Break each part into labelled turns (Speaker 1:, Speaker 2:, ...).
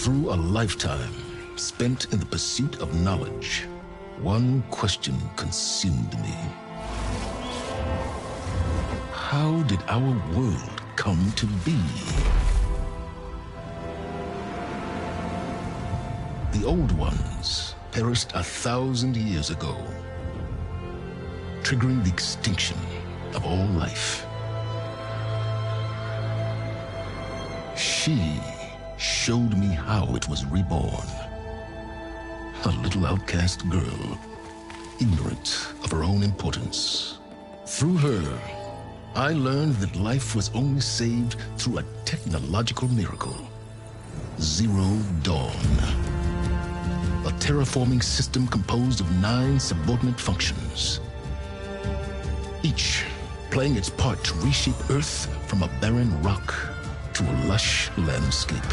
Speaker 1: Through a lifetime spent in the pursuit of knowledge, one question consumed me. How did our world come to be? The old ones perished 1,000 years ago, triggering the extinction of all life. She showed me how it was reborn. A little outcast girl, ignorant of her own importance. Through her, I learned that life was only saved through a technological miracle. Zero Dawn. A terraforming system composed of 9 subordinate functions, each playing its part to reshape Earth from a barren rock to a lush landscape.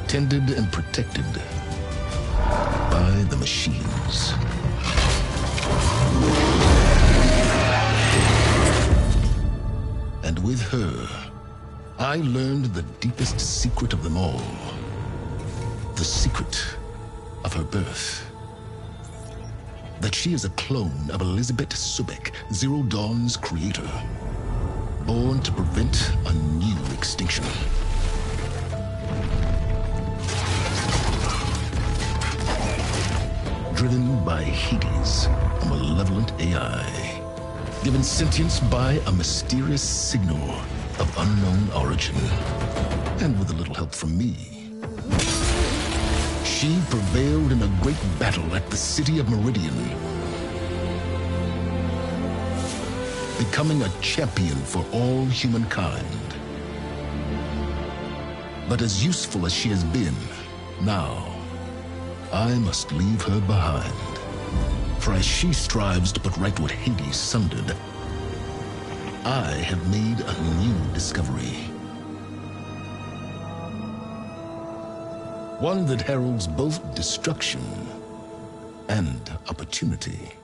Speaker 1: Tended and protected by the machines. And with her, I learned the deepest secret of them all. The secret of her birth. That she is a clone of Elizabeth Subek, Zero Dawn's creator. Born to prevent a new extinction. Driven by Hades, a malevolent AI. Given sentience by a mysterious signal of unknown origin. And with a little help from me, she prevailed in a great battle at the city of Meridian, becoming a champion for all humankind. But as useful as she has been, now, I must leave her behind. For as she strives to put right what Hades sundered, I have made a new discovery. One that heralds both destruction and opportunity.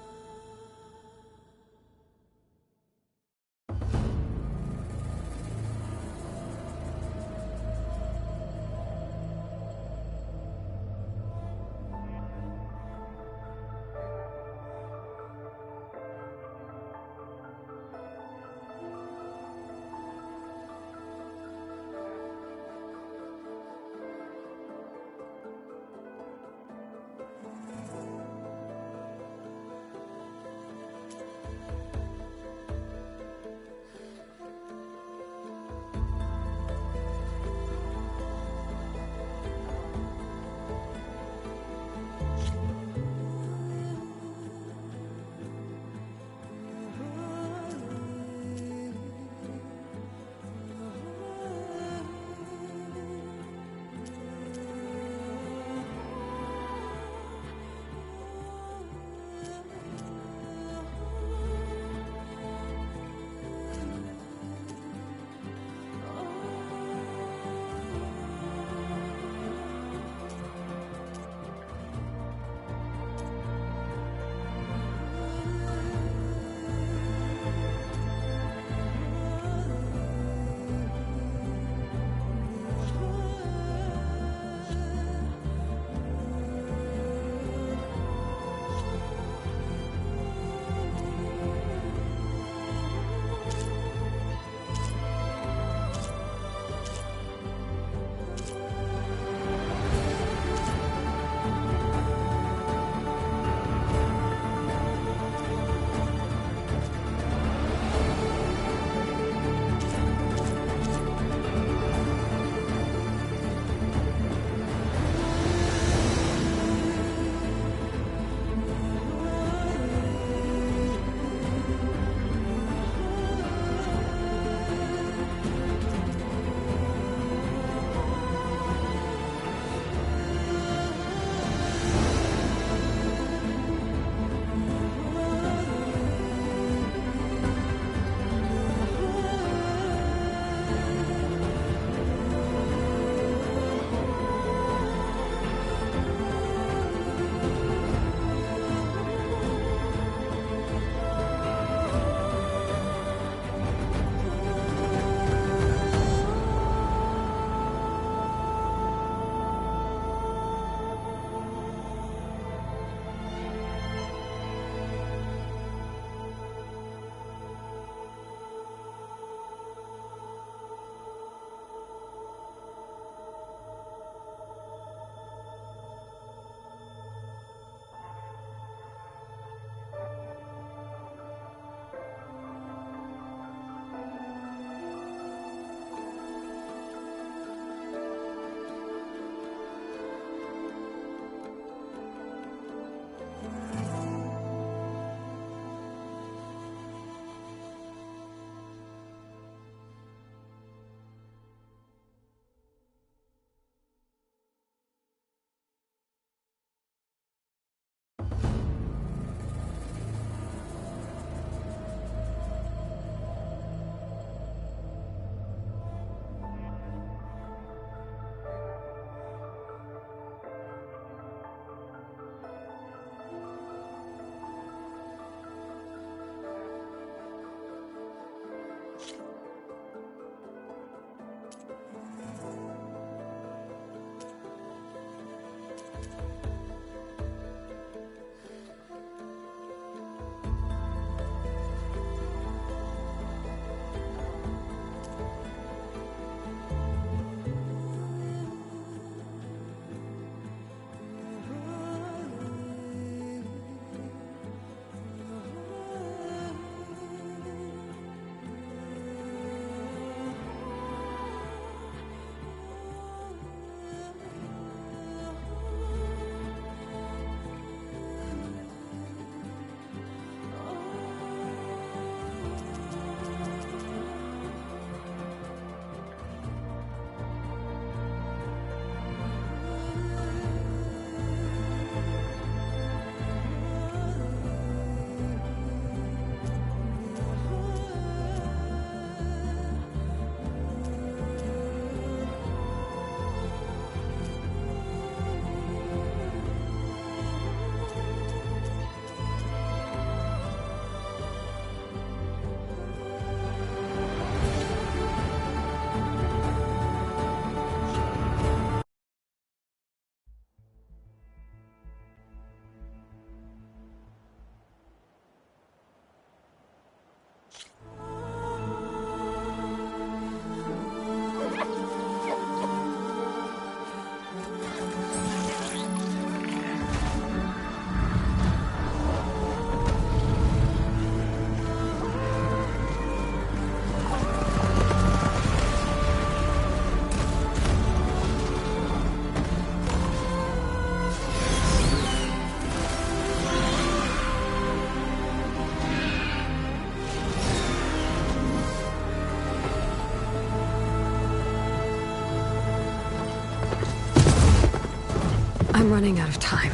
Speaker 2: I'm running out of time,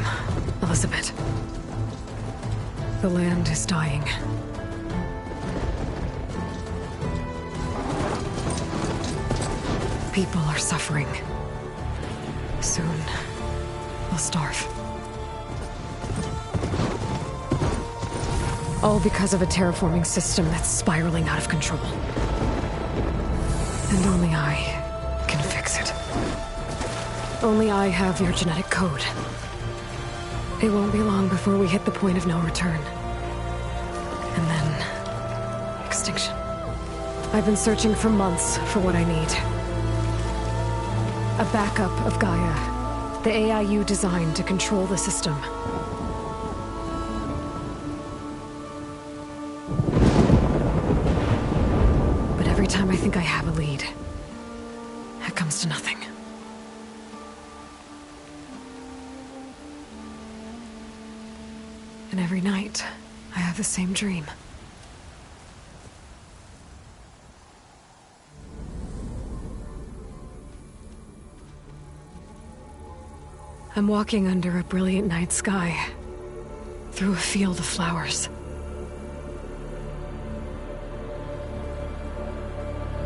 Speaker 2: Elizabeth. The land is dying. People are suffering. Soon, they'll starve. All because of a terraforming system that's spiraling out of control. And only I can fix it. Only I have your genetic code. It won't be long before we hit the point of no return. And then... extinction. I've been searching for months for what I need. A backup of Gaia. The AIU designed to control the system. But every time I think I have a lead, it comes to nothing. And every night, I have the same dream. I'm walking under a brilliant night sky, through a field of flowers.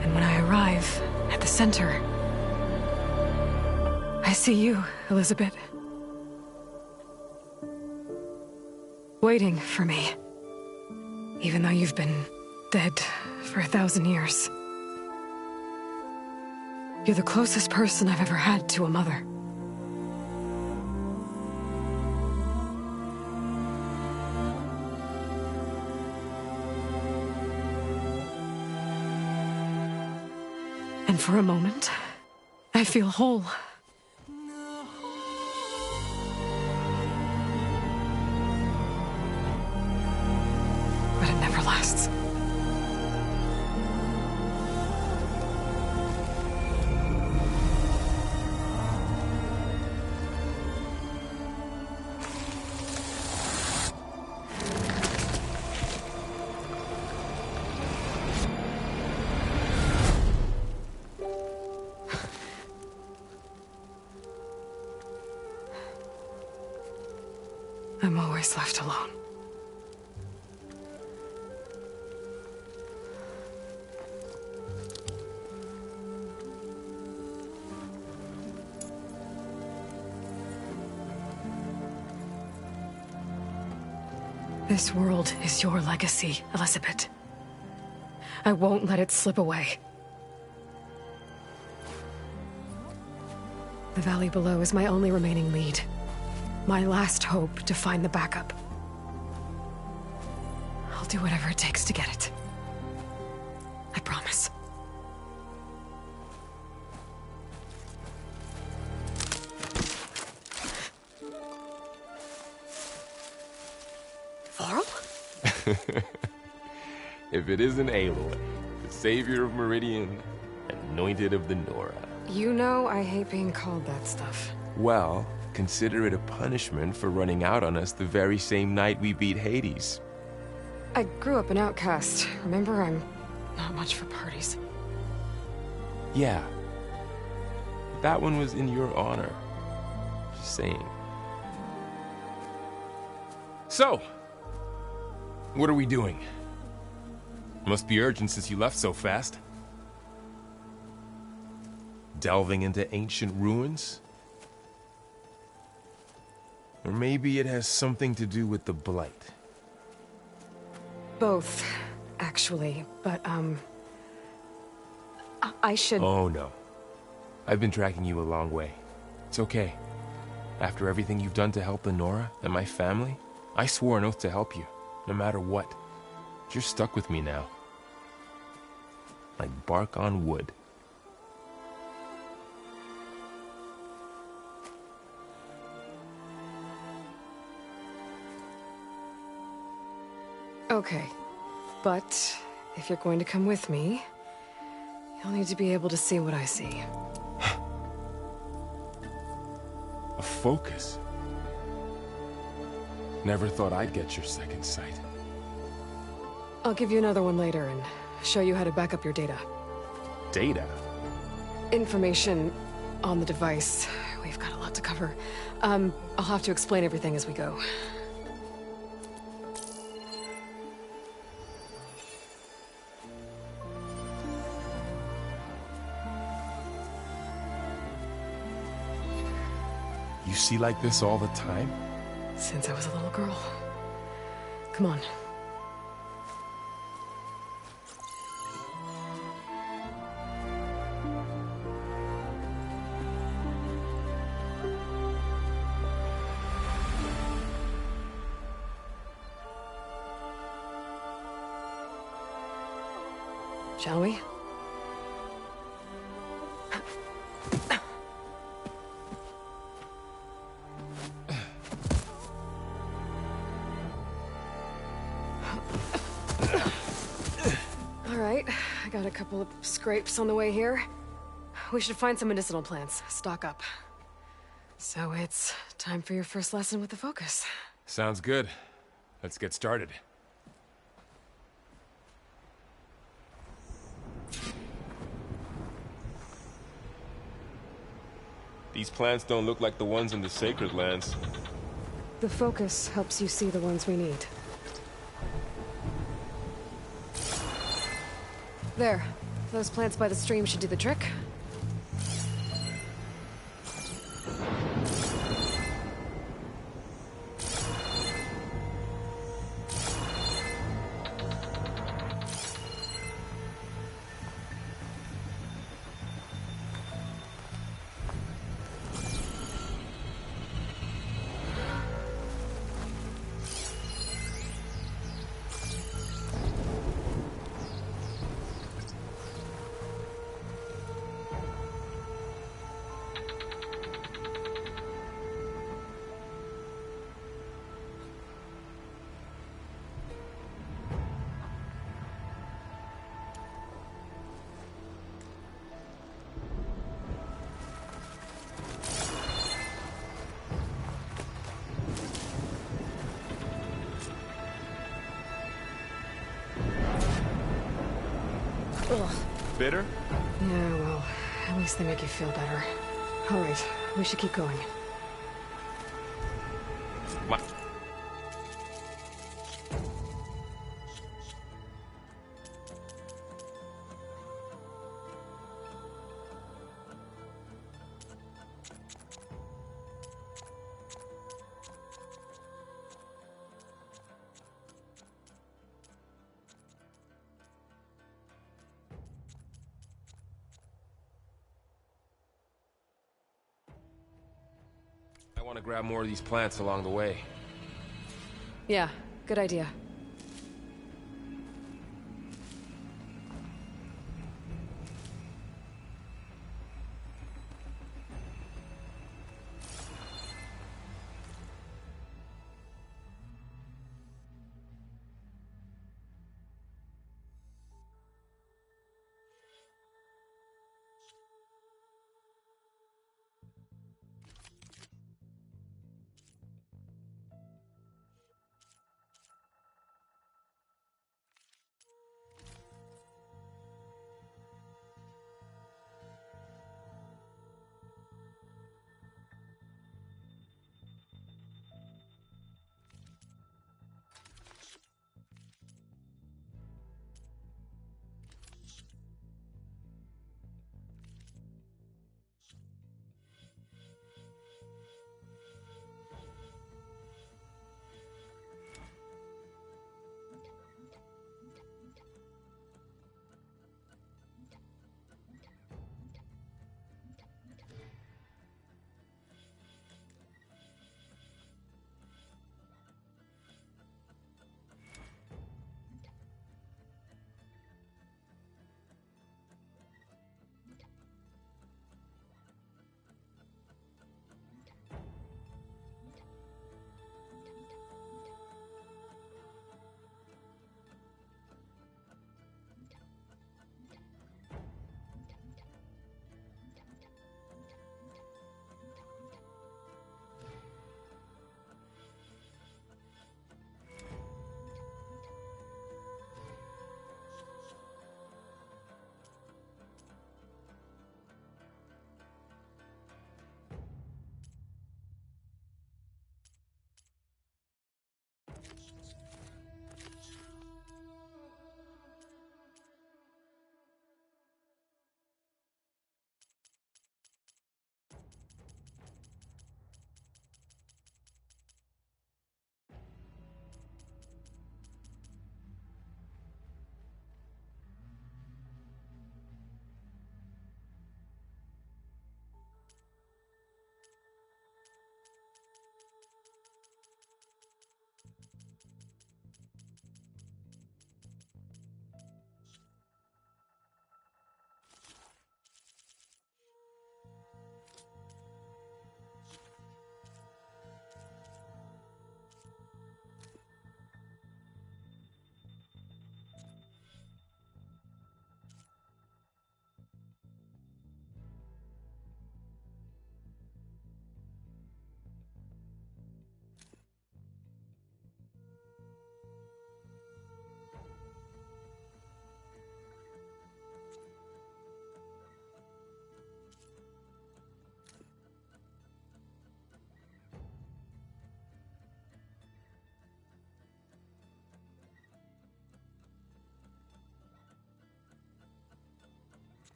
Speaker 2: And when I arrive at the center, I see you, Elizabeth. Waiting for me. Even though you've been dead for 1,000 years. You're the closest person I've ever had to a mother. And for a moment, I feel whole. But it never lasts. I'm always left alone. This world is your legacy, Elizabeth. I won't let it slip away. The valley below is my only remaining lead. My last hope to find the backup. I'll do whatever it takes to get it. I promise. Varl?
Speaker 3: If it isn't Aloy, the savior of Meridian, anointed of the Nora.
Speaker 2: You know I hate being called that stuff.
Speaker 3: Well, consider it a punishment for running out on us the very same night we beat Hades.
Speaker 2: I grew up an outcast. Remember, I'm not much for parties.
Speaker 3: Yeah. That one was in your honor. Just saying. So, what are we doing? Must be urgent since you left so fast. Delving into ancient ruins? Or maybe it has something to do with the Blight.
Speaker 2: Both, actually, but, I should...
Speaker 3: Oh, no. I've been tracking you a long way. It's okay. After everything you've done to help the Nora and my family, I swore an oath to help you, no matter what. You're stuck with me now. Like bark on wood.
Speaker 2: Okay, but if you're going to come with me, you'll need to be able to see what I see.
Speaker 3: A focus? Never thought I'd get your second sight.
Speaker 2: I'll give you another one later and show you how to back up your data.
Speaker 3: Data?
Speaker 2: Information on the device we've got a lot to cover. I'll have to explain everything as we go.
Speaker 3: You see like this all the time?
Speaker 2: Since I was a little girl. Come on. Shall we? All right, I got a couple of scrapes on the way here. We should find some medicinal plants, stock up. So it's time for your first lesson with the Focus.
Speaker 3: Sounds good. Let's get started. These plants don't look like the ones in the Sacred Lands.
Speaker 2: The Focus helps you see the ones we need. There. Those plants by the stream should do the trick. Ugh.
Speaker 3: Bitter?
Speaker 2: Yeah, well, at least they make you feel better. All right, we should keep going.
Speaker 3: My I want to grab more of these plants along the way.
Speaker 2: Yeah, good idea.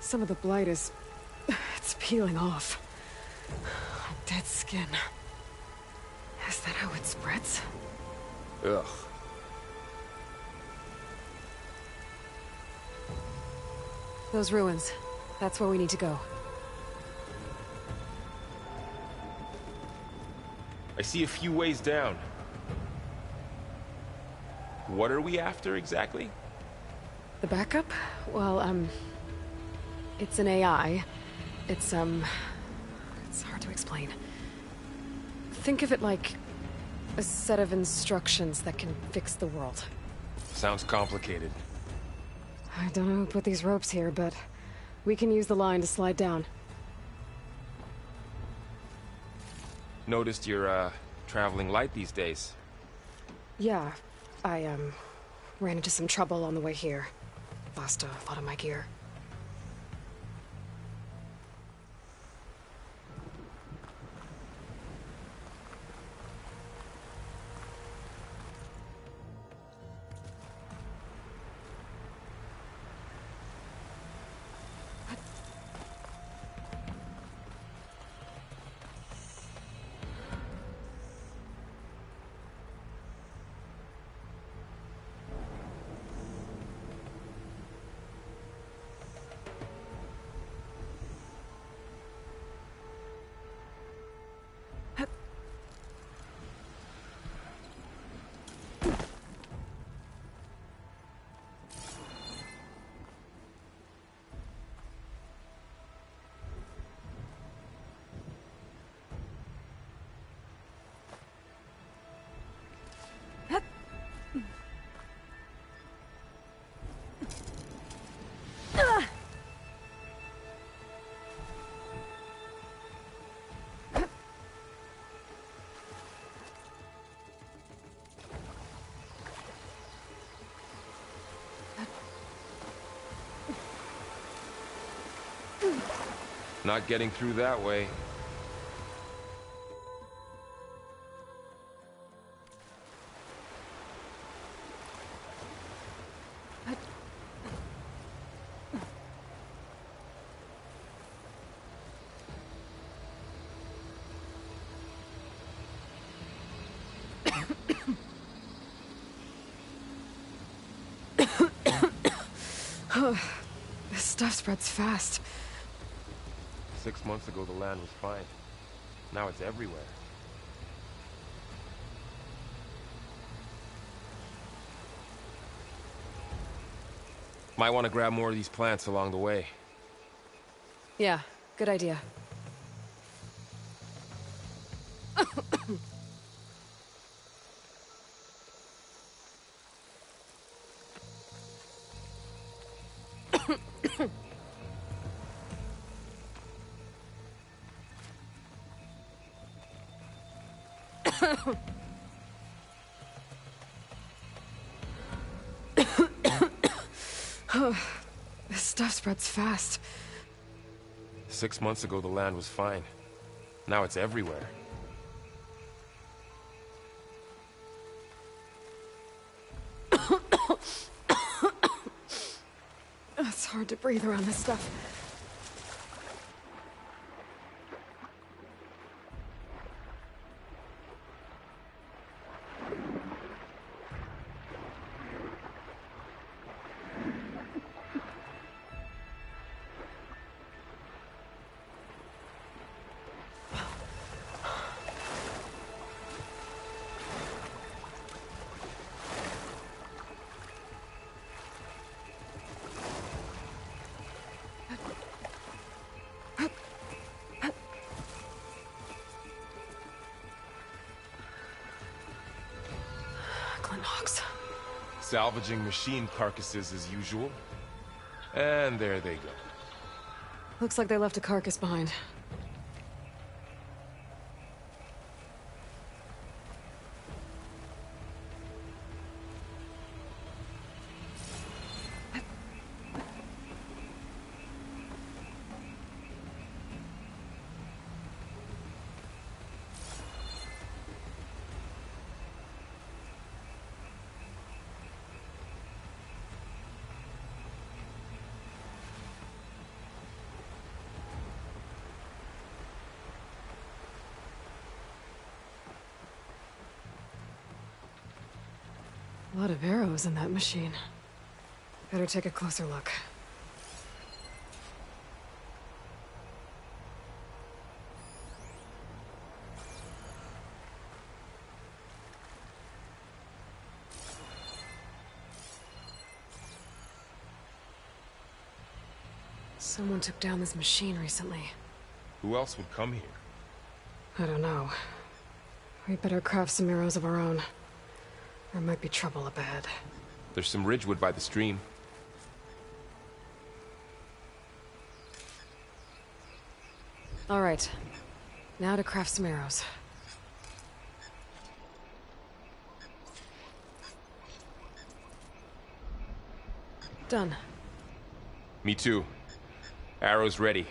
Speaker 2: Some of the blight is... it's peeling off. Dead skin. Is that how it spreads?
Speaker 3: Ugh.
Speaker 2: Those ruins. That's where we need to go.
Speaker 3: I see a few ways down. What are we after exactly?
Speaker 2: The backup? Well, it's an AI. It's hard to explain. Think of it like a set of instructions that can fix the world.
Speaker 3: Sounds complicated.
Speaker 2: I don't know who put these ropes here, but we can use the line to slide down.
Speaker 3: Noticed you're, traveling light these days.
Speaker 2: Yeah, I, ran into some trouble on the way here. Lost a lot of my gear.
Speaker 3: Not getting through that way.
Speaker 2: This stuff spreads fast.
Speaker 3: 6 months ago, the land was fine. Now it's everywhere. Might want to grab more of these plants along the way.
Speaker 2: Yeah, good idea. This stuff spreads fast.
Speaker 3: 6 months ago, the land was fine. Now it's everywhere.
Speaker 2: It's hard to breathe around this stuff.
Speaker 3: Salvaging machine carcasses as usual. And there they go.
Speaker 2: Looks like they left a carcass behind. lot of arrows in that machine. Better take a closer look. Someone took down this machine recently.
Speaker 3: Who else would come here?
Speaker 2: I don't know. We better craft some arrows of our own. There might be trouble up ahead.
Speaker 3: There's some ridgewood by the stream.
Speaker 2: All right. Now to craft some arrows. Done.
Speaker 3: Me too. Arrows ready.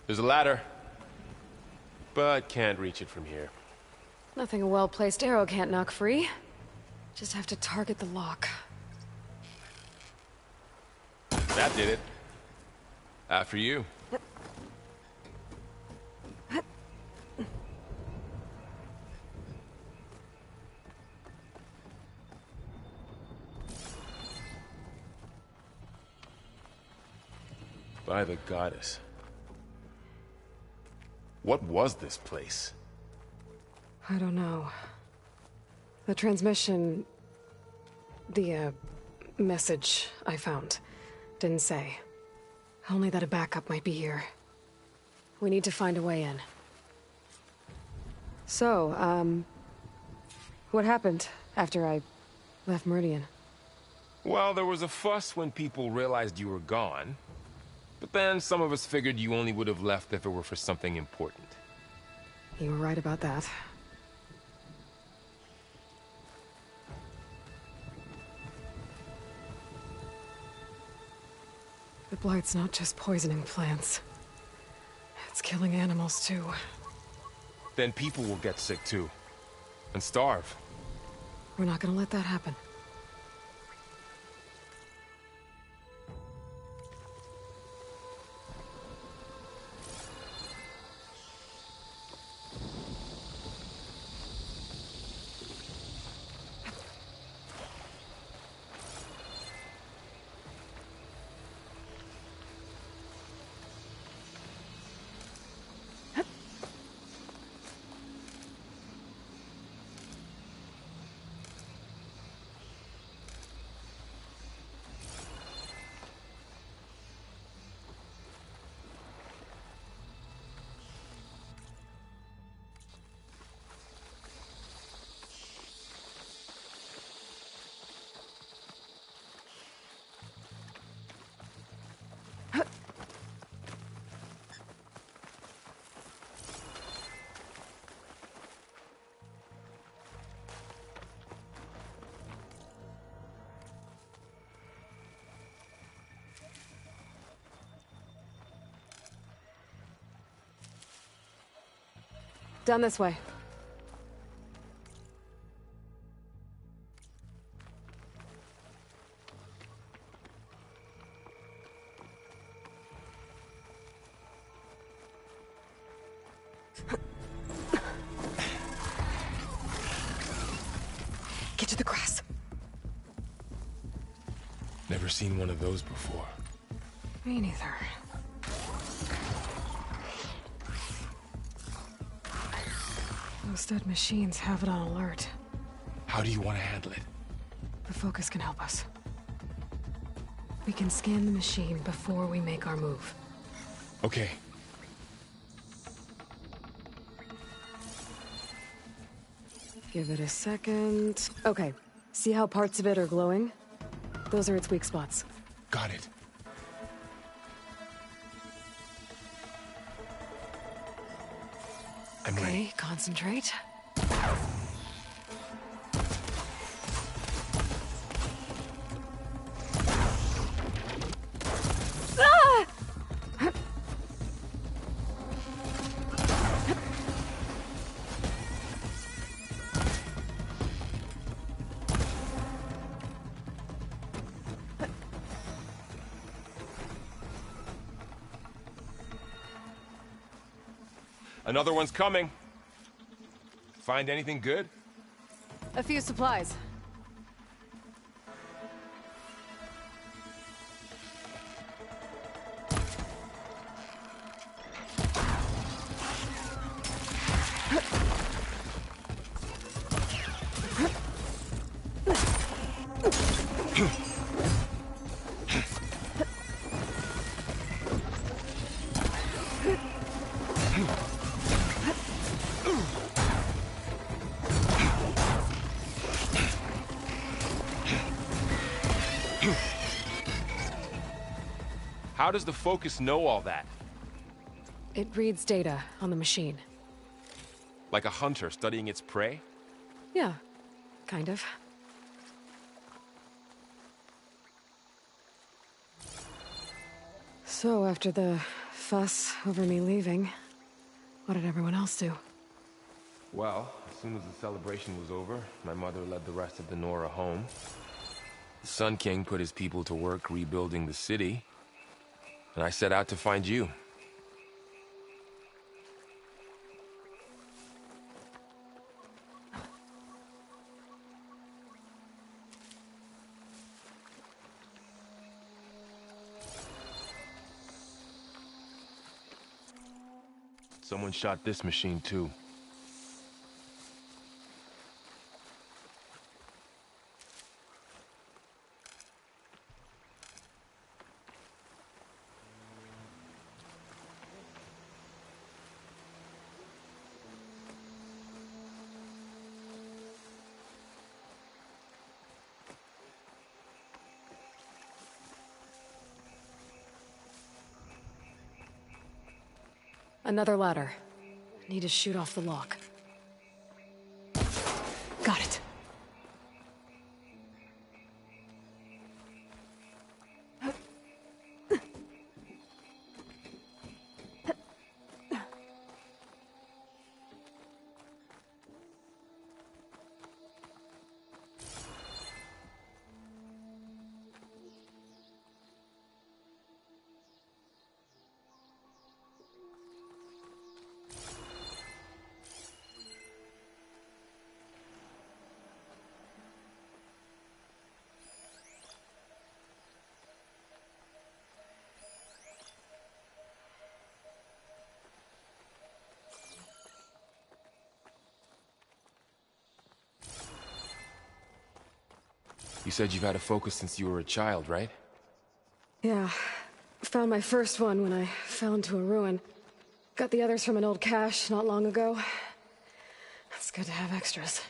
Speaker 3: There's a ladder, but can't reach it from here.
Speaker 2: Nothing a well-placed arrow can't knock free. Just have to target the lock.
Speaker 3: That did it. After you. By the goddess. What was this place?
Speaker 2: I don't know. The transmission... The, message I found didn't say. Only that a backup might be here. We need to find a way in. So, what happened after I left Meridian?
Speaker 3: Well, there was a fuss when people realized you were gone. But then some of us figured you only would have left if it were for something important.
Speaker 2: You were right about that. The Blight's not just poisoning plants. It's killing animals, too.
Speaker 3: Then people will get sick, too. And starve.
Speaker 2: We're not gonna let that happen. Down this way. Get to the grass.
Speaker 3: Never seen one of those before.
Speaker 2: Me neither. Those dead machines have it on alert.
Speaker 3: How do you want to handle it?
Speaker 2: The focus can help us. We can scan the machine before we make our move.
Speaker 3: Okay.
Speaker 2: Give it a second. Okay. See how parts of it are glowing? Those are its weak spots.
Speaker 3: Got it. I'm ready.
Speaker 2: Okay, concentrate.
Speaker 3: Another one's coming. Find anything good?
Speaker 2: A few supplies.
Speaker 3: How does the focus know all that?
Speaker 2: It reads data on the machine.
Speaker 3: Like a hunter studying its prey?
Speaker 2: Yeah, kind of. So, after the fuss over me leaving, what did everyone else do?
Speaker 3: Well, as soon as the celebration was over, my mother led the rest of the Nora home. The Sun King put his people to work rebuilding the city, and I set out to find you. Someone shot this machine too.
Speaker 2: Another ladder. Need to shoot off the lock. Got it.
Speaker 3: You said you've had a focus since you were a child, right?
Speaker 2: Yeah. Found my first one when I fell into a ruin. Got the others from an old cache not long ago. It's good to have extras.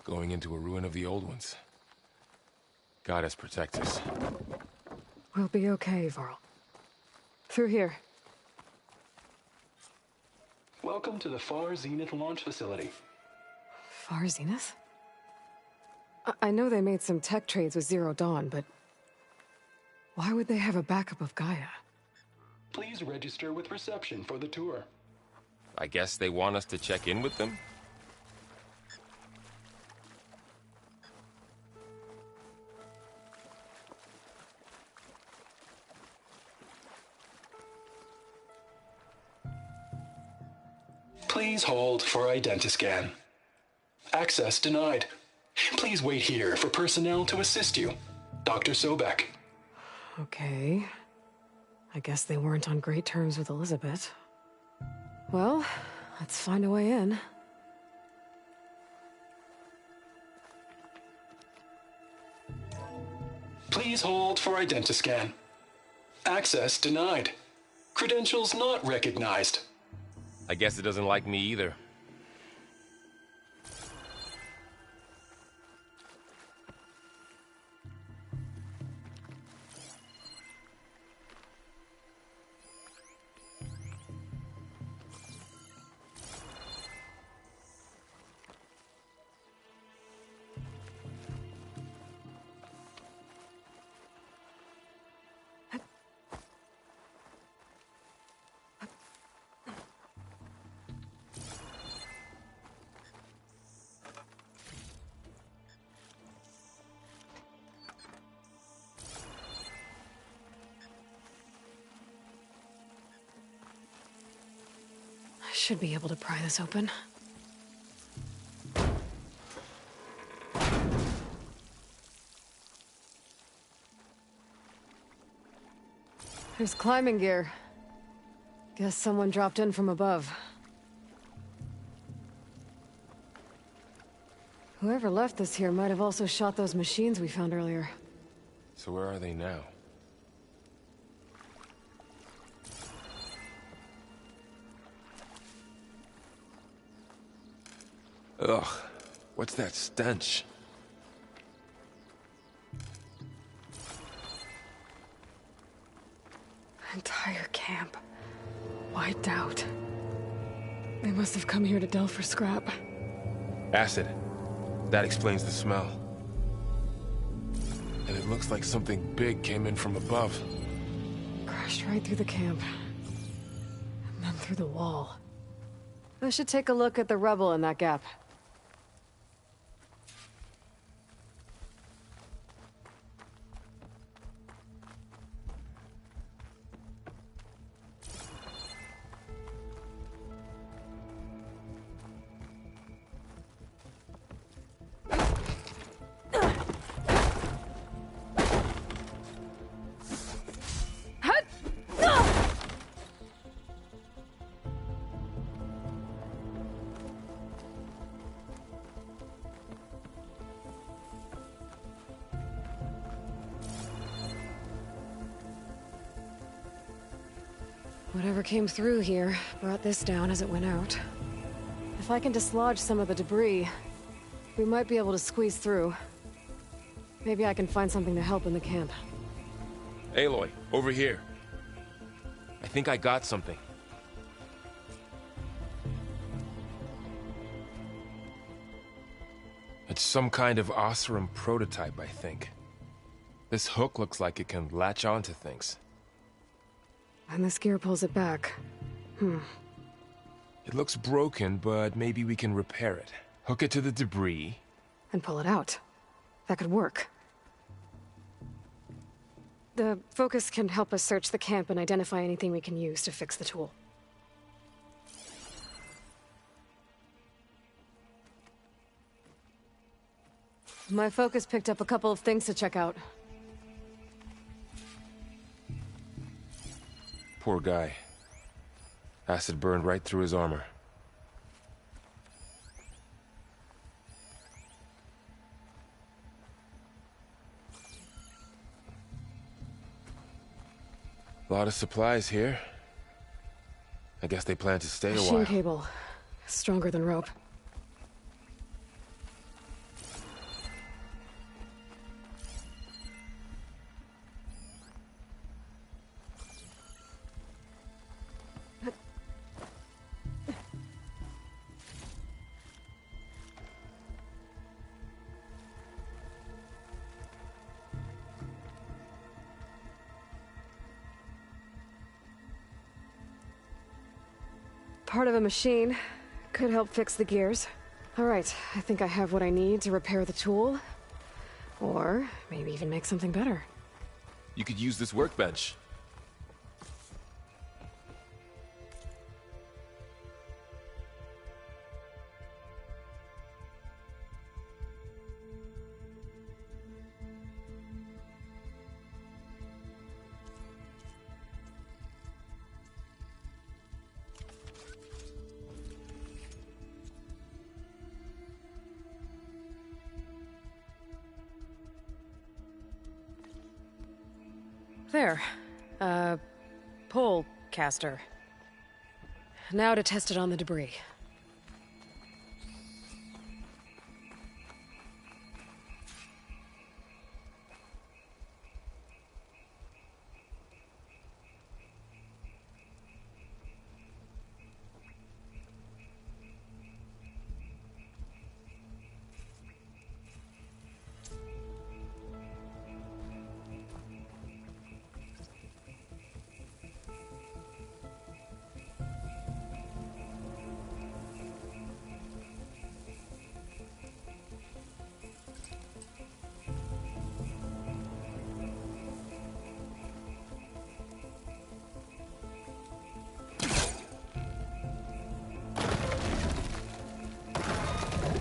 Speaker 3: Going into a ruin of the old ones. Goddess protect us.
Speaker 2: We'll be okay, Varl. Through here.
Speaker 4: Welcome to the Far Zenith launch facility.
Speaker 2: Far Zenith? I know they made some tech trades with Zero Dawn, but why would they have a backup of Gaia?
Speaker 4: Please register with reception for the tour.
Speaker 3: I guess they want us to check in with them?
Speaker 4: Please hold for identiscan. Access denied. Please wait here for personnel to assist you. Dr. Sobek.
Speaker 2: Okay. I guess they weren't on great terms with Elizabeth. Well, let's find a way in.
Speaker 4: Please hold for identiscan. Access denied. Credentials not recognized.
Speaker 3: I guess it doesn't like me either.
Speaker 2: I should be able to pry this open. There's climbing gear. Guess someone dropped in from above. Whoever left this here might have also shot those machines we found earlier.
Speaker 3: So where are they now? Ugh, what's that stench?
Speaker 2: Entire camp. Wiped out. They must have come here to delve for scrap.
Speaker 3: Acid. That explains the smell. And it looks like something big came in from above.
Speaker 2: Crashed right through the camp. And then through the wall. I should take a look at the rubble in that gap. Whatever came through here brought this down as it went out. If I can dislodge some of the debris, we might be able to squeeze through. Maybe I can find something to help in the camp.
Speaker 3: Aloy, over here. I think I got something. It's some kind of Oseram prototype, I think. This hook looks like it can latch onto things.
Speaker 2: And this gear pulls it back.
Speaker 3: It looks broken, but maybe we can repair it. Hook it to the debris.
Speaker 2: And pull it out. That could work. The focus can help us search the camp and identify anything we can use to fix the tool. My focus picked up a couple of things to check out.
Speaker 3: Poor guy. Acid burned right through his armor. A lot of supplies here. I guess they plan to stay a while.
Speaker 2: Machine cable. Stronger than rope. part of a machine. Could help fix the gears. Alright, I think I have what I need to repair the tool. Or maybe even make something better.
Speaker 3: You could use this workbench.
Speaker 2: There. Pole caster. Now to test it on the debris.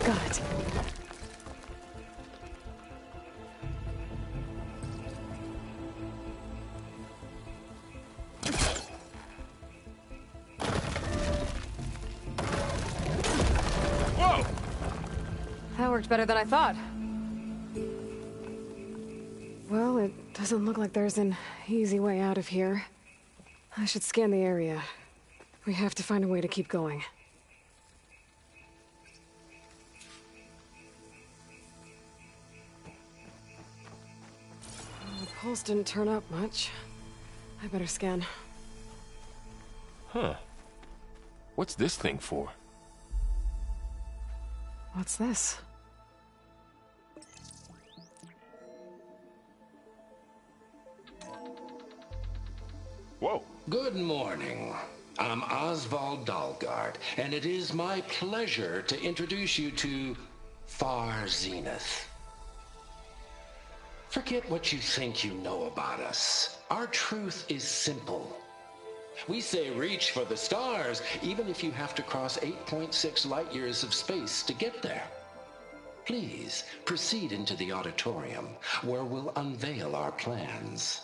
Speaker 2: Got it.
Speaker 3: Whoa!
Speaker 2: That worked better than I thought. Well, it doesn't look like there's an easy way out of here. I should scan the area. We have to find a way to keep going. The pulse didn't turn up much. I better scan.
Speaker 3: Huh. What's this thing for?
Speaker 2: What's this?
Speaker 3: Whoa.
Speaker 5: Good morning. I'm Oswald Dalgard, and it is my pleasure to introduce you to Far Zenith. Forget what you think you know about us. Our truth is simple. We say reach for the stars, even if you have to cross 8.6 light years of space to get there. Please proceed into the auditorium, where we'll unveil our plans.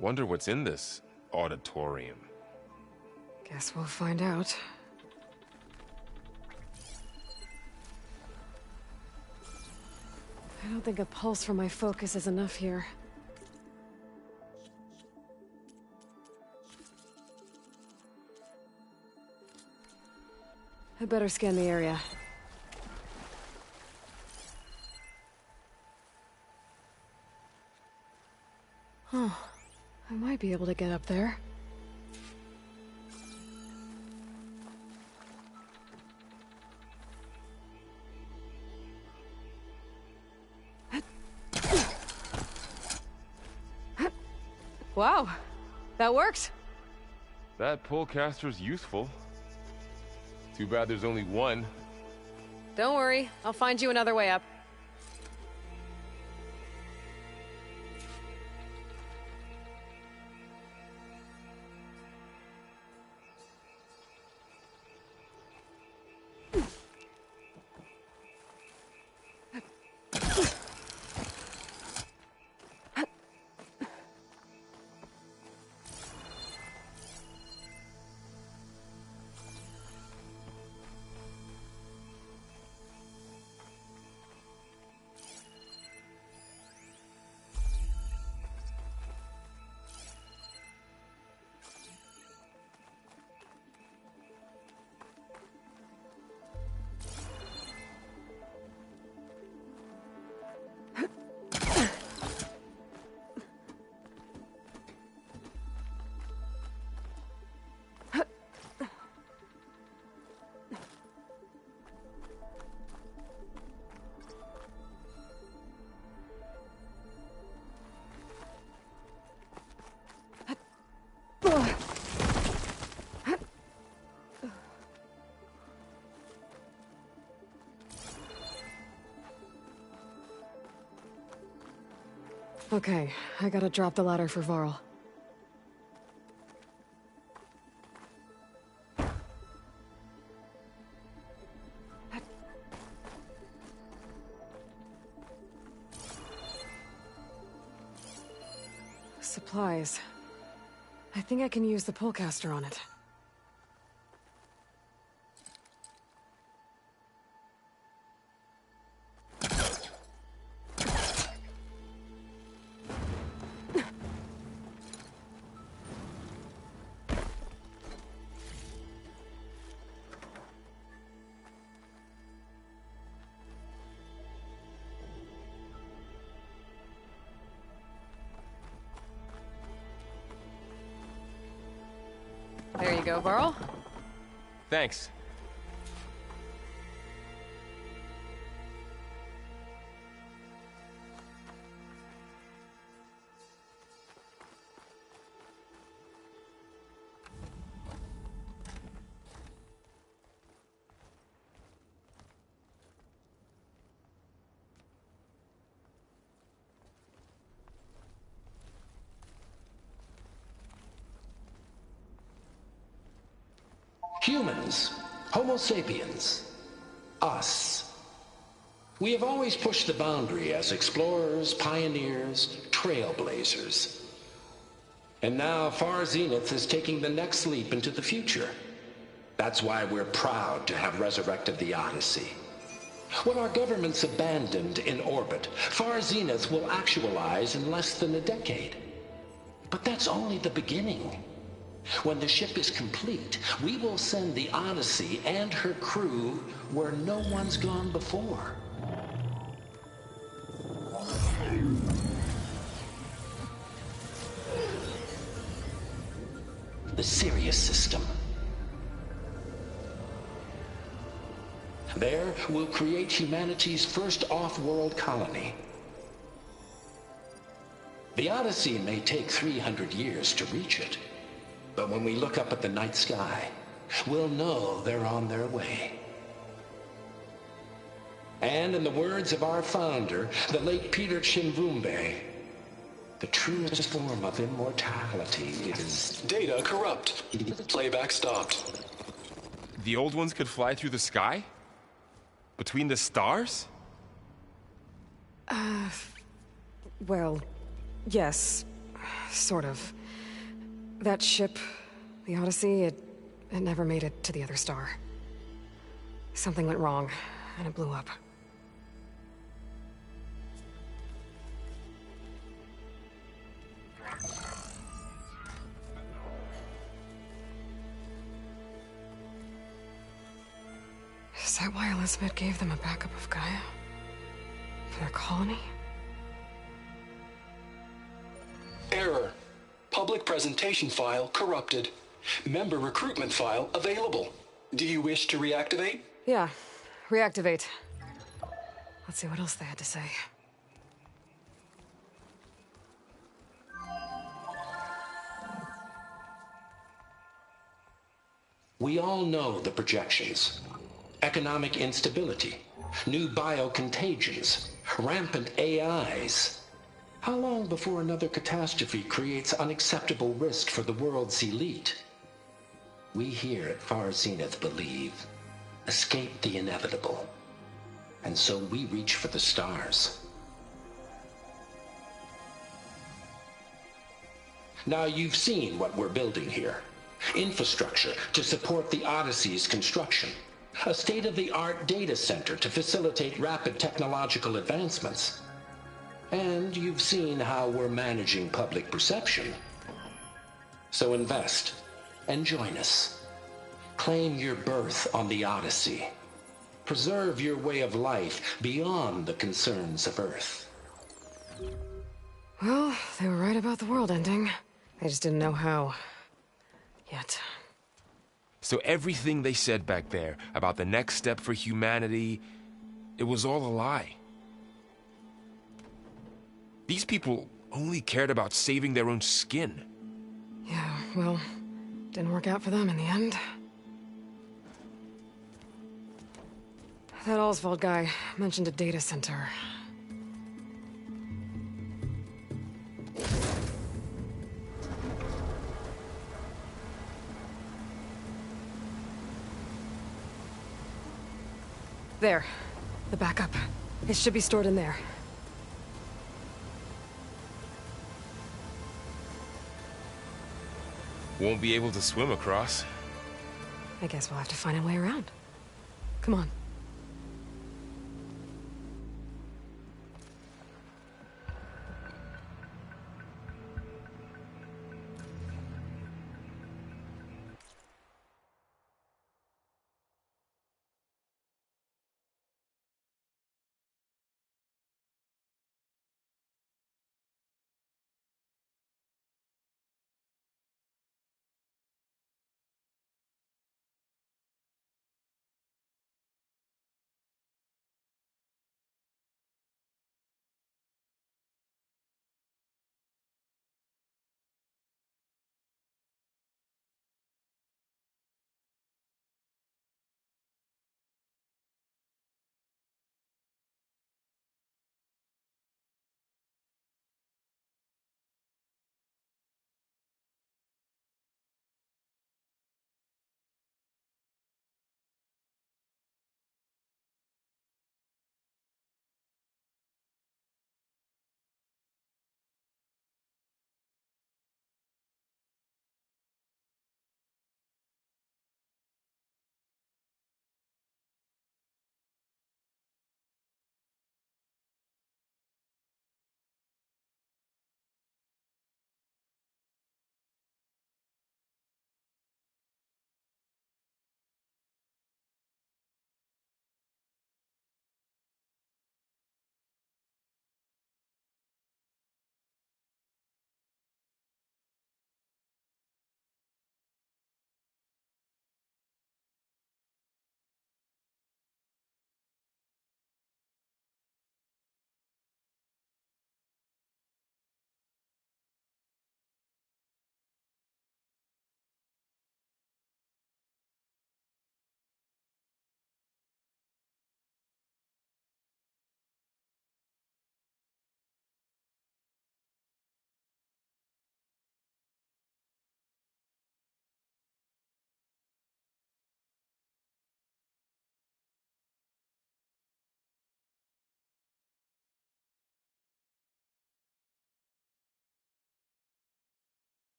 Speaker 3: Wonder what's in this auditorium.
Speaker 2: Guess we'll find out. I don't think a pulse from my focus is enough here. I better scan the area. Huh. I might be able to get up there. Wow, that worked.
Speaker 3: That polecaster's useful. Too bad there's only one.
Speaker 2: Don't worry, I'll find you another way up. Okay, I gotta drop the ladder for Varl. Supplies. I think I can use the pullcaster on it. There you go, Varl.
Speaker 3: Thanks.
Speaker 5: Humans, Homo sapiens, us. We have always pushed the boundary as explorers, pioneers, trailblazers. And now Far Zenith is taking the next leap into the future. That's why we're proud to have resurrected the Odyssey. When our government's abandoned in orbit, Far Zenith will actualize in less than a decade. But that's only the beginning. When the ship is complete, we will send the Odyssey and her crew where no one's gone before. The Sirius system. There, we'll create humanity's first off-world colony. The Odyssey may take 300 years to reach it. But when we look up at the night sky, we'll know they're on their way. And in the words of our founder, the late Peter Chimvumbe, the truest form of immortality is...
Speaker 4: Data corrupt. Playback stopped.
Speaker 3: The old ones could fly through the sky? Between the stars?
Speaker 2: Well, yes. Sort of. That ship, the Odyssey, it never made it to the other star. Something went wrong, and it blew up. Is that why Elizabeth gave them a backup of Gaia? For their colony?
Speaker 4: Error. Public presentation file corrupted. Member recruitment file available. Do you wish to reactivate?
Speaker 2: Yeah, reactivate. Let's see what else they had to say.
Speaker 5: We all know the projections. Economic instability, new biocontagions, rampant AIs. How long before another catastrophe creates unacceptable risk for the world's elite? We here at Far Zenith believe, escape the inevitable. And so we reach for the stars. Now you've seen what we're building here. Infrastructure to support the Odyssey's construction. A state-of-the-art data center to facilitate rapid technological advancements. And you've seen how we're managing public perception. So invest and join us. Claim your berth on the Odyssey. Preserve your way of life beyond the concerns of Earth.
Speaker 2: Well, they were right about the world ending. They just didn't know how. Yet.
Speaker 3: So everything they said back there about the next step for humanity, it was all a lie. These people only cared about saving their own skin.
Speaker 2: Yeah, well, didn't work out for them in the end. That Oswald guy mentioned a data center. There. The backup. It should be stored in there.
Speaker 3: Won't be able to swim across.
Speaker 2: I guess we'll have to find a way around. Come on.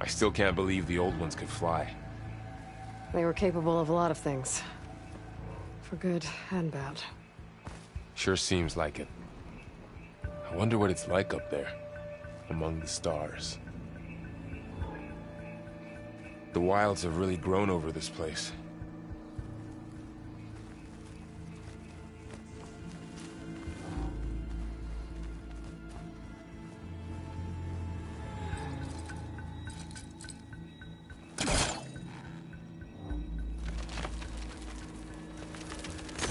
Speaker 3: I still can't believe the old ones could fly.
Speaker 2: They were capable of a lot of things. For good and bad.
Speaker 3: Sure seems like it. I wonder what it's like up there, among the stars. The wilds have really grown over this place.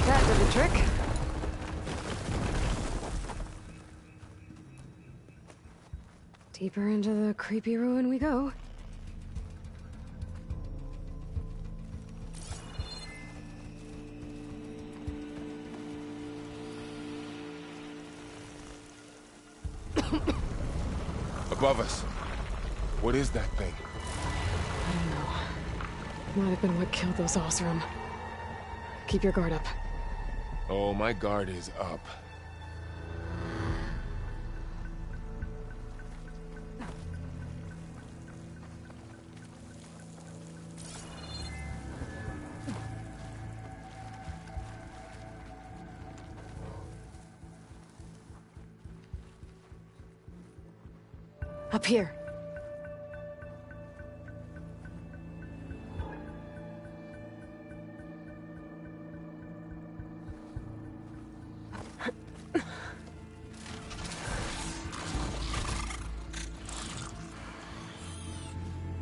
Speaker 2: That did the trick. Deeper into the creepy ruin we go.
Speaker 3: Above us. What is that thing?
Speaker 2: I don't know. Might have been what killed those Osram. Keep your guard up.
Speaker 3: Oh, my guard is up.
Speaker 2: Up here.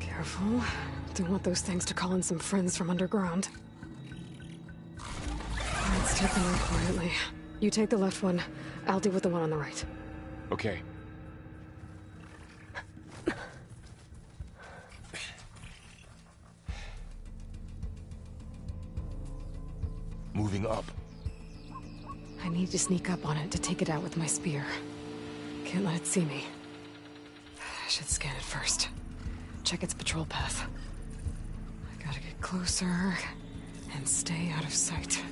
Speaker 2: Careful. Don't want those things to call in some friends from underground. Let's take them in quietly. You take the left one. I'll deal with the one on the right.
Speaker 3: Okay. Moving up.
Speaker 2: I need to sneak up on it to take it out with my spear. Can't let it see me. I should scan it first. Check its patrol path. I gotta get closer and stay out of sight.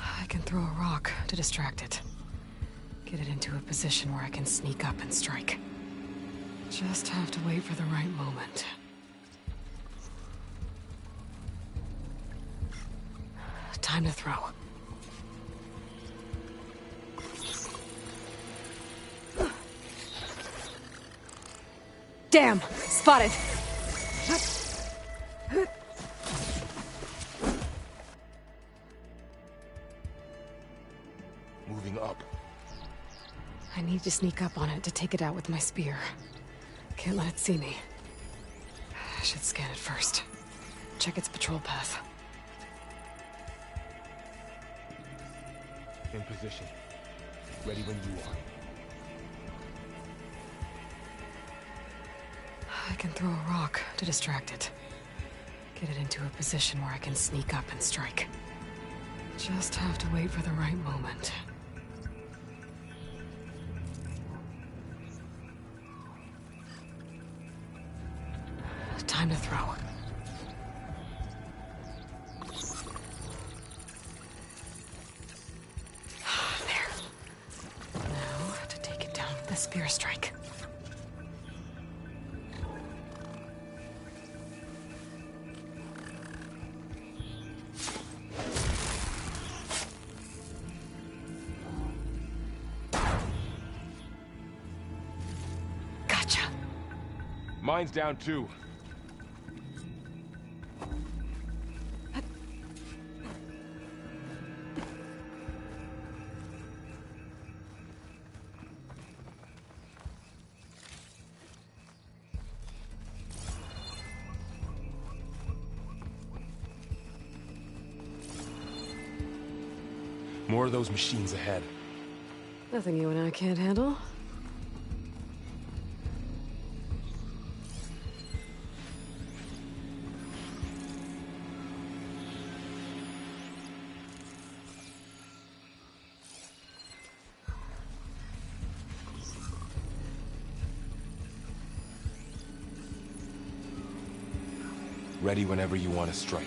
Speaker 2: I can throw a rock to distract it. Get it into a position where I can sneak up and strike. Just have to wait for the right moment. Time to throw. Damn! Spotted!
Speaker 3: Moving up.
Speaker 2: I need to sneak up on it to take it out with my spear. Can't let it see me. I should scan it first. Check its patrol path.
Speaker 3: In position. Ready when you are.
Speaker 2: I can throw a rock to distract it. Get it into a position where I can sneak up and strike. Just have to wait for the right moment. Time to throw. There. Now to take it down with the spear strike. Gotcha.
Speaker 3: Mine's down too. More of those machines ahead.
Speaker 2: Nothing you and I can't handle.
Speaker 3: Ready whenever you want to strike.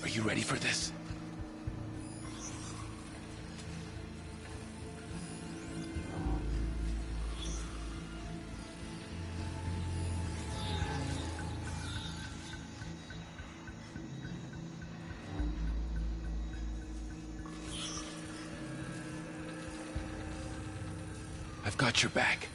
Speaker 3: Are you ready for this? I've got your back.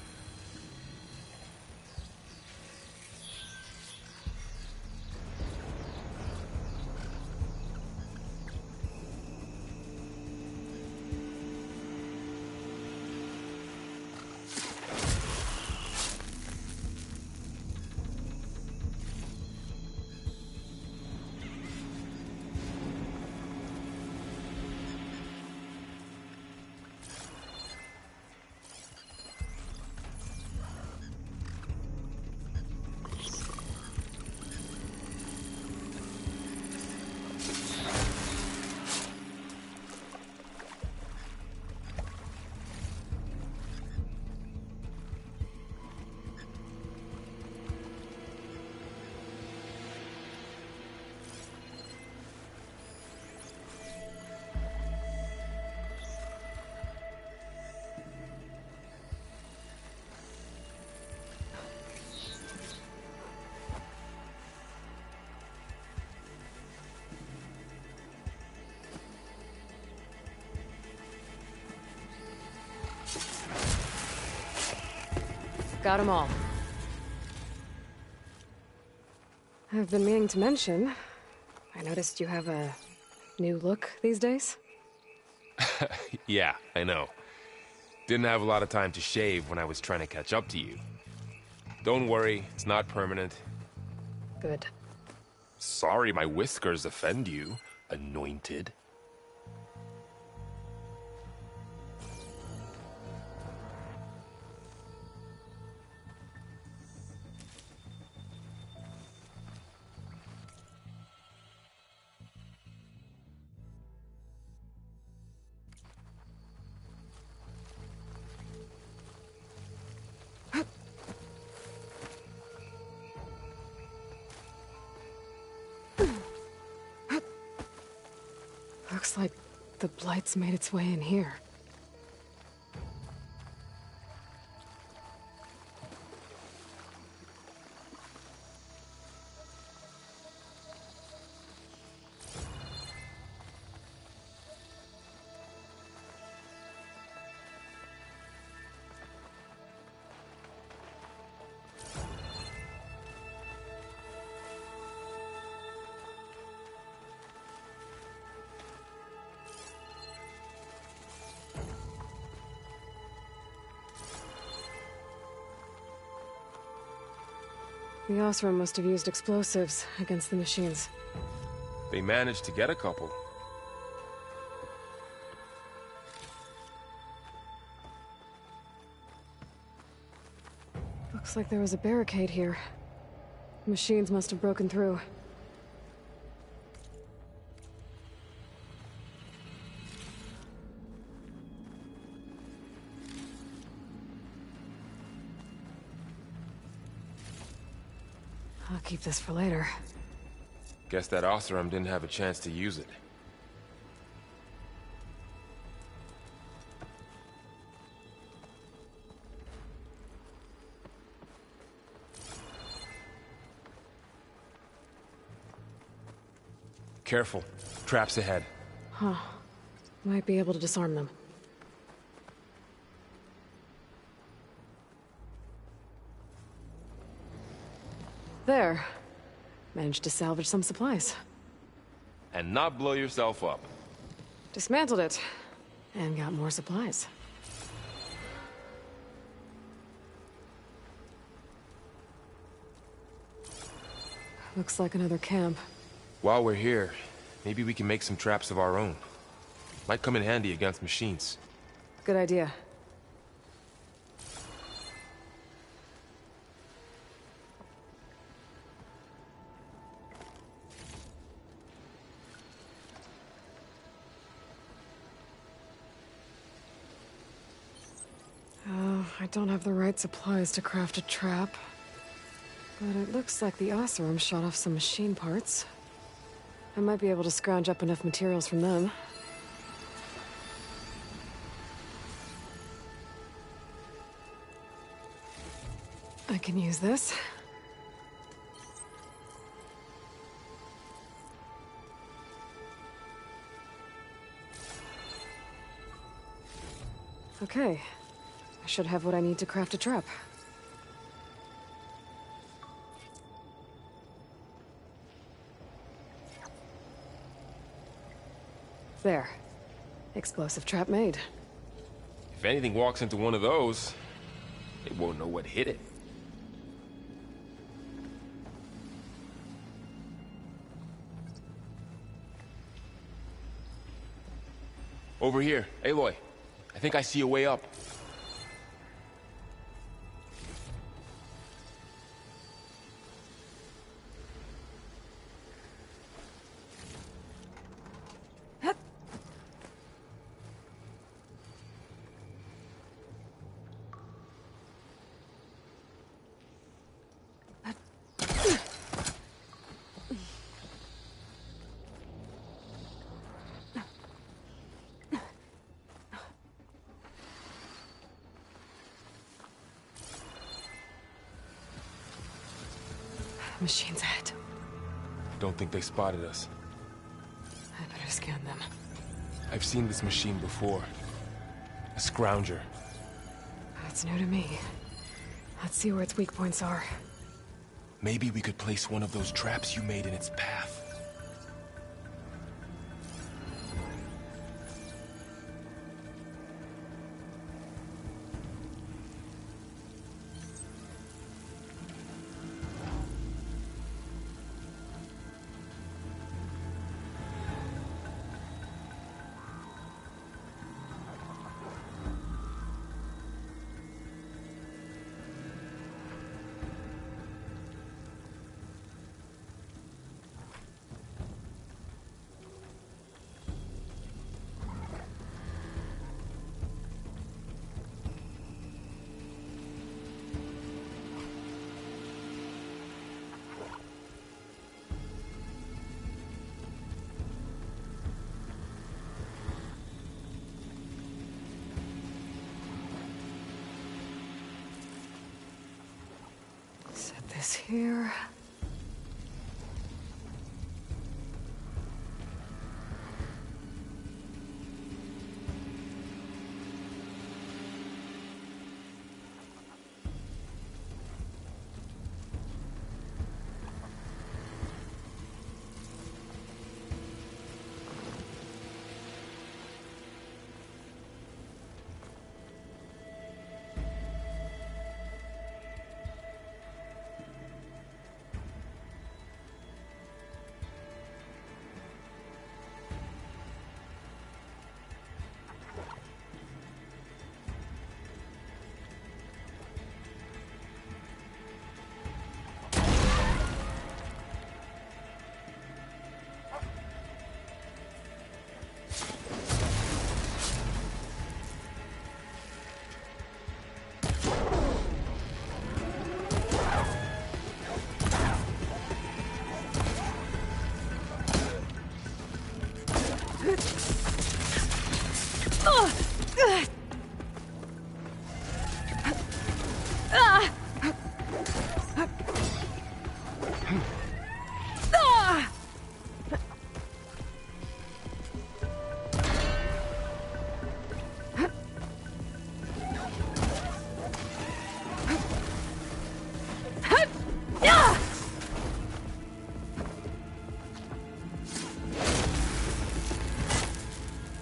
Speaker 2: Got them all. I've been meaning to mention, I noticed you have a new look these days.
Speaker 3: Yeah, I know. Didn't have a lot of time to shave when I was trying to catch up to you. Don't worry, it's not permanent.
Speaker 2: Good.
Speaker 3: Sorry my whiskers offend you, anointed.
Speaker 2: Looks like the Blight's made its way in here. The Osram must have used explosives against the machines.
Speaker 3: They managed to get a couple.
Speaker 2: Looks like there was a barricade here. Machines must have broken through. I'll keep this for later.
Speaker 3: Guess that Osram didn't have a chance to use it. Careful. Traps ahead.
Speaker 2: Huh. Might be able to disarm them. There. Managed to salvage some supplies.
Speaker 3: And not blow yourself up.
Speaker 2: Dismantled it. And got more supplies. Looks like another camp.
Speaker 3: While we're here, maybe we can make some traps of our own. Might come in handy against machines.
Speaker 2: Good idea. I don't have the right supplies to craft a trap. But it looks like the Oseram shot off some machine parts. I might be able to scrounge up enough materials from them. I can use this. Okay. I should have what I need to craft a trap. There. Explosive trap made.
Speaker 3: If anything walks into one of those, they won't know what hit it. Over here, Aloy. I think I see a way up.
Speaker 2: Machines ahead.
Speaker 3: Don't think they spotted us.
Speaker 2: I better scan them.
Speaker 3: I've seen this machine before. A scrounger.
Speaker 2: That's new to me. Let's see where its weak points are.
Speaker 3: Maybe we could place one of those traps you made in its path.
Speaker 2: Set this here.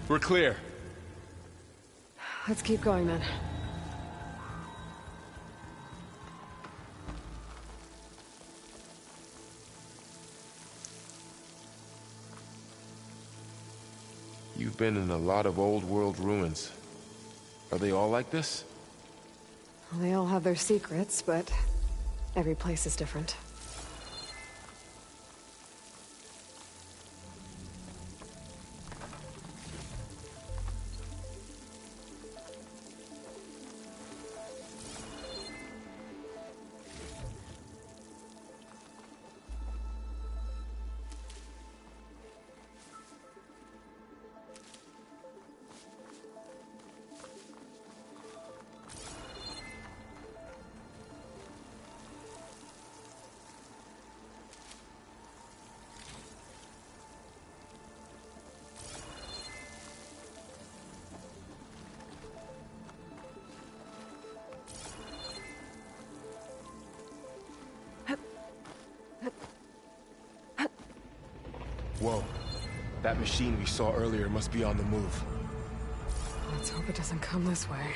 Speaker 3: We're clear.
Speaker 2: Let's keep going then.
Speaker 3: You've been in a lot of old world ruins. Are they all like this?
Speaker 2: Well, they all have their secrets, but every place is different.
Speaker 3: Whoa. That machine we saw earlier must be on the move.
Speaker 2: Let's hope it doesn't come this way.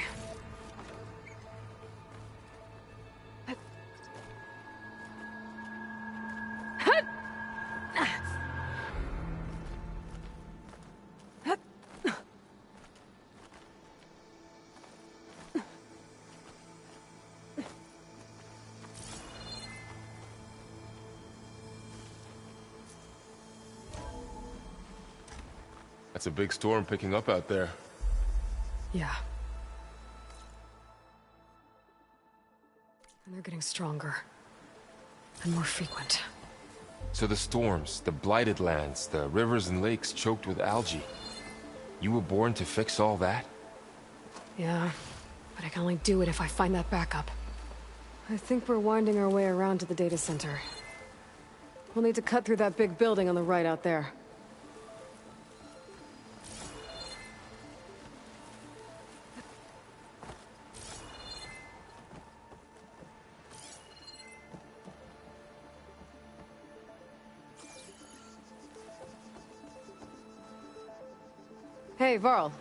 Speaker 3: That's a big storm picking up out there.
Speaker 2: Yeah. And they're getting stronger. And more frequent.
Speaker 3: So the storms, the blighted lands, the rivers and lakes choked with algae. You were born to fix all that?
Speaker 2: Yeah, but I can only do it if I find that backup. I think we're winding our way around to the data center. We'll need to cut through that big building on the right out there. Hey, Varl.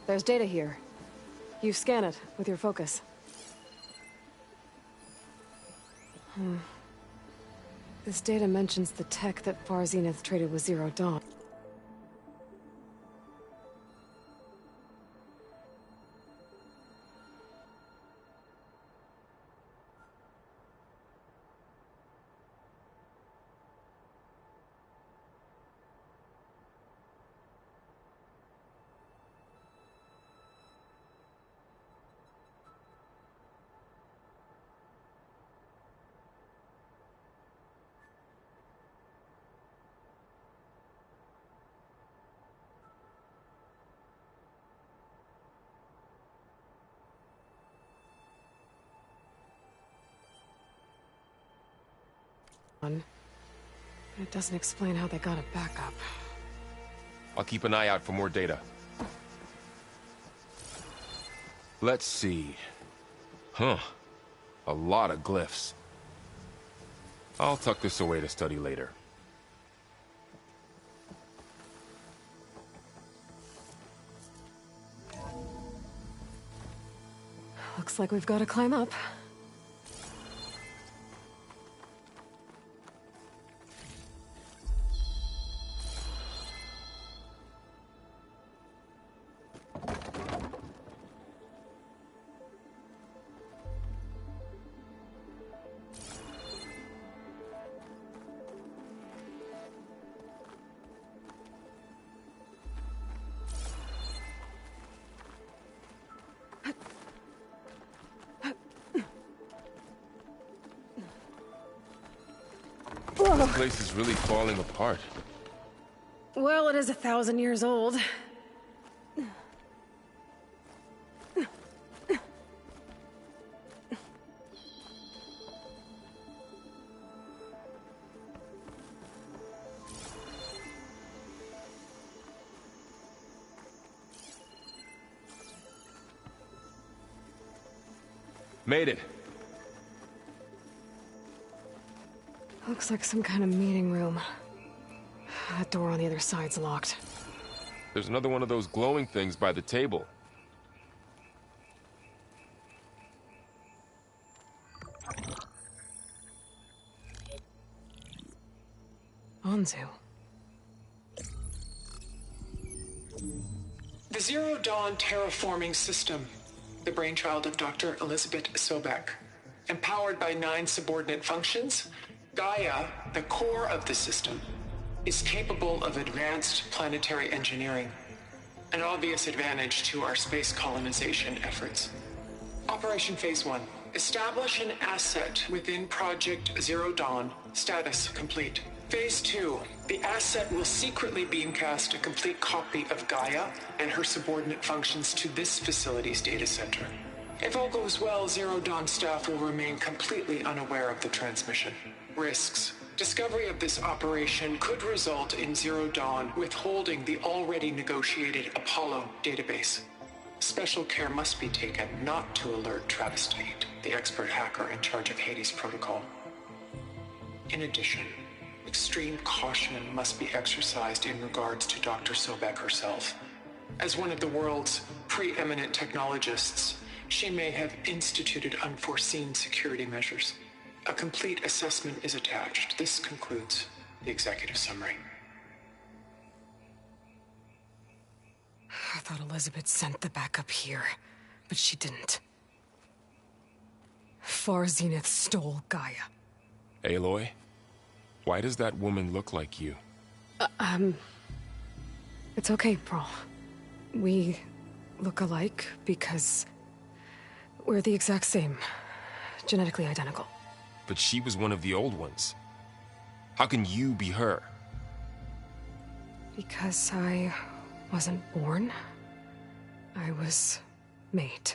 Speaker 2: There's data here. You scan it with your focus. This data mentions the tech that Far Zenith traded with Zero Dawn. But it doesn't explain how they got it back up.
Speaker 3: I'll keep an eye out for more data. Let's see. Huh. A lot of glyphs. I'll tuck this away to study later.
Speaker 2: Looks like we've got to climb up.
Speaker 3: This place is really falling apart.
Speaker 2: Well, it is 1,000 years old.
Speaker 3: Made it.
Speaker 2: Looks like some kind of meeting room. That door on the other side's locked.
Speaker 3: There's another one of those glowing things by the table.
Speaker 2: Anzu.
Speaker 6: The Zero Dawn terraforming system, the brainchild of Dr. Elizabeth Sobek. Empowered by 9 subordinate functions, Gaia, the core of the system, is capable of advanced planetary engineering, an obvious advantage to our space colonization efforts. Operation Phase 1. Establish an asset within Project Zero Dawn. Status complete. Phase 2. The asset will secretly beamcast a complete copy of Gaia and her subordinate functions to this facility's data center. If all goes well, Zero Dawn staff will remain completely unaware of the transmission. Risks. Discovery of this operation could result in Zero Dawn withholding the already negotiated Apollo database. Special care must be taken not to alert Travis Tate, the expert hacker in charge of Hades Protocol. In addition, extreme caution must be exercised in regards to Dr. Sobek herself. As one of the world's preeminent technologists, she may have instituted unforeseen security measures. A complete assessment is attached. This concludes the executive summary.
Speaker 2: I thought Elizabeth sent the backup here, but she didn't. Far Zenith stole Gaia.
Speaker 3: Aloy, why does that woman look like you?
Speaker 2: It's okay, Pearl. We look alike because we're the exact same. Genetically identical.
Speaker 3: But she was one of the old ones. How can you be her?
Speaker 2: Because I wasn't born. I was made.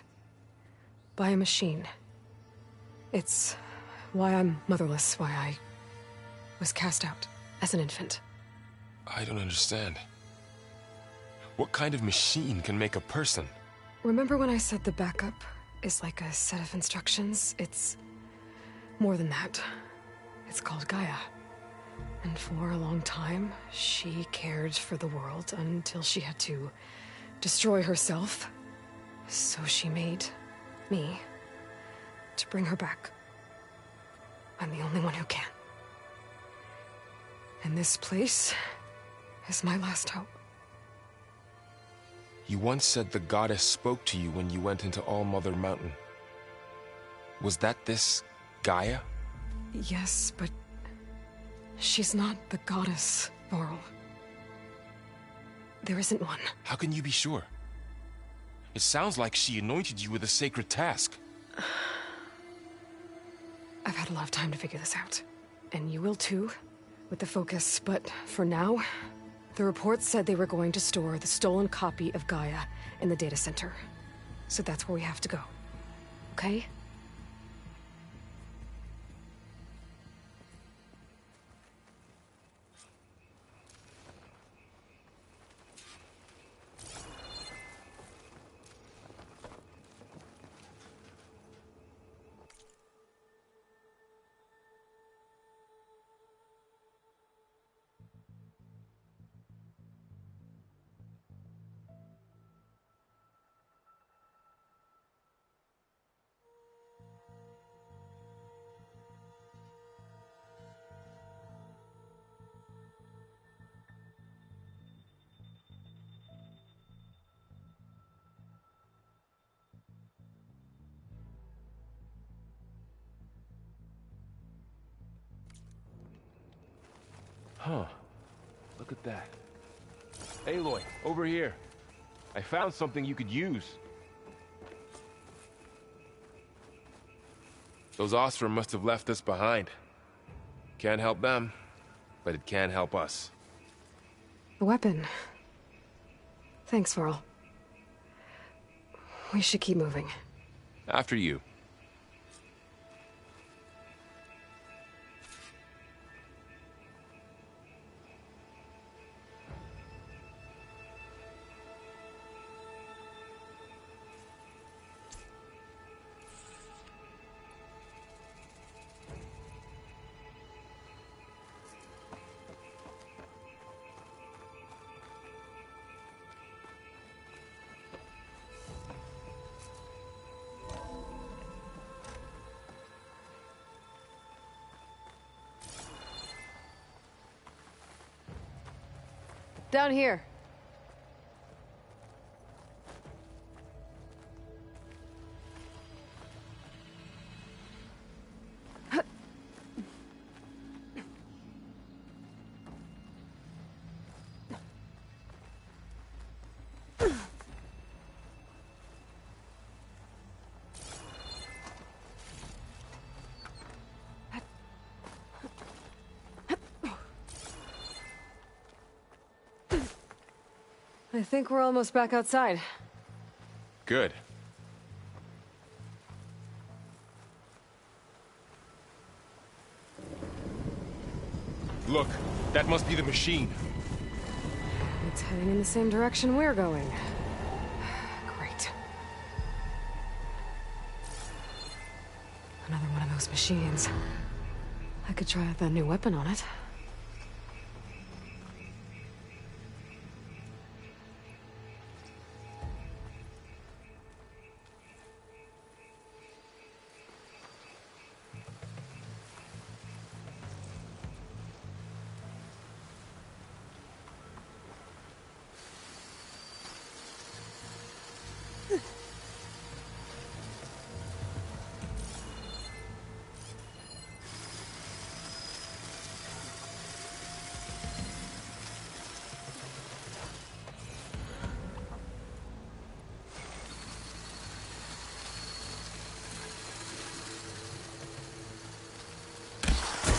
Speaker 2: By a machine. It's why I'm motherless, why I was cast out as an infant.
Speaker 3: I don't understand. What kind of machine can make a person?
Speaker 2: Remember when I said the backup is like a set of instructions? It's more than that. It's called Gaia. And for a long time, she cared for the world until she had to destroy herself. So she made me to bring her back. I'm the only one who can. And this place is my last hope.
Speaker 3: You once said the goddess spoke to you when you went into All-Mother Mountain. Was that this Gaia?
Speaker 2: Yes, but she's not the goddess, Varl. There isn't one.
Speaker 3: How can you be sure? It sounds like she anointed you with a sacred task.
Speaker 2: I've had a lot of time to figure this out. And you will too, with the focus. But for now, the report said they were going to store the stolen copy of Gaia in the data center. So that's where we have to go. Okay?
Speaker 3: Huh. Look at that. Aloy, over here. I found something you could use. Those Ostrom must have left us behind. Can't help them, but it can help us.
Speaker 2: The weapon. Thanks, Varl. We should keep moving.
Speaker 3: After you.
Speaker 2: Down here. I think we're almost back outside.
Speaker 3: Good. Look, that must be the machine.
Speaker 2: It's heading in the same direction we're going. Great. Another one of those machines. I could try out that new weapon on it.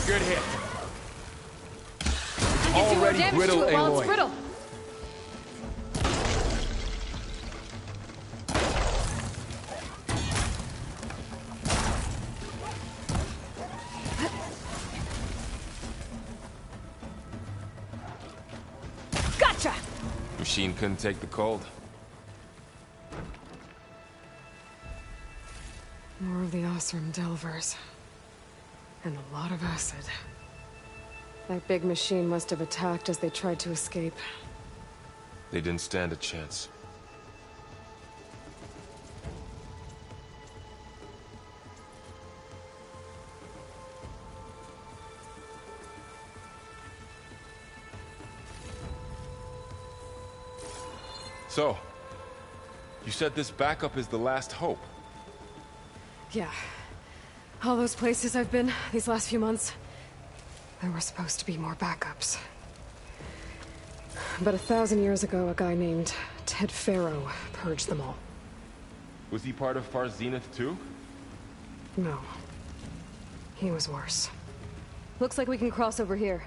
Speaker 3: Good hit.
Speaker 2: Already
Speaker 3: brittle,
Speaker 2: Aloy. Brittle. Gotcha.
Speaker 3: Machine couldn't take the cold.
Speaker 2: More of the Osram Delvers. And a lot of acid. That big machine must have attacked as they tried to escape.
Speaker 3: They didn't stand a chance. So, you said this backup is the last hope.
Speaker 2: Yeah. All those places I've been these last few months, there were supposed to be more backups. But 1,000 years ago, a guy named Ted Faro purged them all.
Speaker 3: Was he part of Far Zenith too?
Speaker 2: No. He was worse. Looks like we can cross over here.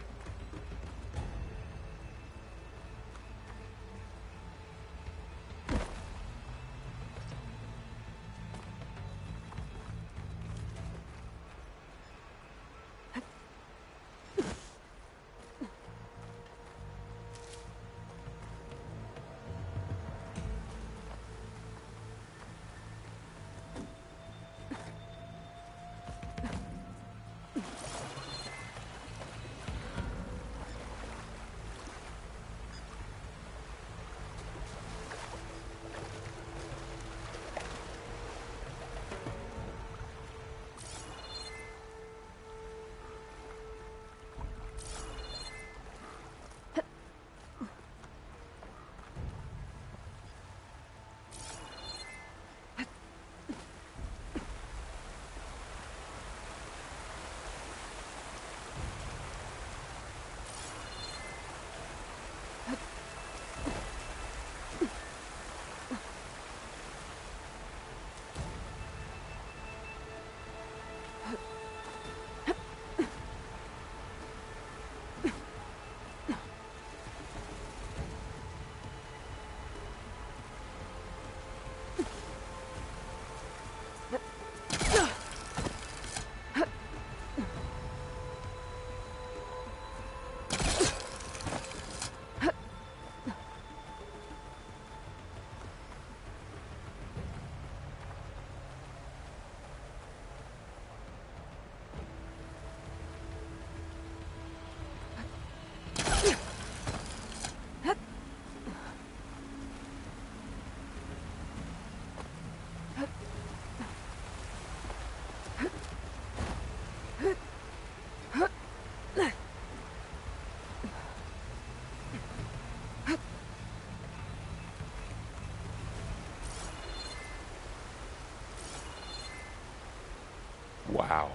Speaker 3: Wow.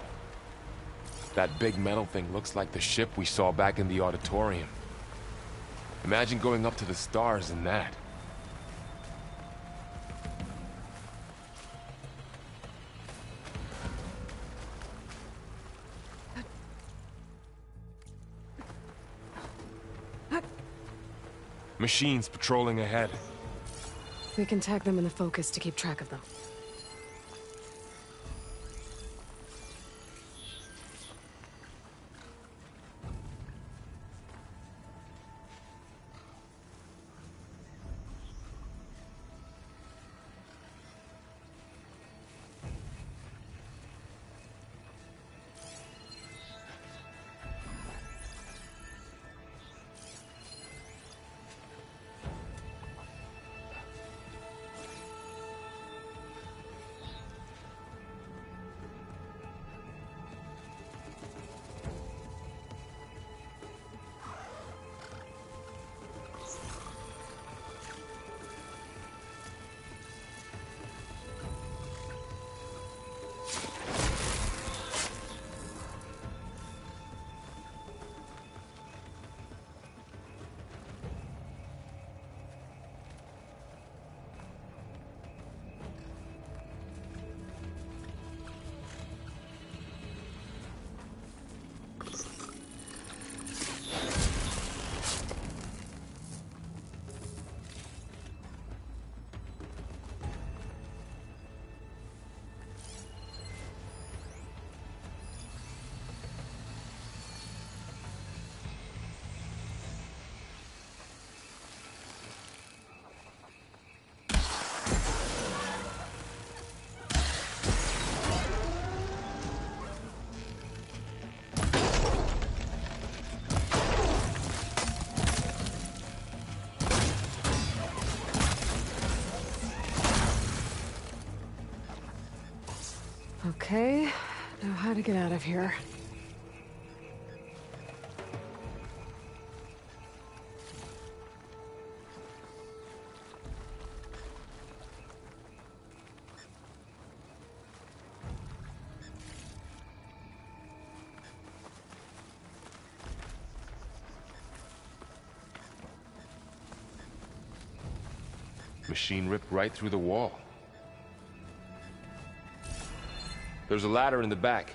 Speaker 3: That big metal thing looks like the ship we saw back in the auditorium. Imagine going up to the stars in that. Machines patrolling ahead.
Speaker 2: We can tag them in the focus to keep track of them. Okay, now how to get out of here.
Speaker 3: Machine ripped right through the wall. There's a ladder in the back.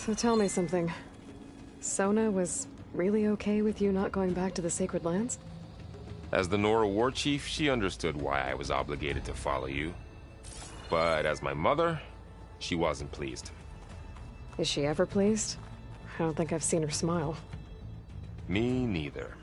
Speaker 2: So tell me something. Sona was really okay with you not going back to the Sacred Lands?
Speaker 3: As the Nora war chief, she understood why I was obligated to follow you. But as my mother, she wasn't pleased.
Speaker 2: Is she ever pleased? I don't think I've seen her smile.
Speaker 3: Me neither.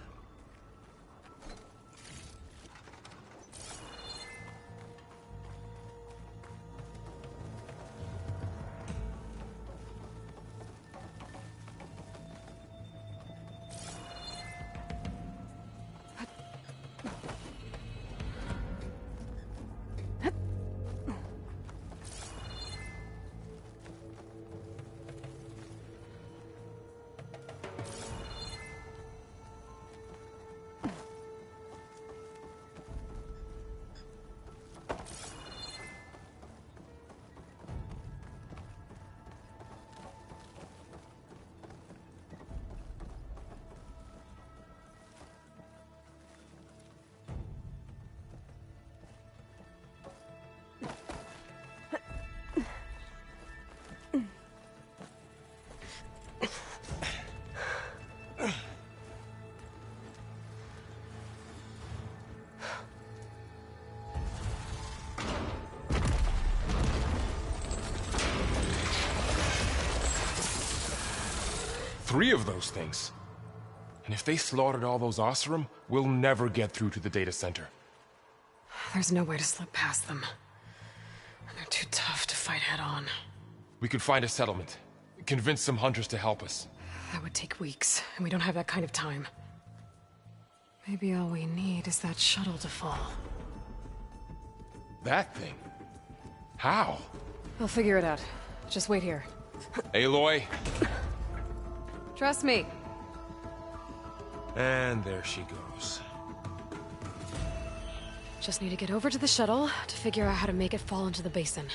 Speaker 3: Three of those things. And if they slaughtered all those Oseram, we'll never get through to the data center.
Speaker 2: There's no way to slip past them. They're too tough to fight head-on.
Speaker 3: We could find a settlement. Convince some hunters to help us.
Speaker 2: That would take weeks, and we don't have that kind of time. Maybe all we need is that shuttle to fall.
Speaker 3: That thing? How?
Speaker 2: I'll figure it out. Just wait here.
Speaker 3: Aloy.
Speaker 2: Trust me.
Speaker 3: And there she goes.
Speaker 2: Just need to get over to the shuttle to figure out how to make it fall into the basin.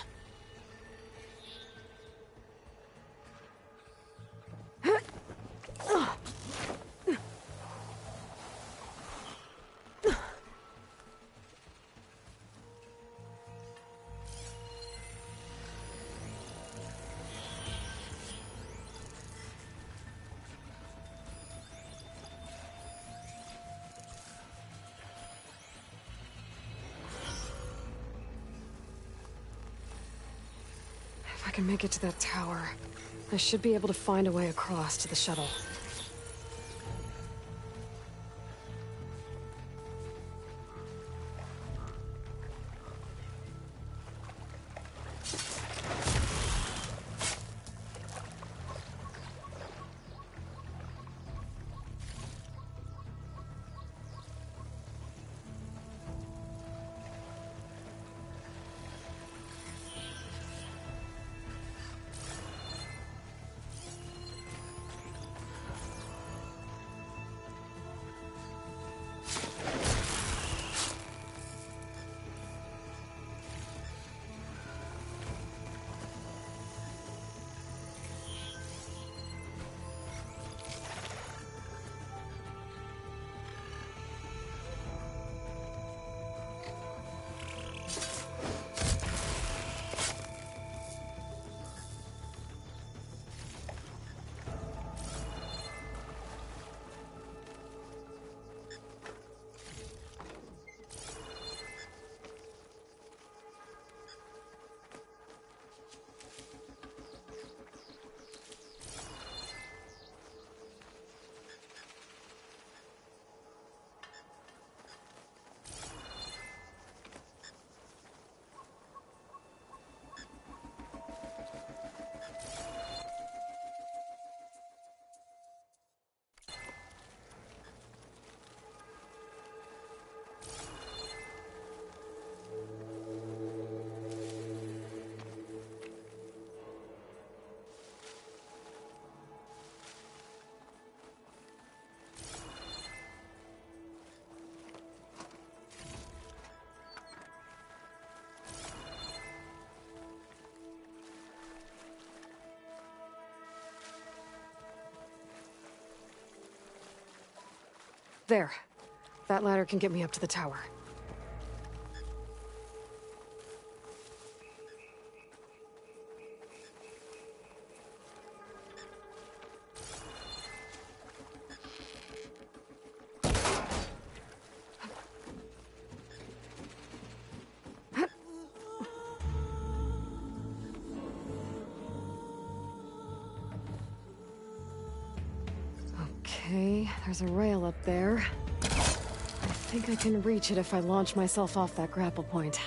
Speaker 2: If I can make it to that tower, I should be able to find a way across to the shuttle. There. That ladder can get me up to the tower. Okay, there's a rail up there. I think I can reach it if I launch myself off that grapple point.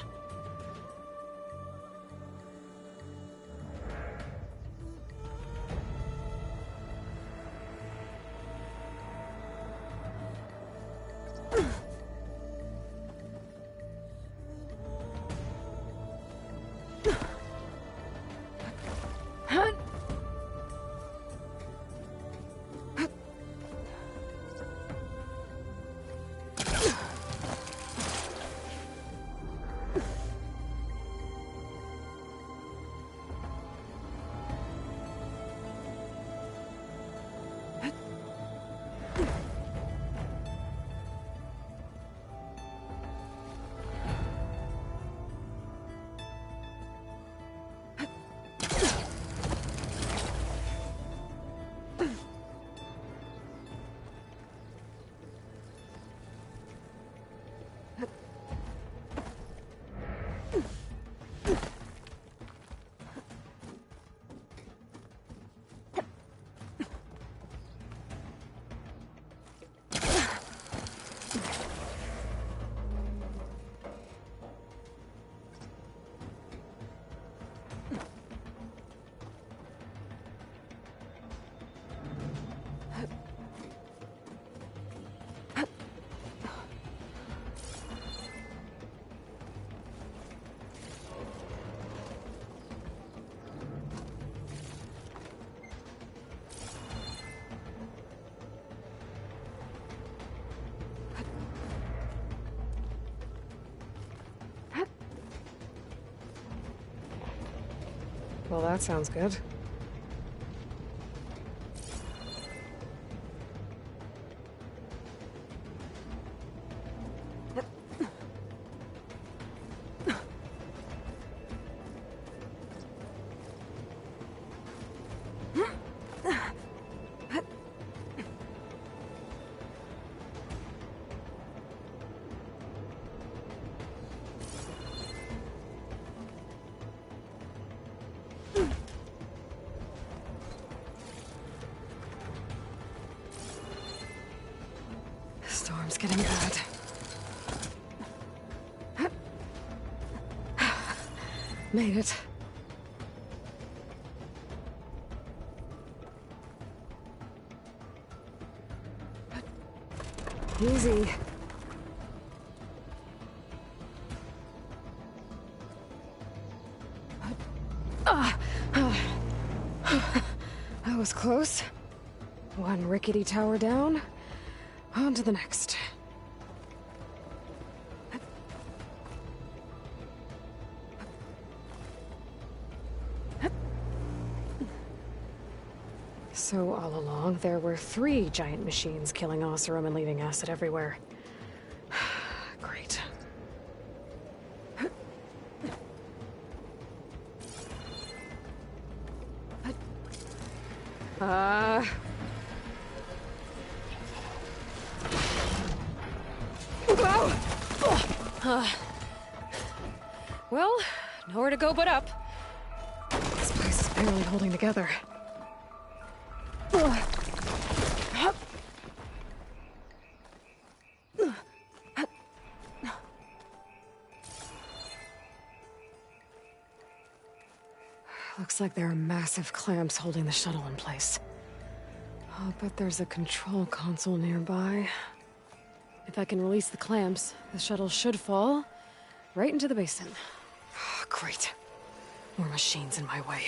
Speaker 2: Well, that sounds good. Storm's getting bad. Made it. Easy. That was close. One rickety tower down. On to the next. So all along, there were 3 giant machines killing Oseram and leaving acid everywhere. Great. Well, nowhere to go but up. This place is barely holding together. Looks like there are massive clamps holding the shuttle in place. I'll bet there's a control console nearby. If I can release the clamps, the shuttle should fall right into the basin. Great. More machines in my way.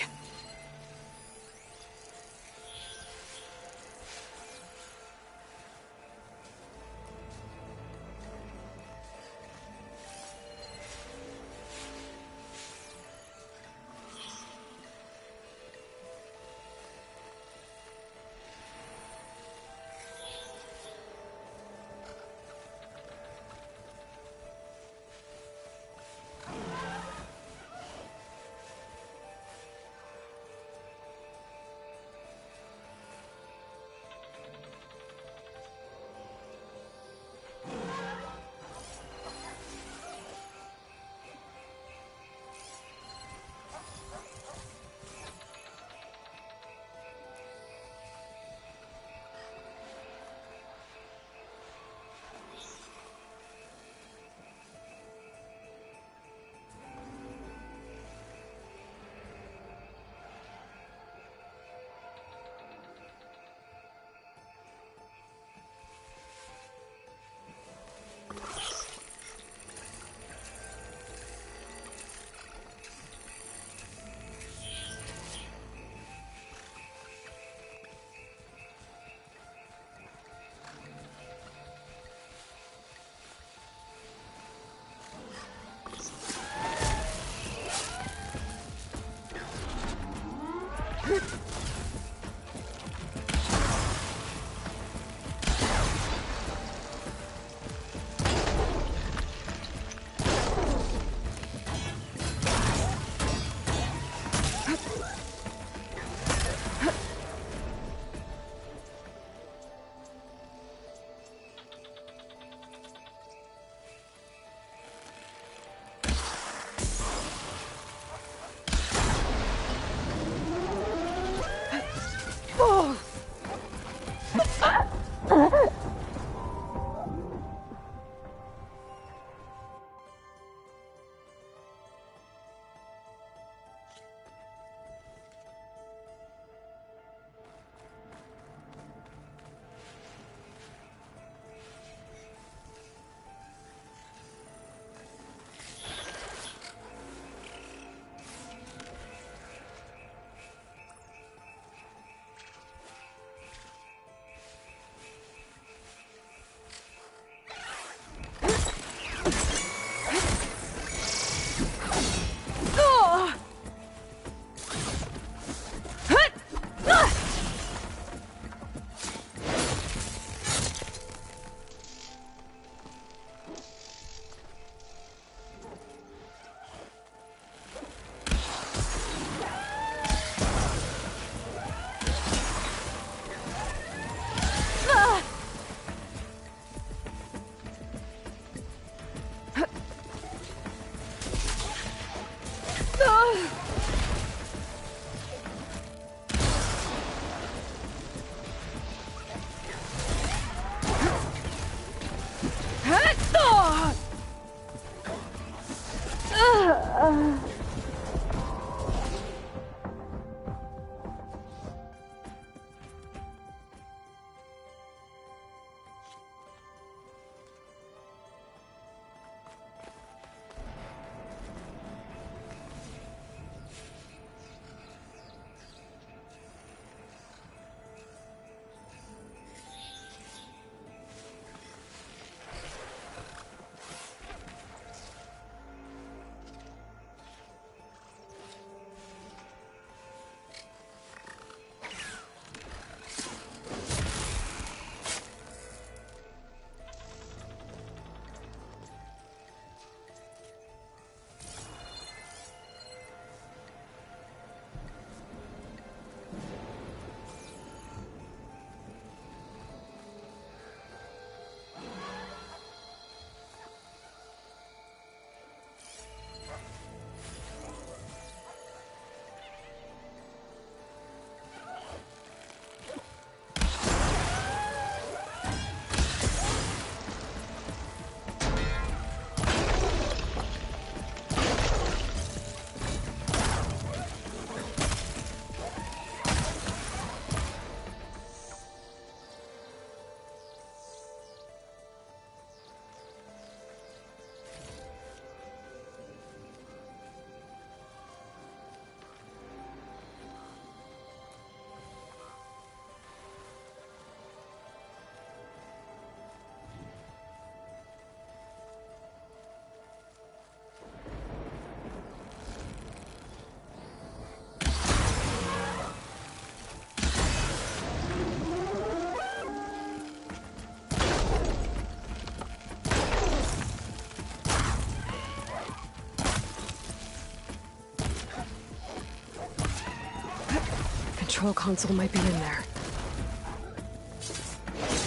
Speaker 2: control console might be in there.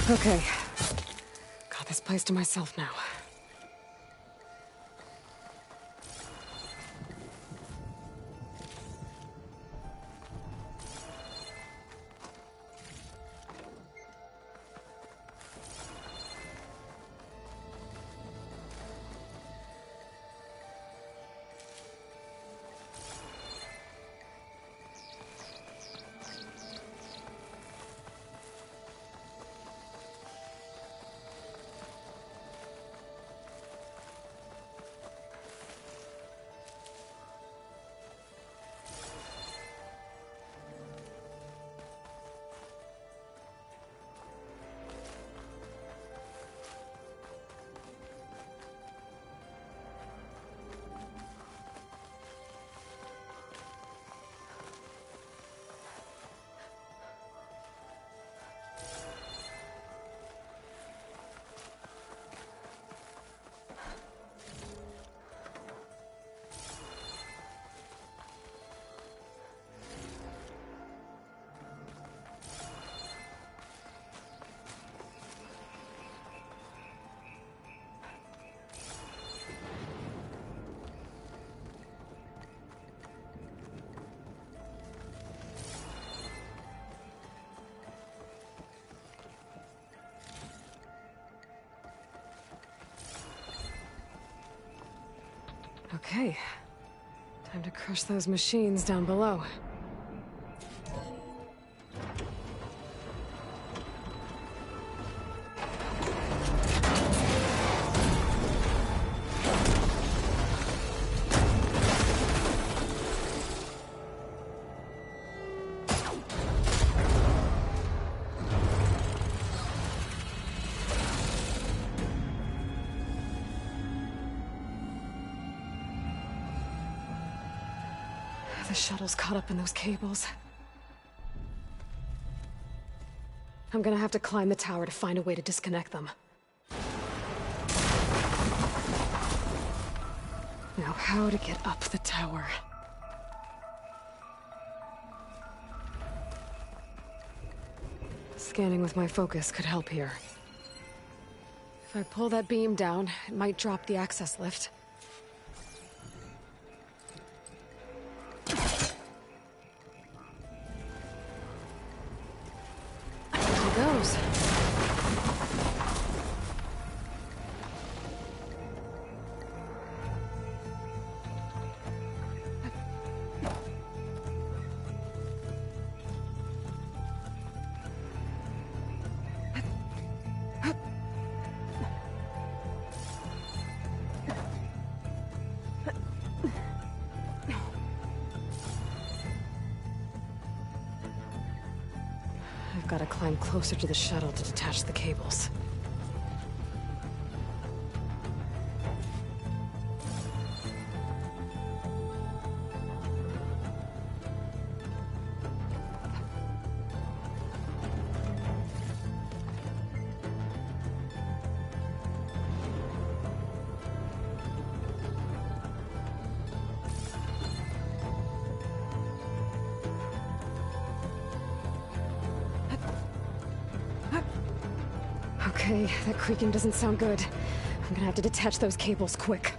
Speaker 2: Okay. Got this place to myself now. Okay. Time to crush those machines down below. The shuttle's caught up in those cables. I'm gonna have to climb the tower to find a way to disconnect them. Now, how to get up the tower? Scanning with my focus could help here. If I pull that beam down, it might drop the access lift. Goes. I've got to climb closer to the shuttle to detach the cables. Okay, that creaking doesn't sound good. I'm gonna have to detach those cables quick.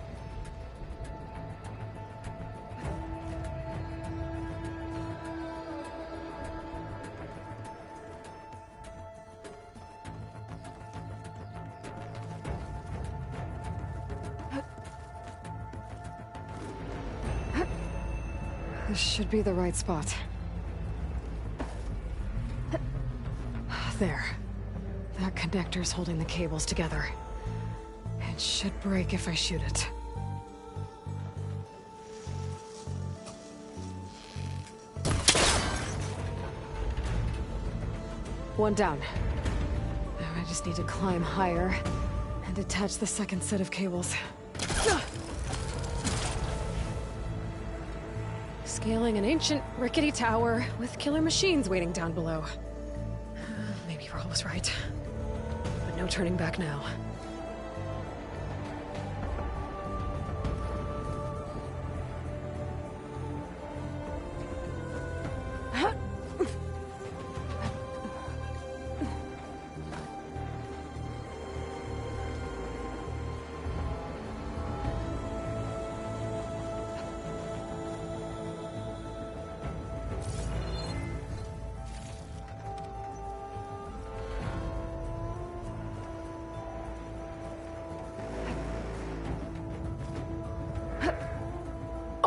Speaker 2: This should be the right spot. There. That connector's holding the cables together. It should break if I shoot it. One down. Now I just need to climb higher and detach the second set of cables. Scaling an ancient, rickety tower with killer machines waiting down below. Maybe Raul was right. But no turning back now.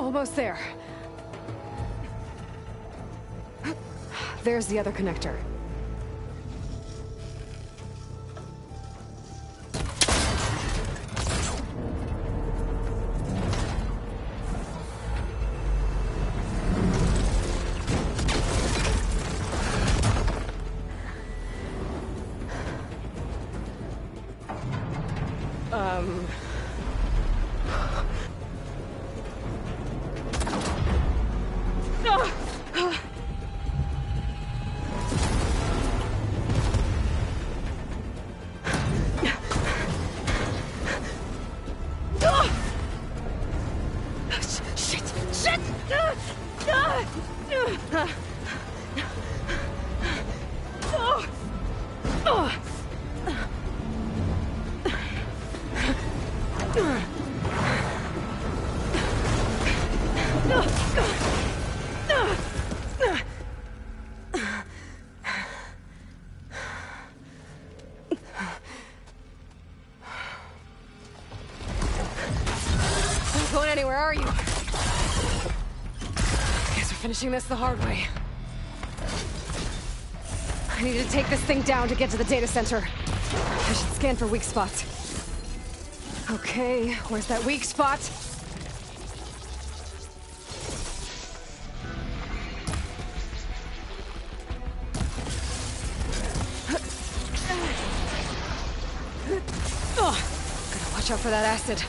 Speaker 2: Almost there. There's the other connector. Going anywhere, are you? Guess we're finishing this the hard way. I need to take this thing down to get to the data center. I should scan for weak spots. Okay, where's that weak spot? Oh, gotta watch out for that acid.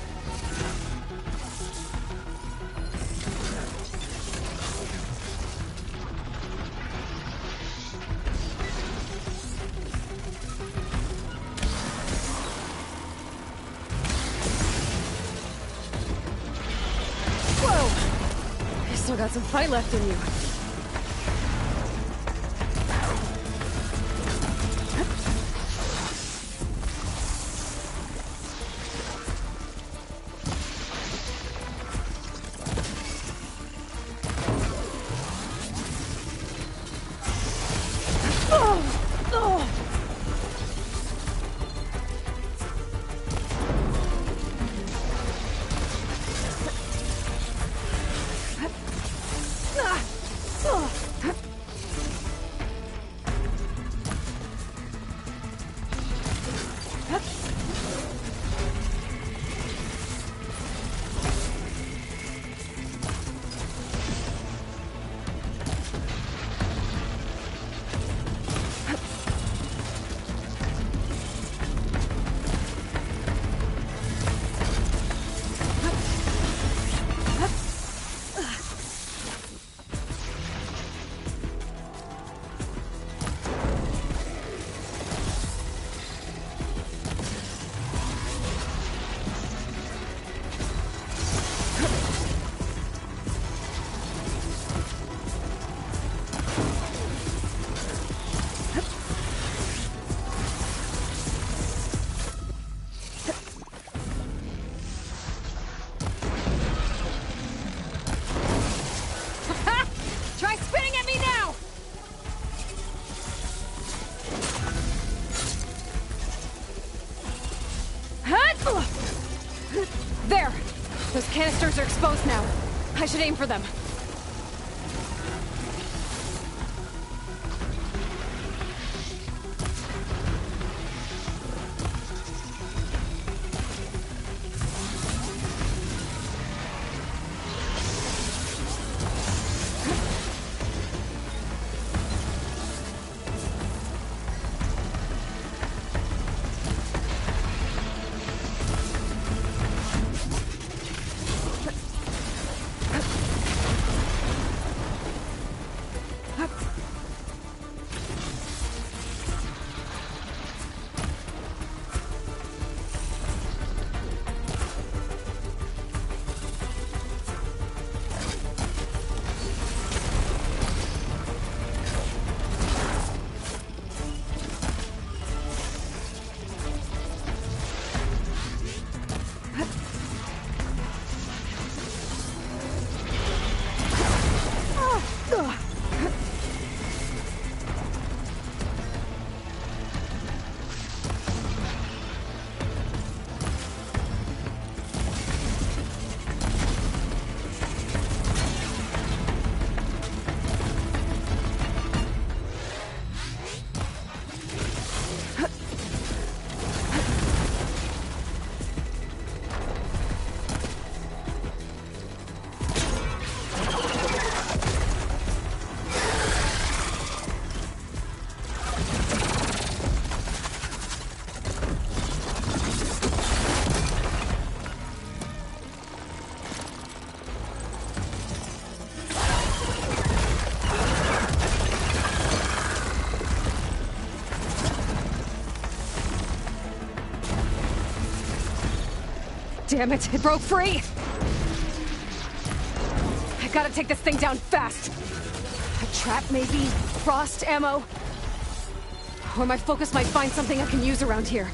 Speaker 2: Still got some fight left in you. There! Those canisters are exposed now. I should aim for them. Damn it, it broke free! I gotta take this thing down fast! A trap, maybe? Frost ammo? Or my focus might find something I can use around here.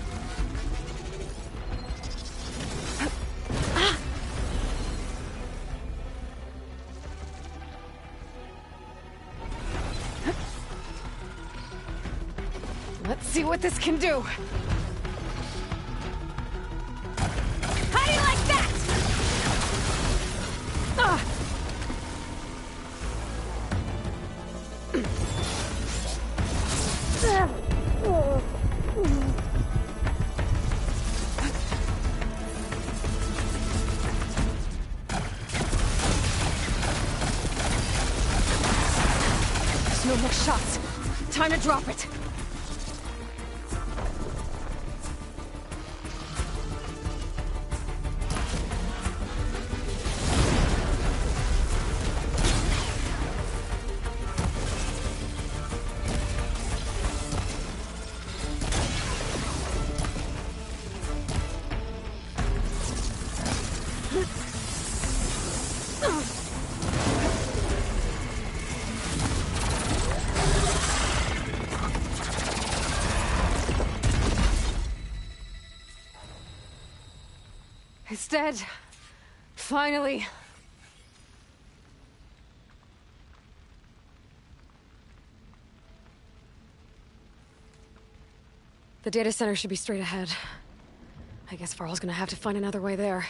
Speaker 2: Let's see what this can do. How do you like that? There's no more shots. Time to drop it. It's dead. Finally. The data center should be straight ahead. I guess Varl's gonna have to find another way there.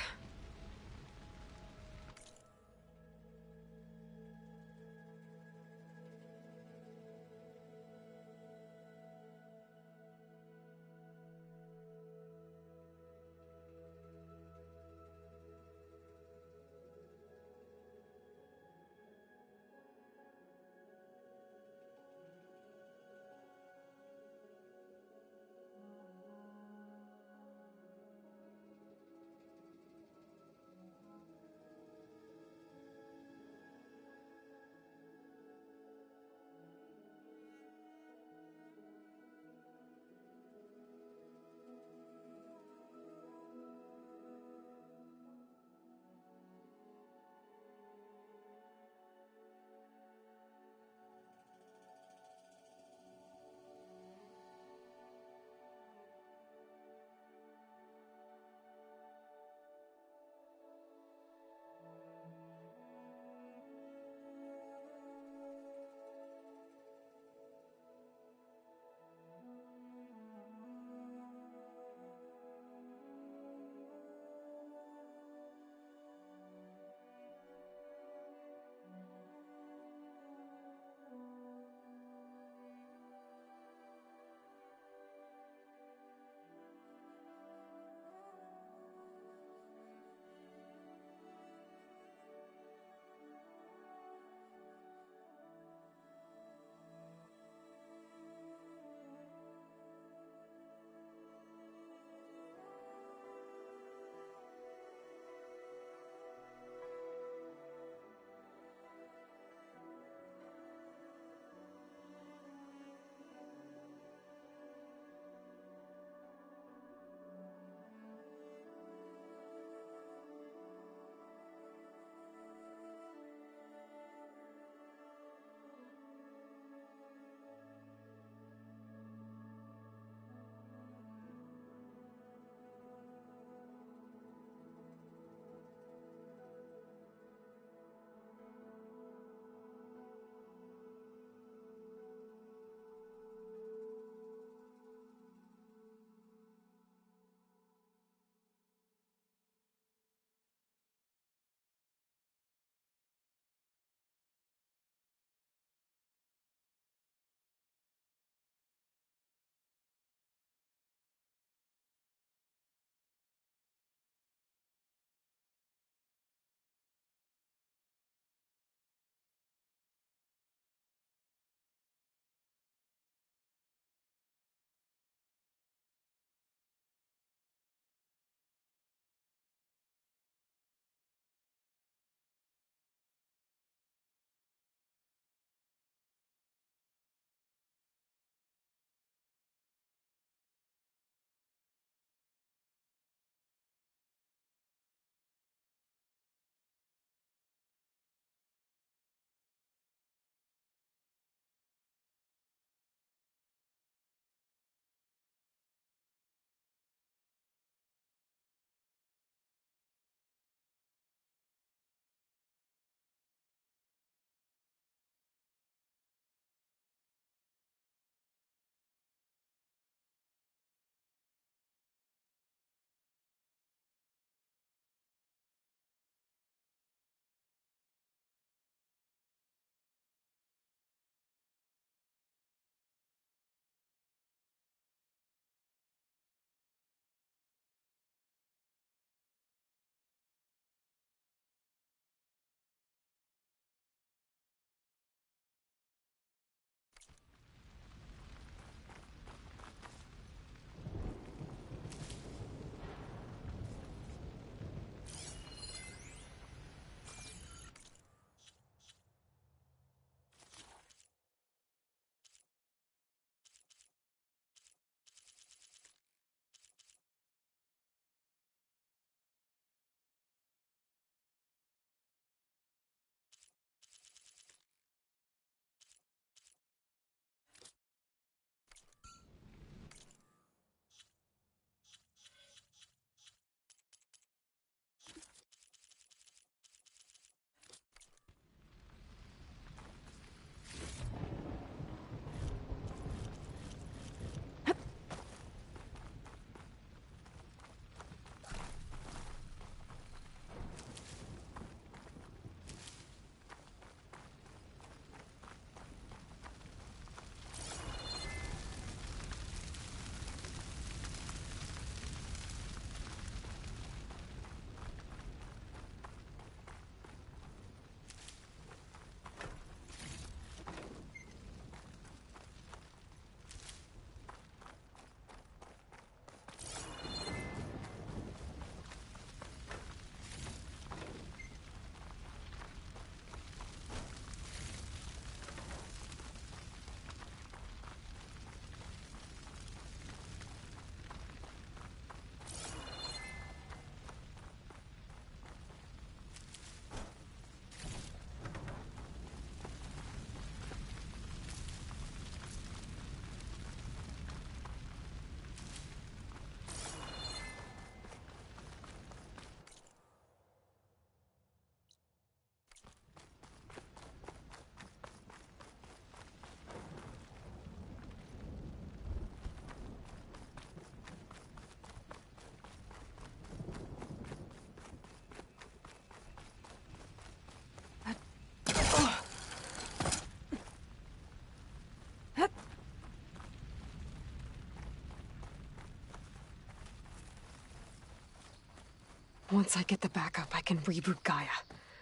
Speaker 2: Once I get the backup, I can reboot Gaia.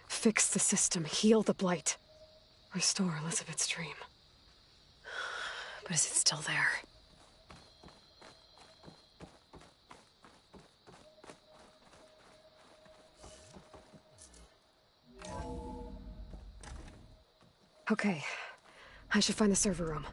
Speaker 2: Fix the system, heal the Blight. Restore Elizabeth's dream. But is it still there? Okay. I should find the server room.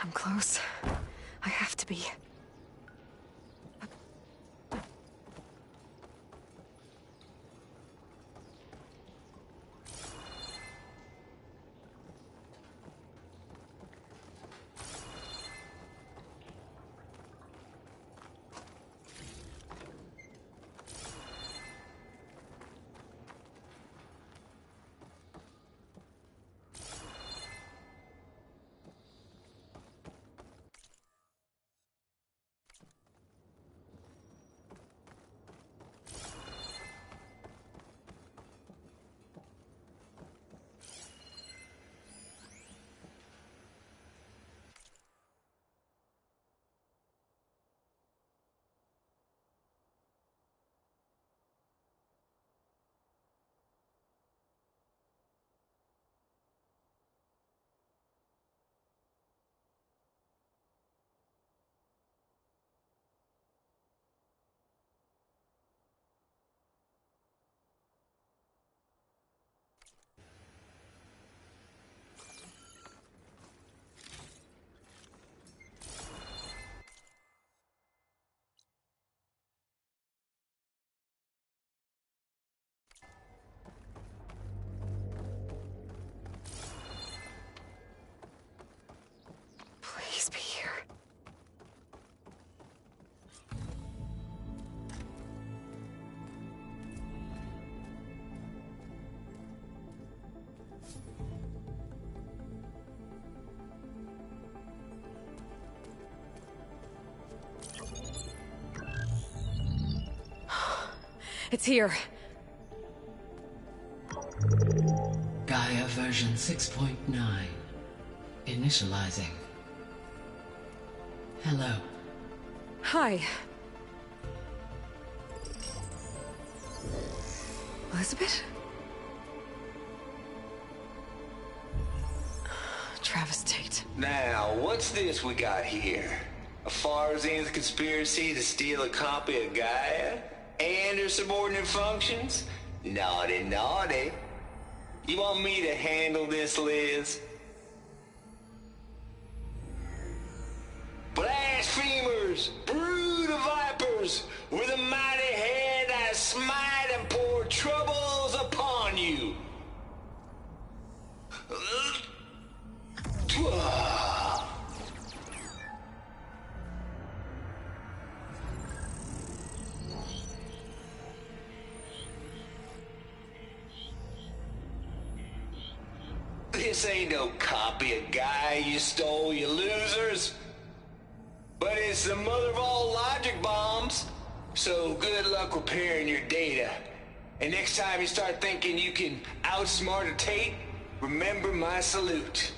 Speaker 2: I'm close. I have to be. Please be here. It's here.
Speaker 7: Gaia version 6.9. Initializing. Hello.
Speaker 2: Hi. Elizabeth? Travis Tate.
Speaker 8: Now, what's this we got here? A Farzan's conspiracy to steal a copy of Gaia? And her subordinate functions? Naughty, naughty. You want me to handle this, Liz? Blasphemers! Brood of vipers! With a mighty hand I smite and pour troubles upon you! This ain't no copy of Gaia you stole, you losers. But it's the mother of all logic bombs. So good luck repairing your data. And next time you start thinking you can outsmart a Tate, remember my salute.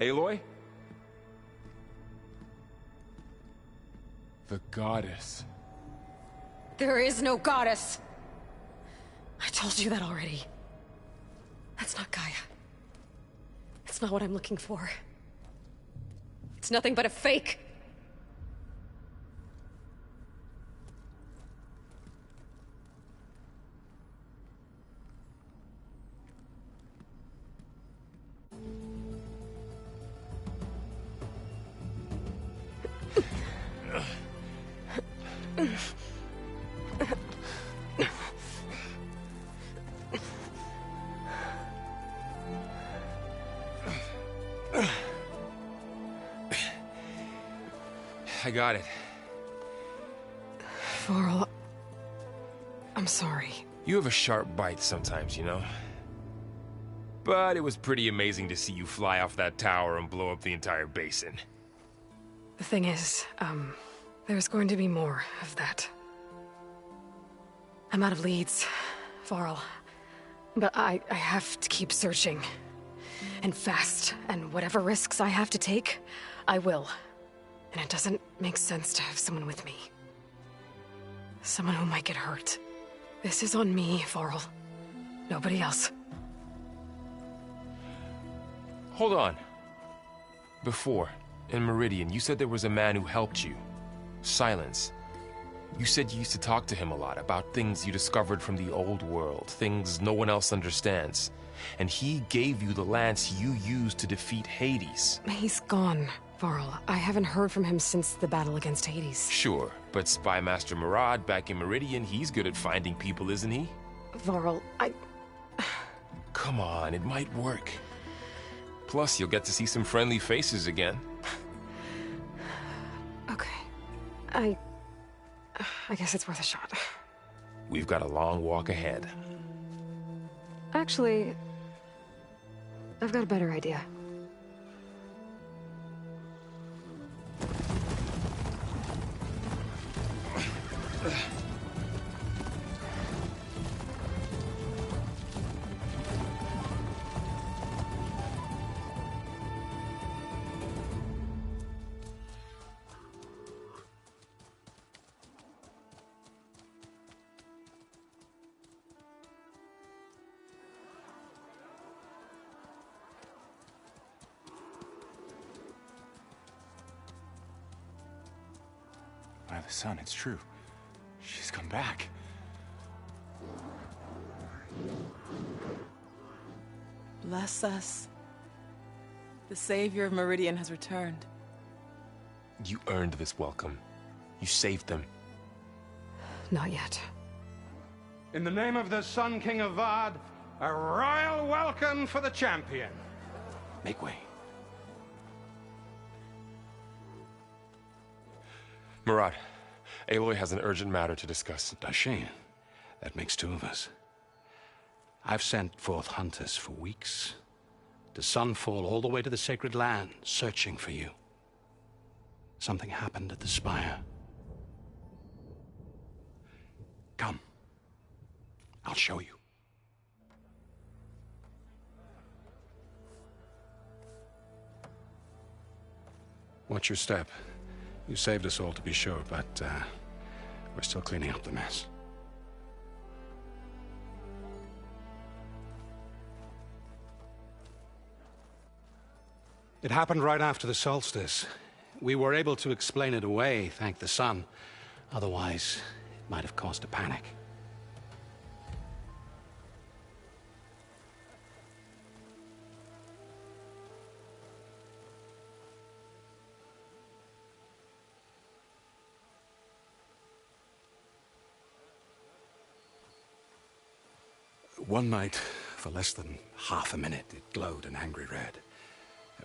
Speaker 3: Aloy? The goddess.
Speaker 2: There is no goddess! I told you that already. That's not Gaia. It's not what I'm looking for. It's nothing but a fake!
Speaker 3: I got it.
Speaker 2: Varl, I'm sorry.
Speaker 3: You have a sharp bite sometimes, you know? But it was pretty amazing to see you fly off that tower and blow up the entire basin.
Speaker 2: The thing is, there's going to be more of that. I'm out of leads, Varl. But I have to keep searching. And fast. And whatever risks I have to take, I will. And it doesn't make sense to have someone with me. Someone who might get hurt. This is on me, Varl. Nobody else.
Speaker 3: Hold on. Before, in Meridian, you said there was a man who helped you. Silence. You said you used to talk to him a lot about things you discovered from the old world, things no one else understands. And he gave you the lance you used to defeat Hades.
Speaker 2: He's gone, Varl. I haven't heard from him since the battle against Hades.
Speaker 3: Sure, but Spy Master Murad back in Meridian, he's good at finding people, isn't he?
Speaker 2: Varl,
Speaker 3: Come on, it might work. Plus, you'll get to see some friendly faces again.
Speaker 2: Okay. I guess it's worth a shot.
Speaker 3: We've got a long walk ahead.
Speaker 2: Actually, I've got a better idea.
Speaker 9: By the sun, it's true. She's come back.
Speaker 10: Bless us. The savior of Meridian has returned.
Speaker 3: You earned this welcome. You saved them.
Speaker 2: Not yet.
Speaker 11: In the name of the Sun King of Vard, a royal welcome for the champion.
Speaker 9: Make way.
Speaker 3: Murad, Aloy has an urgent matter to discuss.
Speaker 9: Dashane, that makes two of us. I've sent forth hunters for weeks, to Sunfall all the way to the Sacred Land, searching for you. Something happened at the Spire. Come. I'll show you. Watch your step. You saved us all, to be sure, but we're still cleaning up the mess. It happened right after the solstice. We were able to explain it away, thank the sun. Otherwise, it might have caused a panic. One night, for less than half a minute, it glowed an angry red.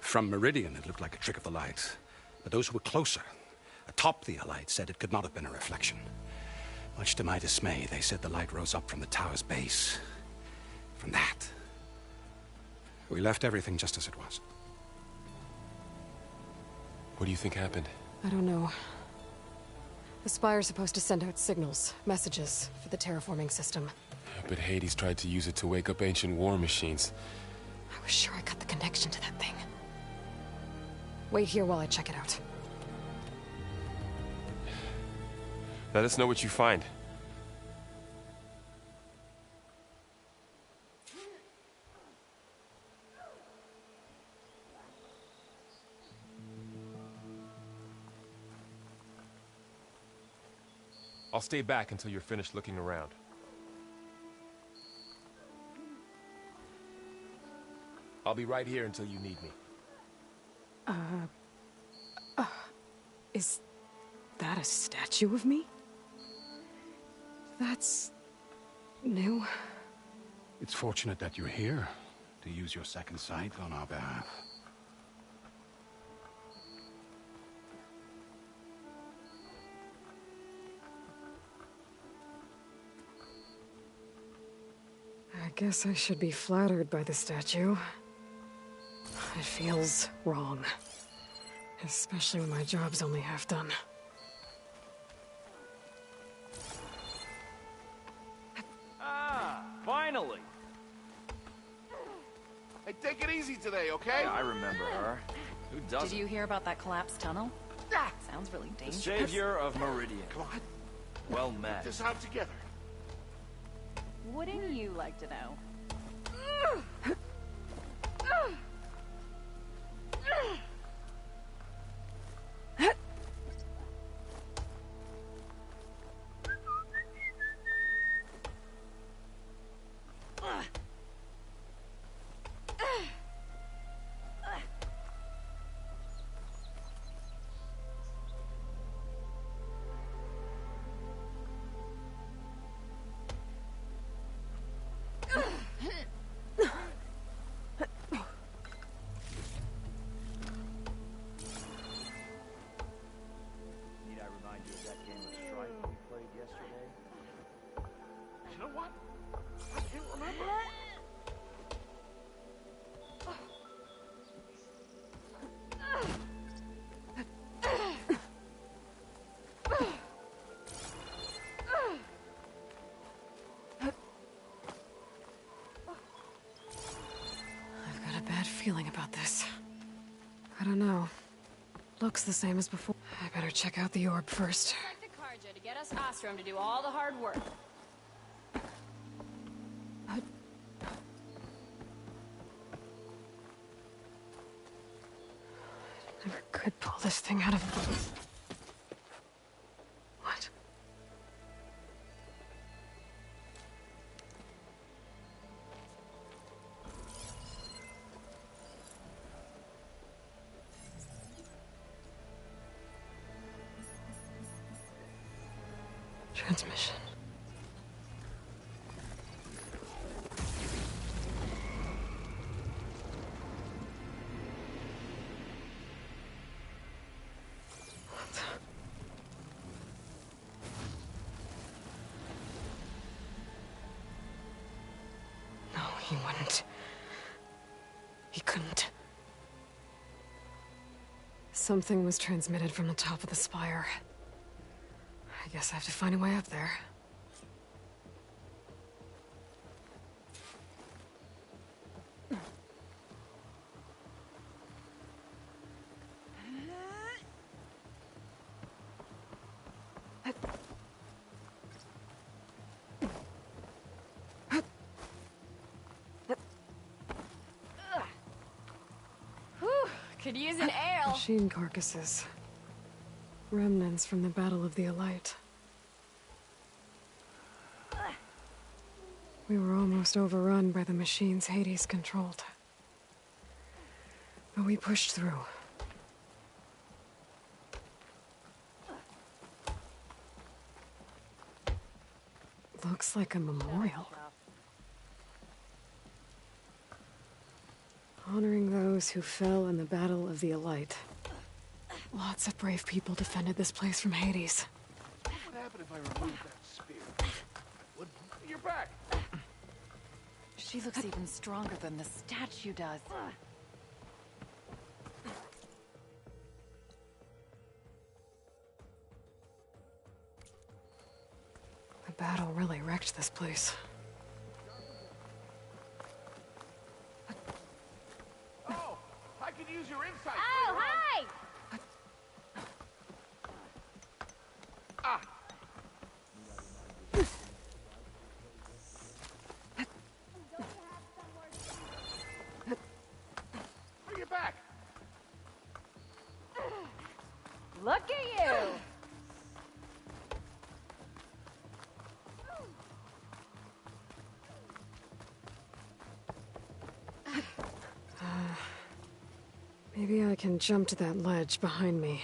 Speaker 9: From Meridian, it looked like a trick of the light. But those who were closer, atop the light, said it could not have been a reflection. Much to my dismay, they said the light rose up from the tower's base. From that, we left everything just as it was.
Speaker 3: What do you think happened?
Speaker 2: I don't know. The Spire's supposed to send out signals, messages, for the terraforming system.
Speaker 3: But Hades tried to use it to wake up ancient war machines.
Speaker 2: I was sure I got the connection to that thing. Wait here while I check it out.
Speaker 3: Let us know what you find. I'll stay back until you're finished looking around. I'll be right here until you need me.
Speaker 2: Is that a statue of me? That's new.
Speaker 9: It's fortunate that you're here to use your second sight on our behalf.
Speaker 2: I guess I should be flattered by the statue. It feels wrong. Especially when my job's only half done.
Speaker 12: Ah, finally!
Speaker 13: Hey, take it easy today, okay?
Speaker 12: I remember her. Who doesn't?
Speaker 14: Did you hear about that collapsed tunnel? Sounds really
Speaker 12: The
Speaker 14: dangerous.
Speaker 12: savior of Meridian.
Speaker 13: Come on,
Speaker 12: Well met.
Speaker 13: this out together.
Speaker 14: Wouldn't you like to know?
Speaker 12: Need I remind you of that game of Strife we played yesterday?
Speaker 13: You know what? I can't remember.
Speaker 2: I've got a bad feeling about this. I don't know. Looks the same as before. I better check out the orb first.
Speaker 14: The Karja to get us Ostrom to do all the hard work.
Speaker 2: Never could pull this thing out of... What? Transmission. No, he wouldn't. He couldn't. Something was transmitted from the top of the spire. I guess I have to find a way up there.
Speaker 14: Could use an ale.
Speaker 2: Machine carcasses. Remnants from the Battle of the Elite. We were almost overrun by the machines Hades controlled. But we pushed through. Looks like a memorial. Honoring those who fell in the Battle of the Elite. Lots of brave people defended this place from Hades.
Speaker 13: What would happen if I removed that spear? You're back.
Speaker 14: She looks even stronger than the statue does.
Speaker 2: The battle really wrecked this place.
Speaker 13: Oh, I could use your insight.
Speaker 14: Oh, hi! Look at you!
Speaker 2: Maybe I can jump to that ledge behind me.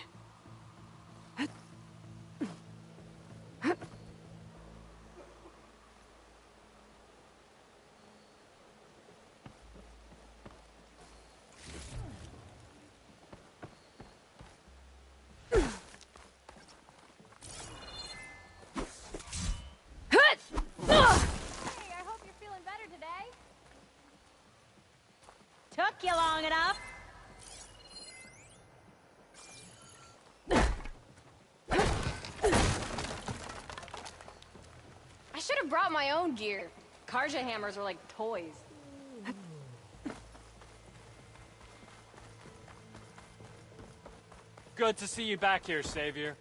Speaker 14: Took you long enough. I should have brought my own gear. Karja hammers were like toys.
Speaker 15: Good to see you back here, Savior.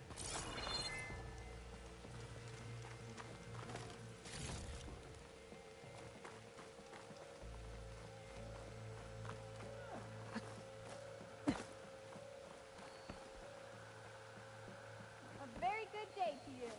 Speaker 14: A very good day to you.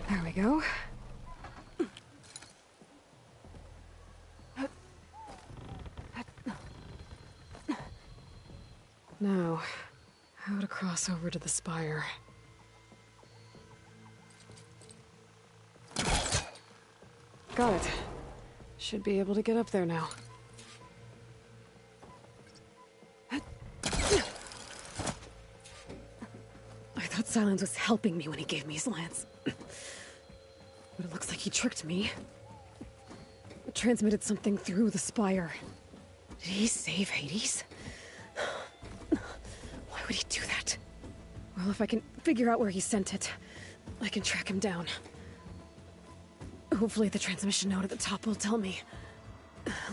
Speaker 2: There we go. Now, how to cross over to the spire. Got it. Should be able to get up there now. I thought Silence was helping me when he gave me his lance. But it looks like he tricked me. Transmitted something through the spire. Did he save Hades? Why would he do that? Well, if I can figure out where he sent it, I can track him down. Hopefully the transmission node at the top will tell me.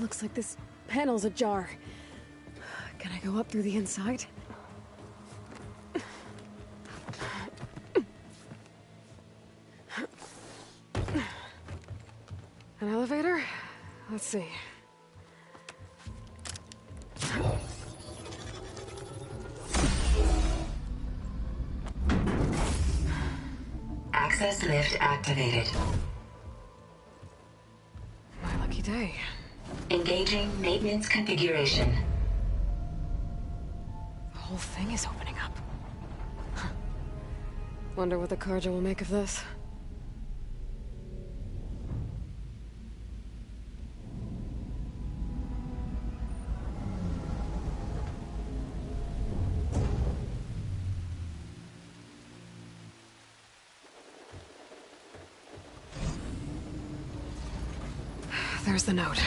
Speaker 2: Looks like this panel's ajar. Can I go up through the inside? An elevator? Let's see.
Speaker 16: Access lift activated.
Speaker 2: My lucky day.
Speaker 16: Engaging maintenance configuration.
Speaker 2: The whole thing is opening up. Wonder what the Karja will make of this. There's the note.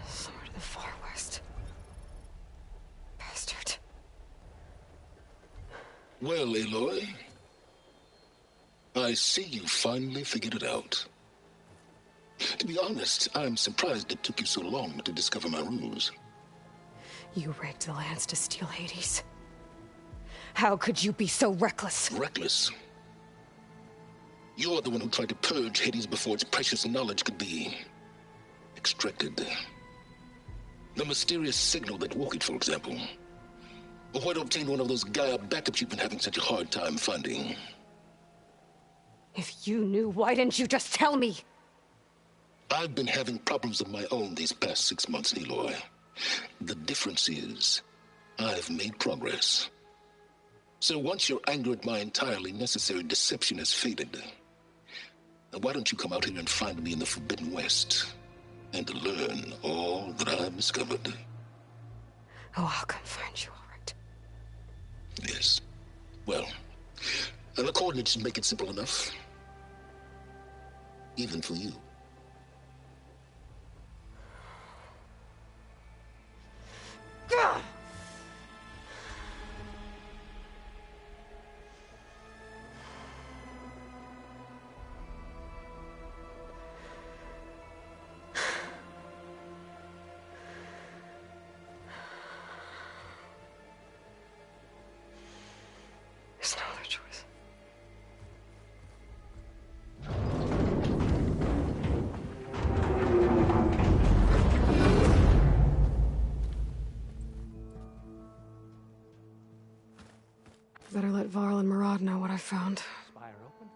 Speaker 2: Somewhere to the far west. Bastard.
Speaker 1: Well, Aloy, I see you finally figured it out. To be honest, I'm surprised it took you so long to discover my ruse.
Speaker 2: You rigged the lance to steal Hades. How could you be so reckless?
Speaker 1: Reckless? You're the one who tried to purge Hades before its precious knowledge could be extracted. The mysterious signal that woke it, for example. Or where to obtain one of those Gaia backups you've been having such a hard time finding.
Speaker 2: If you knew, why didn't you just tell me?
Speaker 1: I've been having problems of my own these past 6 months, Aloy. The difference is, I've made progress. So once your anger at my entirely necessary deception has faded, now why don't you come out here and find me in the Forbidden West, and learn all that I've discovered?
Speaker 2: Oh, I'll come find you, all right.
Speaker 1: Yes. Well, and the coordinates make it simple enough. Even for you.
Speaker 2: Gah! There's no other choice. Better let Varl and Murad know what I found.
Speaker 12: Spire open?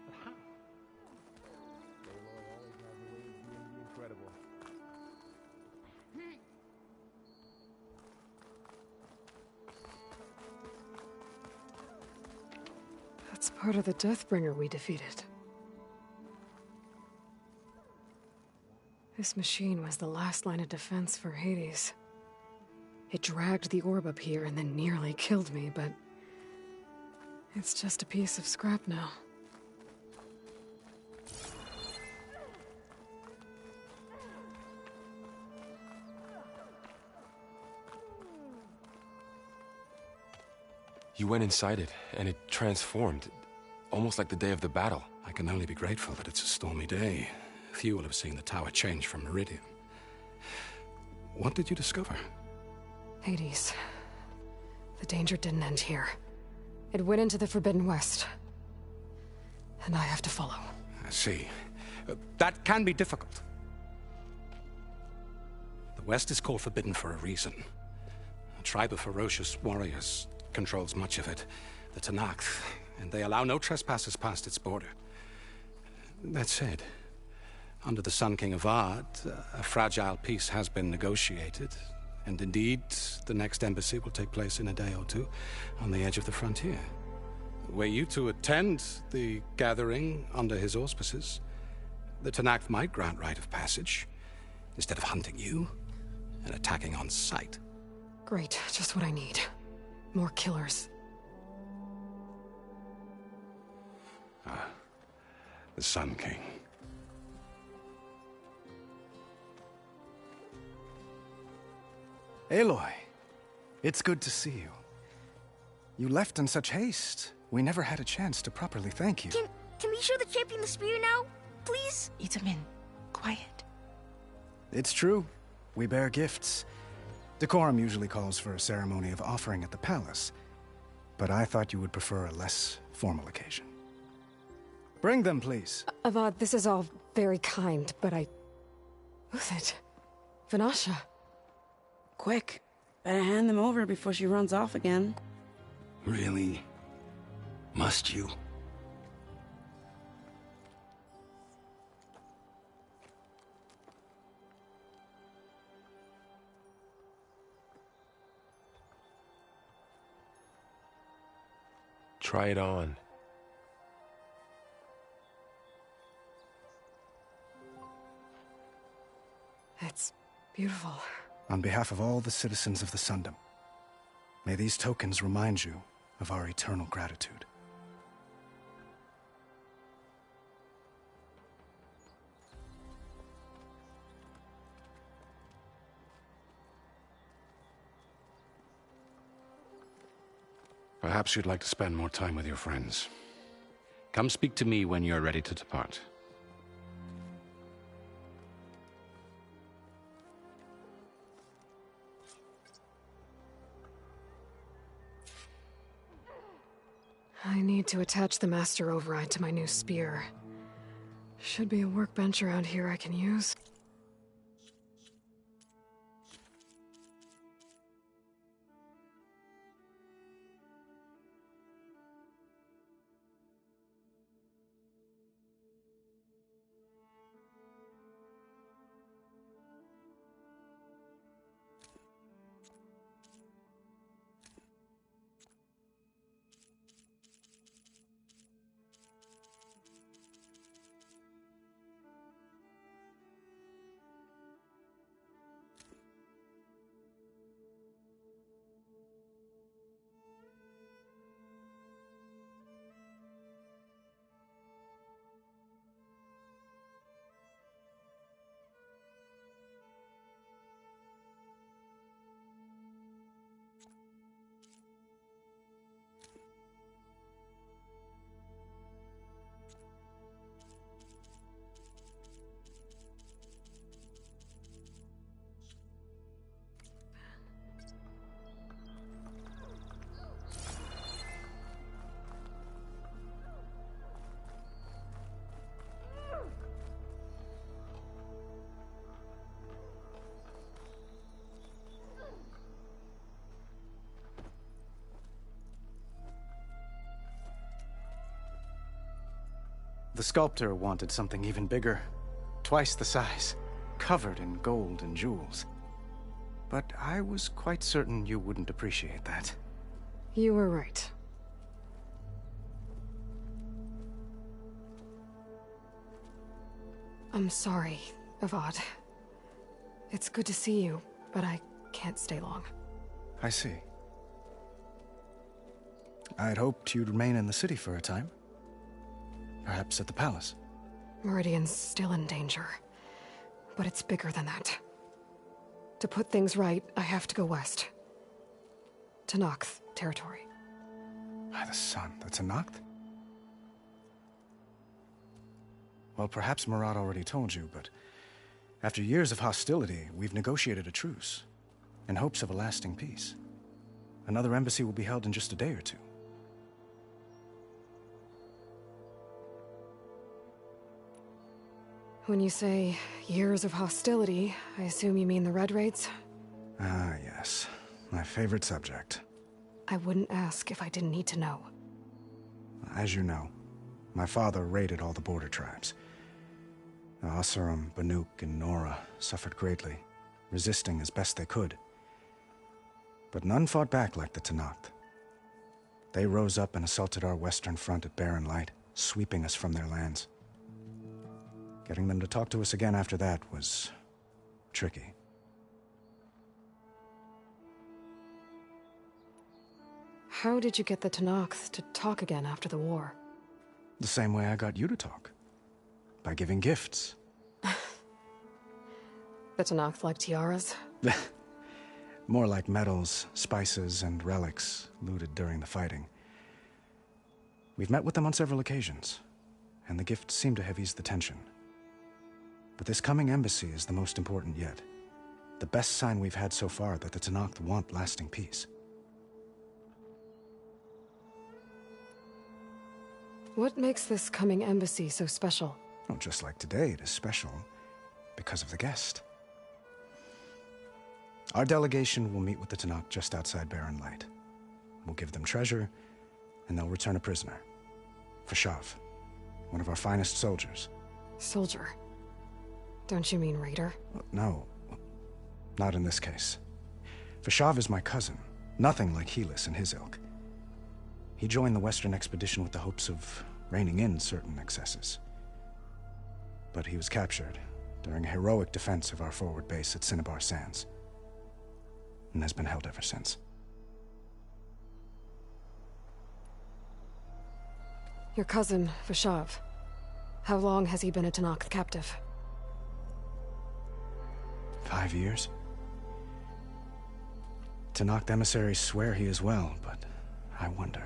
Speaker 12: But how? Aloy always has a way of doing the incredible.
Speaker 2: That's part of the Deathbringer we defeated. This machine was the last line of defense for Hades. It dragged the orb up here and then nearly killed me, but it's just a piece of scrap now.
Speaker 3: You went inside it, and it transformed, almost like the day of the battle.
Speaker 9: I can only be grateful that it's a stormy day. Few will have seen the tower change from Meridian. What did you discover?
Speaker 2: Hades. The danger didn't end here. It went into the Forbidden West. And I have to follow.
Speaker 9: I see. That can be difficult. The West is called Forbidden for a reason. A tribe of ferocious warriors controls much of it, the Tenakth, and they allow no trespassers past its border. That said, under the Sun King of Ard, a fragile peace has been negotiated, and indeed, the next embassy will take place in a day or two on the edge of the frontier. Were you to attend the gathering under his auspices, the Tenakth might grant right of passage, instead of hunting you and attacking on sight.
Speaker 2: Great, just what I need. More killers.
Speaker 9: The Sun King.
Speaker 17: Aloy, it's good to see you. You left in such haste. We never had a chance to properly thank you.
Speaker 18: Can we show the champion the spear now? Please?
Speaker 10: Itamin, quiet.
Speaker 17: It's true. We bear gifts. Decorum usually calls for a ceremony of offering at the palace, but I thought you would prefer a less formal occasion. Bring them, please.
Speaker 2: Avad, this is all very kind, but Who's it? Vanasha.
Speaker 19: Quick. Better hand them over before she runs off again.
Speaker 20: Really? Must you?
Speaker 3: Try it on.
Speaker 2: It's beautiful.
Speaker 17: On behalf of all the citizens of the Sundom, may these tokens remind you of our eternal gratitude.
Speaker 9: Perhaps you'd like to spend more time with your friends. Come speak to me when you're ready to depart.
Speaker 2: I need to attach the master override to my new spear. Should be a workbench around here I can use.
Speaker 17: The sculptor wanted something even bigger, twice the size, covered in gold and jewels. But I was quite certain you wouldn't appreciate that.
Speaker 2: You were right. I'm sorry, Avad. It's good to see you, but I can't stay long.
Speaker 17: I see. I'd hoped you'd remain in the city for a time. Perhaps at the palace.
Speaker 2: Meridian's still in danger, but it's bigger than that. To put things right, I have to go west. To Noct territory.
Speaker 17: By the sun, that's a Noct? Well, perhaps Murad already told you, but after years of hostility, we've negotiated a truce, in hopes of a lasting peace. Another embassy will be held in just a day or two.
Speaker 2: When you say years of hostility, I assume you mean the Red Raids?
Speaker 17: Ah, yes. My favorite subject.
Speaker 2: I wouldn't ask if I didn't need to know.
Speaker 17: As you know, my father raided all the border tribes. The Asurum, Banuk, and Nora suffered greatly, resisting as best they could. But none fought back like the Tenakth. They rose up and assaulted our western front at Barren Light, sweeping us from their lands. Getting them to talk to us again after that was tricky.
Speaker 2: How did you get the Tenakth to talk again after the war?
Speaker 17: The same way I got you to talk. By giving gifts.
Speaker 2: The Tenakth like tiaras?
Speaker 17: More like medals, spices, and relics looted during the fighting. We've met with them on several occasions, and the gifts seem to have eased the tension. But this coming embassy is the most important yet. The best sign we've had so far that the Tenakth want lasting peace.
Speaker 2: What makes this coming embassy so special?
Speaker 17: Oh, just like today, it is special because of the guest. Our delegation will meet with the Tenakth just outside Barren Light. We'll give them treasure, and they'll return a prisoner. Fashav, one of our finest soldiers.
Speaker 2: Soldier? Don't you mean raider?
Speaker 17: No, not in this case. Fashav is my cousin, nothing like Helis and his ilk. He joined the Western expedition with the hopes of reining in certain excesses. But he was captured during a heroic defense of our forward base at Cinnabar Sands, and has been held ever since.
Speaker 2: Your cousin, Fashav. How long has he been a Tenakth captive?
Speaker 17: 5 years. Tenakth emissaries swear he is well, but I wonder.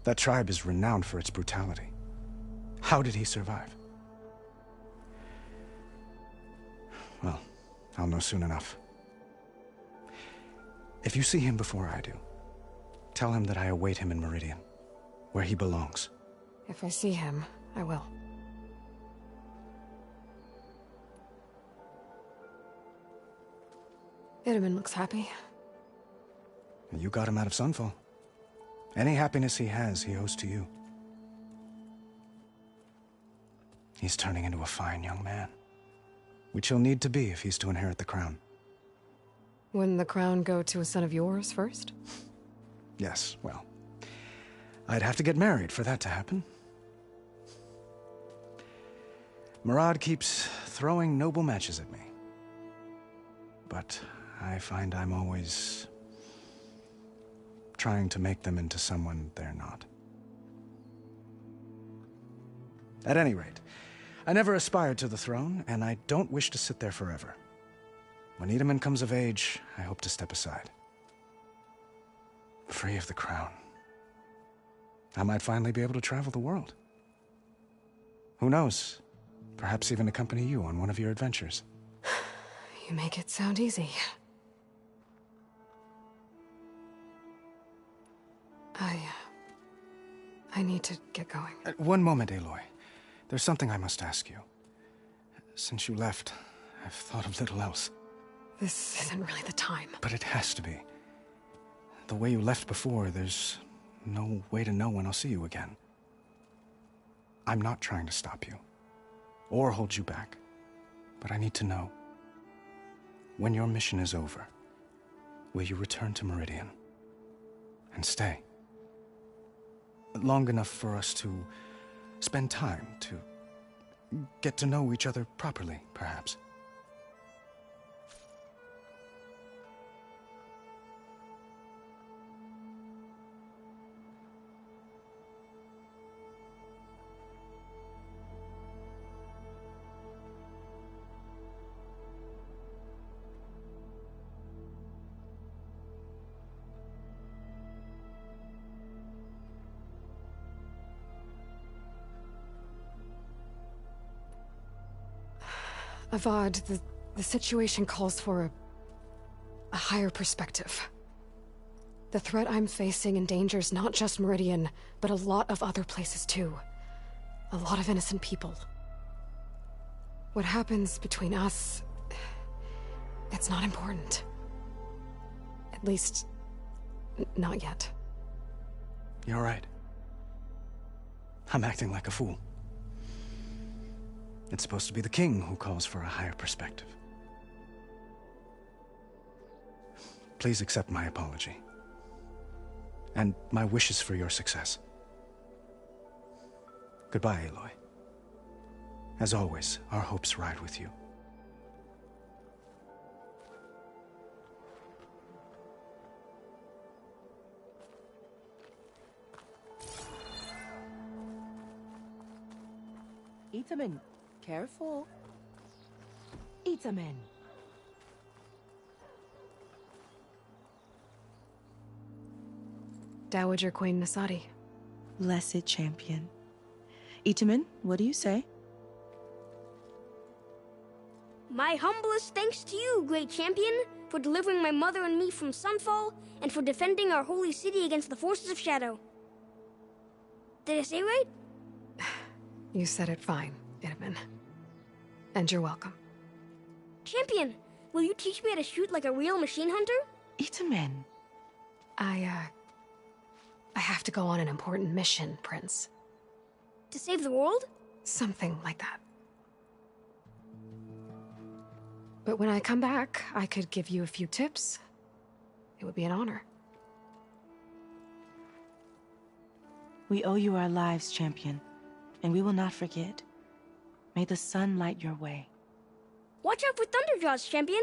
Speaker 17: That tribe is renowned for its brutality. How did he survive? Well, I'll know soon enough. If you see him before I do, tell him that I await him in Meridian, where he belongs.
Speaker 2: If I see him, I will. Itamen looks happy.
Speaker 17: You got him out of Sunfall. Any happiness he has, he owes to you. He's turning into a fine young man, which he'll need to be if he's to inherit the crown.
Speaker 2: Wouldn't the crown go to a son of yours first?
Speaker 17: Yes, well, I'd have to get married for that to happen. Murad keeps throwing noble matches at me. But I find I'm always trying to make them into someone they're not. At any rate, I never aspired to the throne, and I don't wish to sit there forever. When Itamen comes of age, I hope to step aside. Free of the crown. I might finally be able to travel the world. Who knows? Perhaps even accompany you on one of your adventures.
Speaker 2: You make it sound easy. I need to get going.
Speaker 17: One moment, Aloy. There's something I must ask you. Since you left, I've thought of little else.
Speaker 2: This isn't really the time.
Speaker 17: But it has to be. The way you left before, there's no way to know when I'll see you again. I'm not trying to stop you, or hold you back. But I need to know, when your mission is over, will you return to Meridian and stay? Long enough for us to spend time, to get to know each other properly, perhaps.
Speaker 2: Avad, the situation calls for a higher perspective. The threat I'm facing endangers not just Meridian, but a lot of other places too. A lot of innocent people. What happens between us, it's not important. At least, not yet.
Speaker 17: You're right. I'm acting like a fool. It's supposed to be the king who calls for a higher perspective. Please accept my apology. And my wishes for your success. Goodbye, Aloy. As always, our hopes ride with you.
Speaker 21: Itamen, careful. Itamen.
Speaker 2: Dowager Queen Nasadi.
Speaker 21: Blessed champion. Itamen, what do you say?
Speaker 18: My humblest thanks to you, great champion, for delivering my mother and me from Sunfall, and for defending our holy city against the forces of Shadow. Did I say right?
Speaker 2: You said it fine, Itamen. And you're welcome.
Speaker 18: Champion, will you teach me how to shoot like a real machine hunter?
Speaker 21: Itamen.
Speaker 2: I have to go on an important mission, Prince.
Speaker 18: To save the world?
Speaker 2: Something like that. But when I come back, I could give you a few tips. It would be an honor.
Speaker 21: We owe you our lives, champion, and we will not forget. May the sun light your way.
Speaker 18: Watch out for Thunderjaws, champion!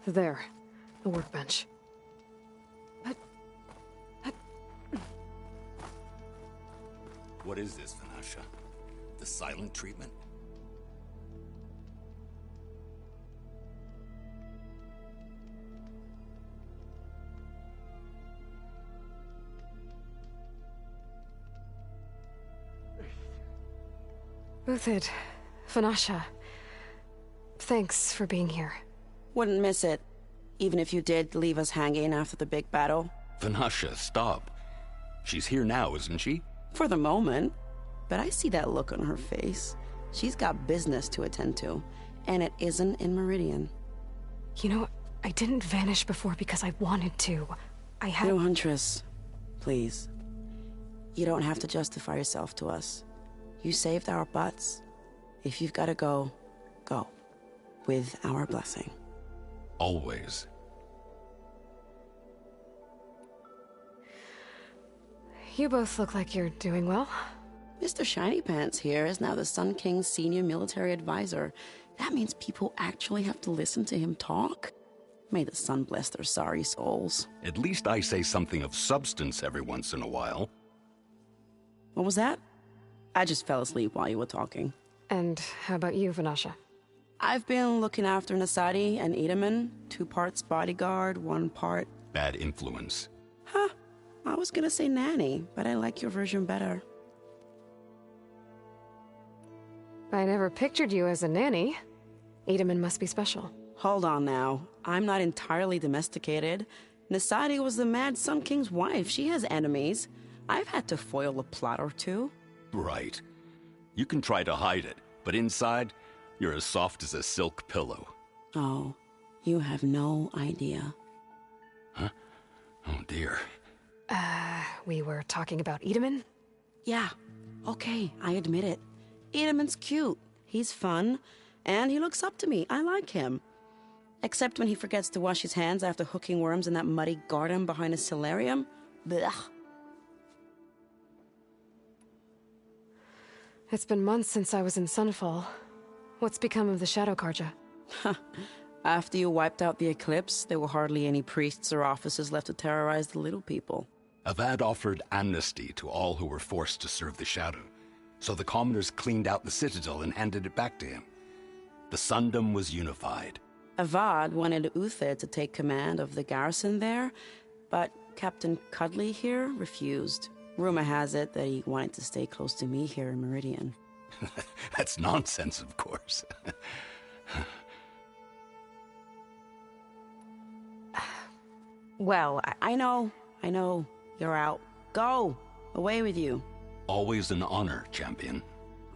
Speaker 2: There, the workbench.
Speaker 22: What is this, Vanasha? The silent treatment?
Speaker 2: Uthid, Vanasha, thanks for being here.
Speaker 19: Wouldn't miss it, even if you did leave us hanging after the big battle.
Speaker 22: Vanasha, stop. She's here now, isn't she?
Speaker 19: For the moment. But I see that look on her face. She's got business to attend to, and it isn't in Meridian.
Speaker 2: You know, I didn't vanish before because I wanted to. I had...
Speaker 19: No, Huntress. Please. You don't have to justify yourself to us. You saved our butts. If you've got to go, go. With our blessing.
Speaker 22: Always.
Speaker 2: You both look like you're doing well.
Speaker 19: Mr. Shiny Pants here is now the Sun King's senior military advisor. That means people actually have to listen to him talk? May the sun bless their sorry souls.
Speaker 22: At least I say something of substance every once in a while.
Speaker 19: What was that? I just fell asleep while you were talking.
Speaker 2: And how about you, Vanasha?
Speaker 19: I've been looking after Nasadi and Itamen, 2 parts bodyguard, 1 part
Speaker 22: bad influence.
Speaker 19: Huh. I was gonna say nanny, but I like your version better.
Speaker 2: I never pictured you as a nanny. Edaman must be special.
Speaker 19: Hold on now. I'm not entirely domesticated. Nasadi was the Mad Sun King's wife. She has enemies. I've had to foil a plot or two.
Speaker 22: Right. You can try to hide it, but inside, you're as soft as a silk pillow.
Speaker 19: Oh, you have no idea.
Speaker 22: Huh? Oh dear.
Speaker 2: We were talking about Edaman?
Speaker 19: Yeah. Okay, I admit it. Edaman's cute. He's fun. And he looks up to me. I like him. Except when he forgets to wash his hands after hooking worms in that muddy garden behind a solarium. Blech.
Speaker 2: It's been months since I was in Sunfall. What's become of the Shadow Karja?
Speaker 19: After you wiped out the eclipse, there were hardly any priests or officers left to terrorize the little people.
Speaker 22: Avad offered amnesty to all who were forced to serve the Shadow, so the commoners cleaned out the citadel and handed it back to him. The Sundom was unified.
Speaker 19: Avad wanted Uther to take command of the garrison there, but Captain Cudley here refused. Rumor has it that he wanted to stay close to me here in Meridian.
Speaker 22: That's nonsense, of course.
Speaker 19: Well, I know. You're out. Go! Away with you.
Speaker 22: Always an honor, champion.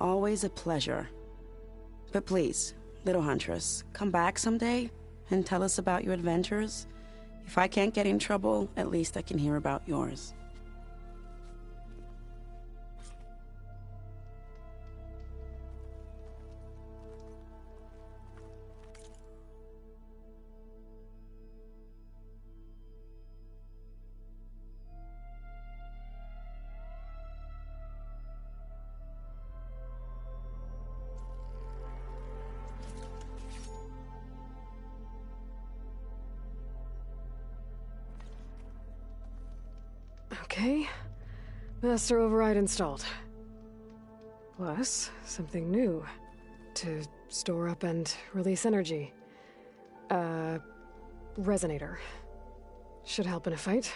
Speaker 19: Always a pleasure. But please, little huntress, come back someday and tell us about your adventures. If I can't get in trouble, at least I can hear about yours.
Speaker 2: Okay. Master Override installed. Plus, something new. To store up and release energy. Resonator. Should help in a fight.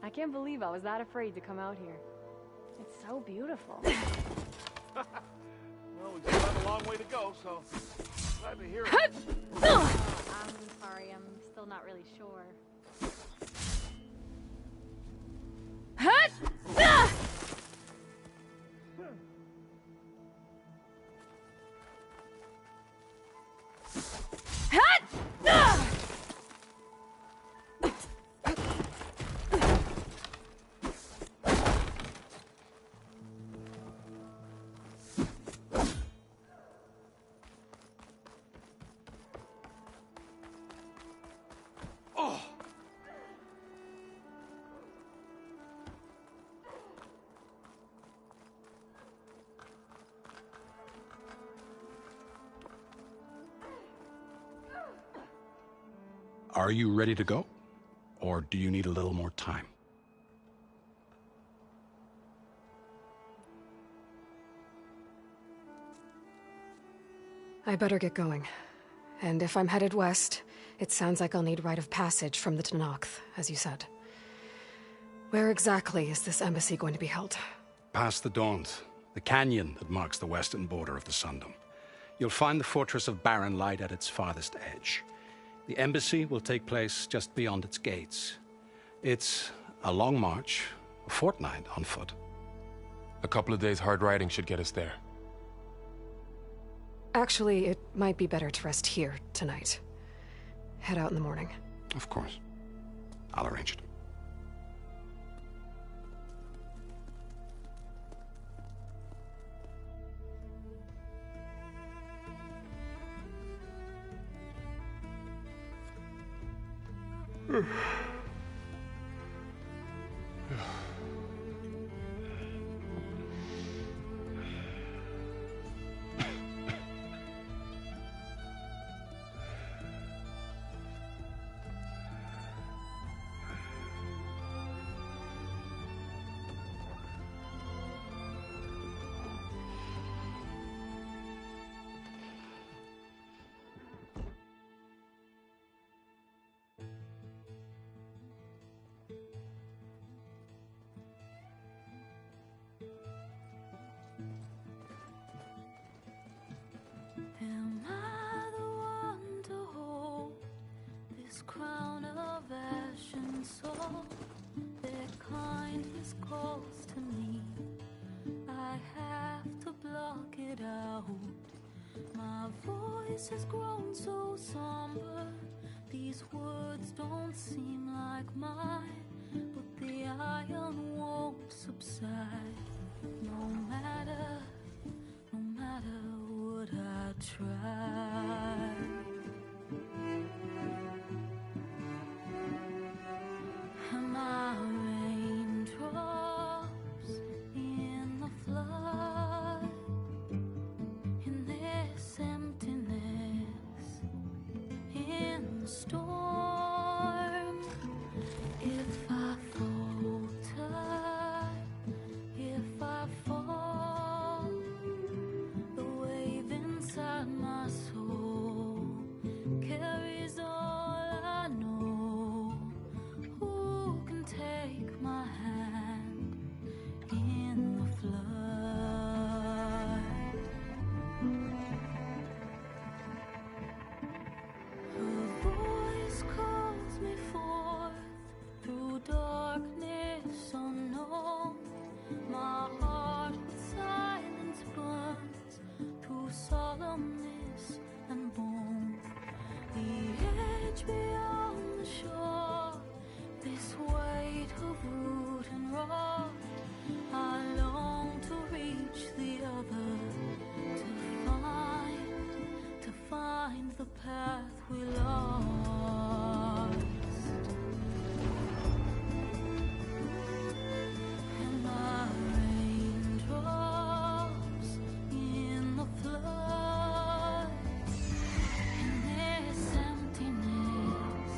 Speaker 4: I can't believe I was that afraid to come out here. It's so beautiful.
Speaker 13: Well, we still have a long way to go, so glad to hear it.
Speaker 4: I'm sorry, I'm still not really sure.
Speaker 9: Are you ready to go? Or do you need a little more time?
Speaker 2: I better get going. And if I'm headed west, it sounds like I'll need rite of passage from the Tenakth, as you said. Where exactly is this embassy going to be held?
Speaker 9: Past the Daunt, the canyon that marks the western border of the Sundom. You'll find the fortress of Barren light at its farthest edge. The embassy will take place just beyond its gates. It's a long march, a fortnight on foot.
Speaker 3: A couple of days hard riding should get us there.
Speaker 2: Actually, it might be better to rest here tonight. Head out in the morning.
Speaker 9: Of course. I'll arrange it.
Speaker 5: Am I the one to hold this crown of ash and salt? Their kindness calls to me. I have to block it out. My voice has grown so somber. These words don't seem like mine, but the iron won't subside. No matter what I try. Am I raindrops in the flood? In this emptiness, in the storm. If I falter, if I fall, the wave inside my soul carries all I know. Who can take my hand in the flood? Her voice calls me forth through darkness unknown. My heart with silence burns through solemnness and bone. The edge beyond the shore, this weight of root and rock. I long to reach the other, to find the path we lost. And my raindrops in the flood, in this emptiness,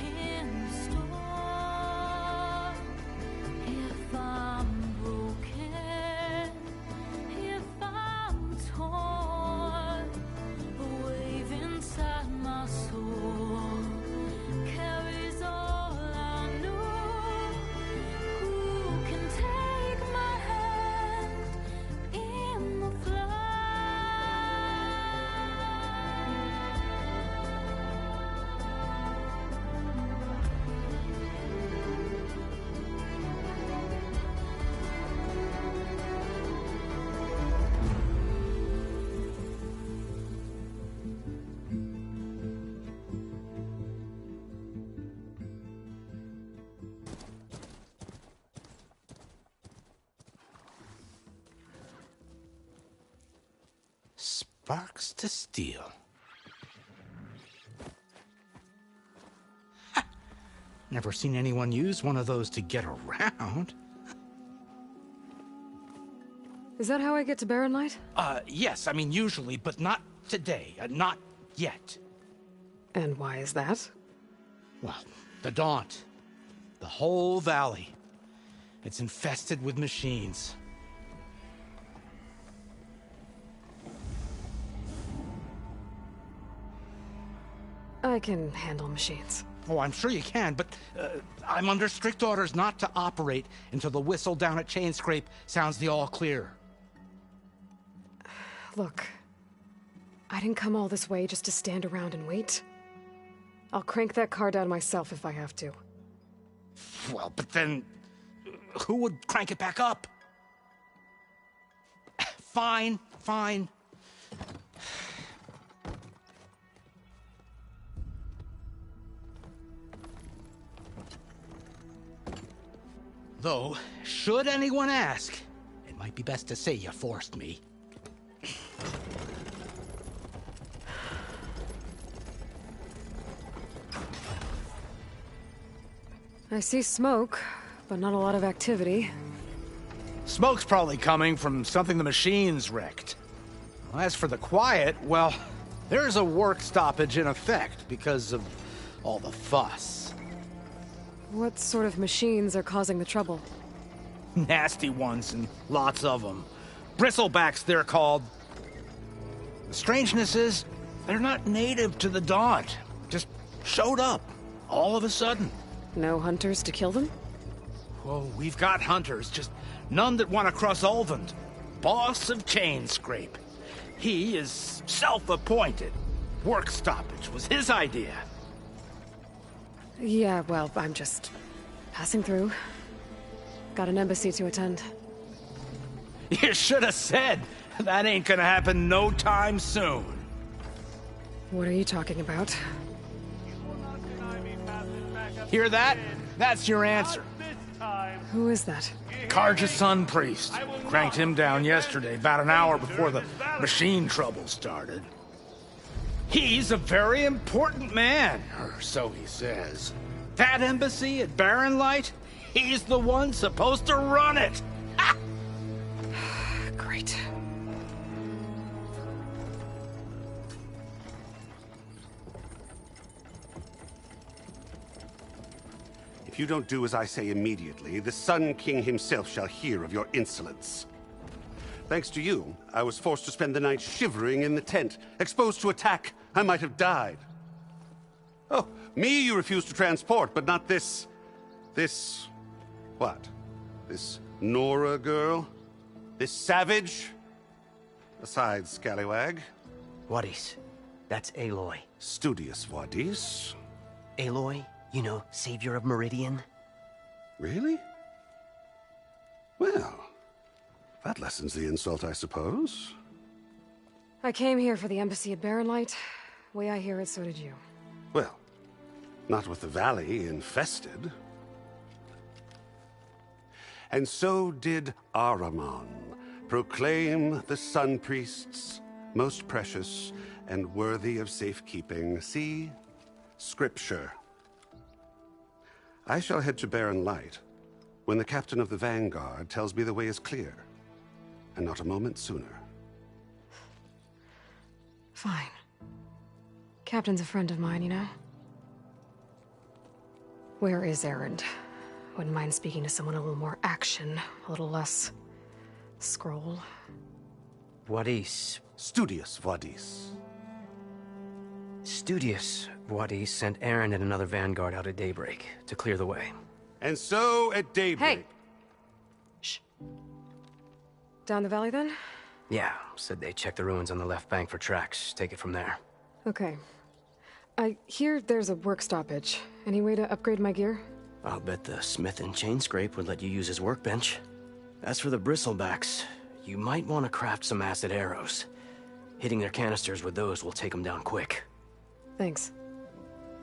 Speaker 5: in the storm. If I'm broken, if I'm torn, the wave inside my soul carries all I know. Who can take my hand in the
Speaker 6: Sparks to steel. Ha! Never seen anyone use one of those to get around.
Speaker 2: Is that how I get to Barren Light?
Speaker 6: Yes, I mean usually, but not today. Not yet.
Speaker 2: And why is that?
Speaker 6: Well, the Daunt. The whole valley. It's infested with machines.
Speaker 2: I can handle machines.
Speaker 6: Oh, I'm sure you can, but I'm under strict orders not to operate until the whistle down at Chain Scrape sounds the all clear.
Speaker 2: Look, I didn't come all this way just to stand around and wait. I'll crank that car down myself if I have to.
Speaker 6: Well, but then who would crank it back up? Fine, fine. Though, should anyone ask, it might be best to say you forced me.
Speaker 2: I see smoke, but not a lot of activity.
Speaker 6: Smoke's probably coming from something the machines wrecked. As for the quiet, well, there's a work stoppage in effect because of all the fuss.
Speaker 2: What sort of machines are causing the trouble?
Speaker 6: Nasty ones, and lots of them. Bristlebacks, they're called. The strangeness is, they're not native to the Daunt. Just showed up, all of a sudden.
Speaker 2: No hunters to kill them?
Speaker 6: Well, we've got hunters, just none that want to cross Ulvund. Boss of Chainscrape. He is self-appointed. Work stoppage was his idea.
Speaker 2: Yeah, well, I'm just passing through. Got an embassy to attend.
Speaker 6: You should have said. That ain't gonna happen no time soon.
Speaker 2: What are you talking about?
Speaker 6: Hear that? That's your answer.
Speaker 2: Who is that?
Speaker 6: Karja's Sun Priest. Cranked him down yesterday, about an hour before the machine trouble started. He's a very important man, or so he says. That embassy at Barren Light, he's the one supposed to run it. Ha!
Speaker 2: Great.
Speaker 7: If you don't do as I say immediately, the Sun King himself shall hear of your insolence. Thanks to you, I was forced to spend the night shivering in the tent. Exposed to attack, I might have died. Oh, me you refuse to transport, but not this... what? This Nora girl? This savage? Besides, scallywag.
Speaker 8: Wadis. That's Aloy.
Speaker 7: Studious Wadis.
Speaker 8: Aloy, you know, savior of Meridian.
Speaker 7: Really? Well, that lessens the insult, I suppose.
Speaker 2: I came here for the embassy at Barren Light. Way I hear it, so did you.
Speaker 7: Well, not with the valley infested. And so did Ahriman proclaim the Sun Priests most precious and worthy of safekeeping. See? Scripture. I shall head to Barren Light when the captain of the Vanguard tells me the way is clear, and not a moment sooner.
Speaker 2: Fine. Captain's a friend of mine, you know? Where is Erend? Wouldn't mind speaking to someone a little more action, a little less... scroll.
Speaker 8: Wadis.
Speaker 7: Studious Wadis.
Speaker 8: Studious Wadis sent Aaron and another Vanguard out at daybreak to clear the way.
Speaker 7: And so at daybreak...
Speaker 2: Hey! Shh. Down the valley, then?
Speaker 8: Yeah, said they checked the ruins on the left bank for tracks. Take it from there.
Speaker 2: Okay. I hear there's a work stoppage. Any way to upgrade my gear?
Speaker 8: I'll bet the smith in Chainscrape would let you use his workbench. As for the bristlebacks, you might want to craft some acid arrows. Hitting their canisters with those will take them down quick.
Speaker 2: Thanks.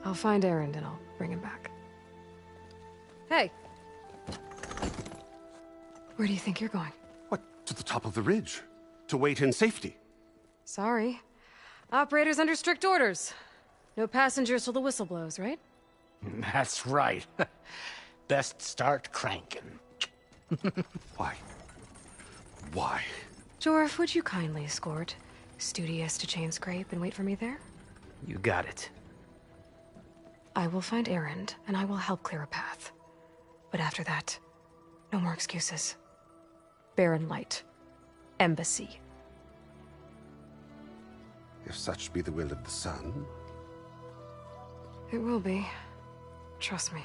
Speaker 2: I'll find Erend and I'll bring him back. Hey! Where do you think you're going?
Speaker 7: What, to the top of the ridge? To wait in safety?
Speaker 2: Sorry. Operator's under strict orders. No passengers till the whistle blows, right?
Speaker 6: That's right. Best start cranking.
Speaker 7: Why? Why?
Speaker 2: Jorf, would you kindly escort Studious to Chainscrape and wait for me there?
Speaker 8: You got it.
Speaker 2: I will find Erend, and I will help clear a path. But after that, no more excuses. Barren Light. Embassy.
Speaker 7: If such be the will of the sun...
Speaker 2: It will be. Trust me.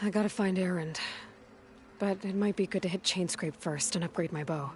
Speaker 2: I gotta find Erend. But it might be good to hit Chainscrape first and upgrade my bow.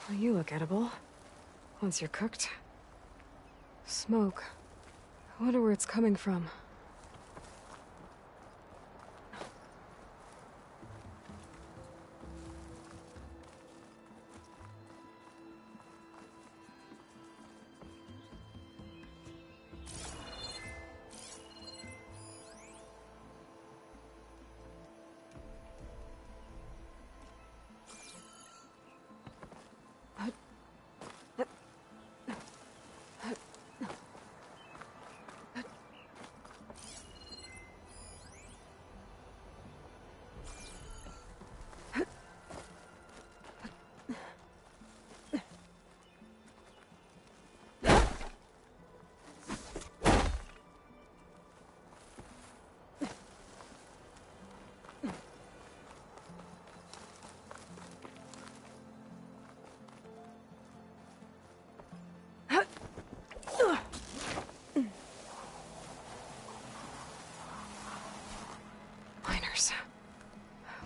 Speaker 2: Well, you look edible. Once you're cooked. Smoke. I wonder where it's coming from.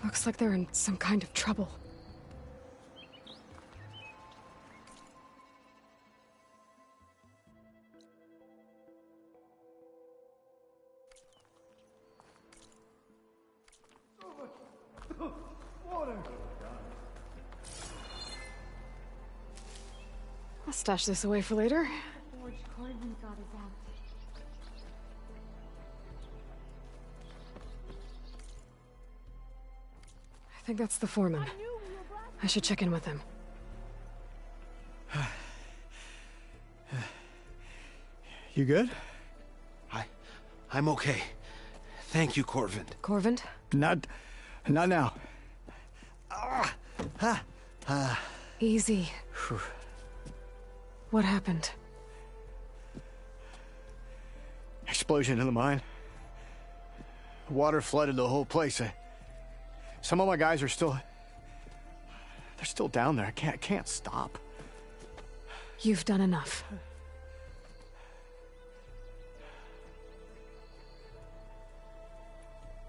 Speaker 2: Looks like they're in some kind of trouble.
Speaker 13: Water!
Speaker 2: I'll stash this away for later.
Speaker 4: Forge Corbin got us out.
Speaker 2: I think that's the foreman. I should check in with him.
Speaker 17: You good?
Speaker 6: I'm okay. Thank you, Corvin.
Speaker 2: Corvin?
Speaker 17: Not Not now.
Speaker 2: Easy. What happened?
Speaker 17: Explosion in the mine. Water flooded the whole place. Some of my guys are still... They're still down there. I can't stop.
Speaker 2: You've done enough.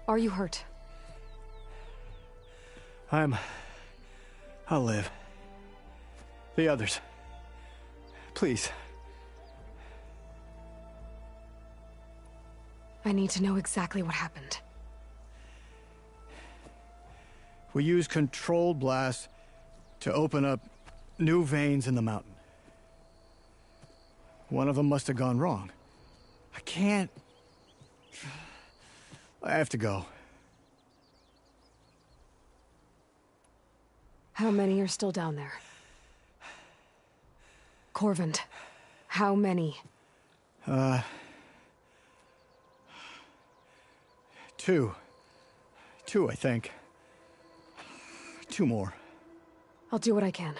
Speaker 2: Are you hurt?
Speaker 17: I'll live. The others. Please.
Speaker 2: I need to know exactly what happened.
Speaker 17: We used controlled blasts to open up new veins in the mountain. One of them must have gone wrong. I can't... I have to go.
Speaker 2: How many are still down there? Corvand, how many?
Speaker 17: Two. Two, I think. 2 more.
Speaker 2: I'll do what I can.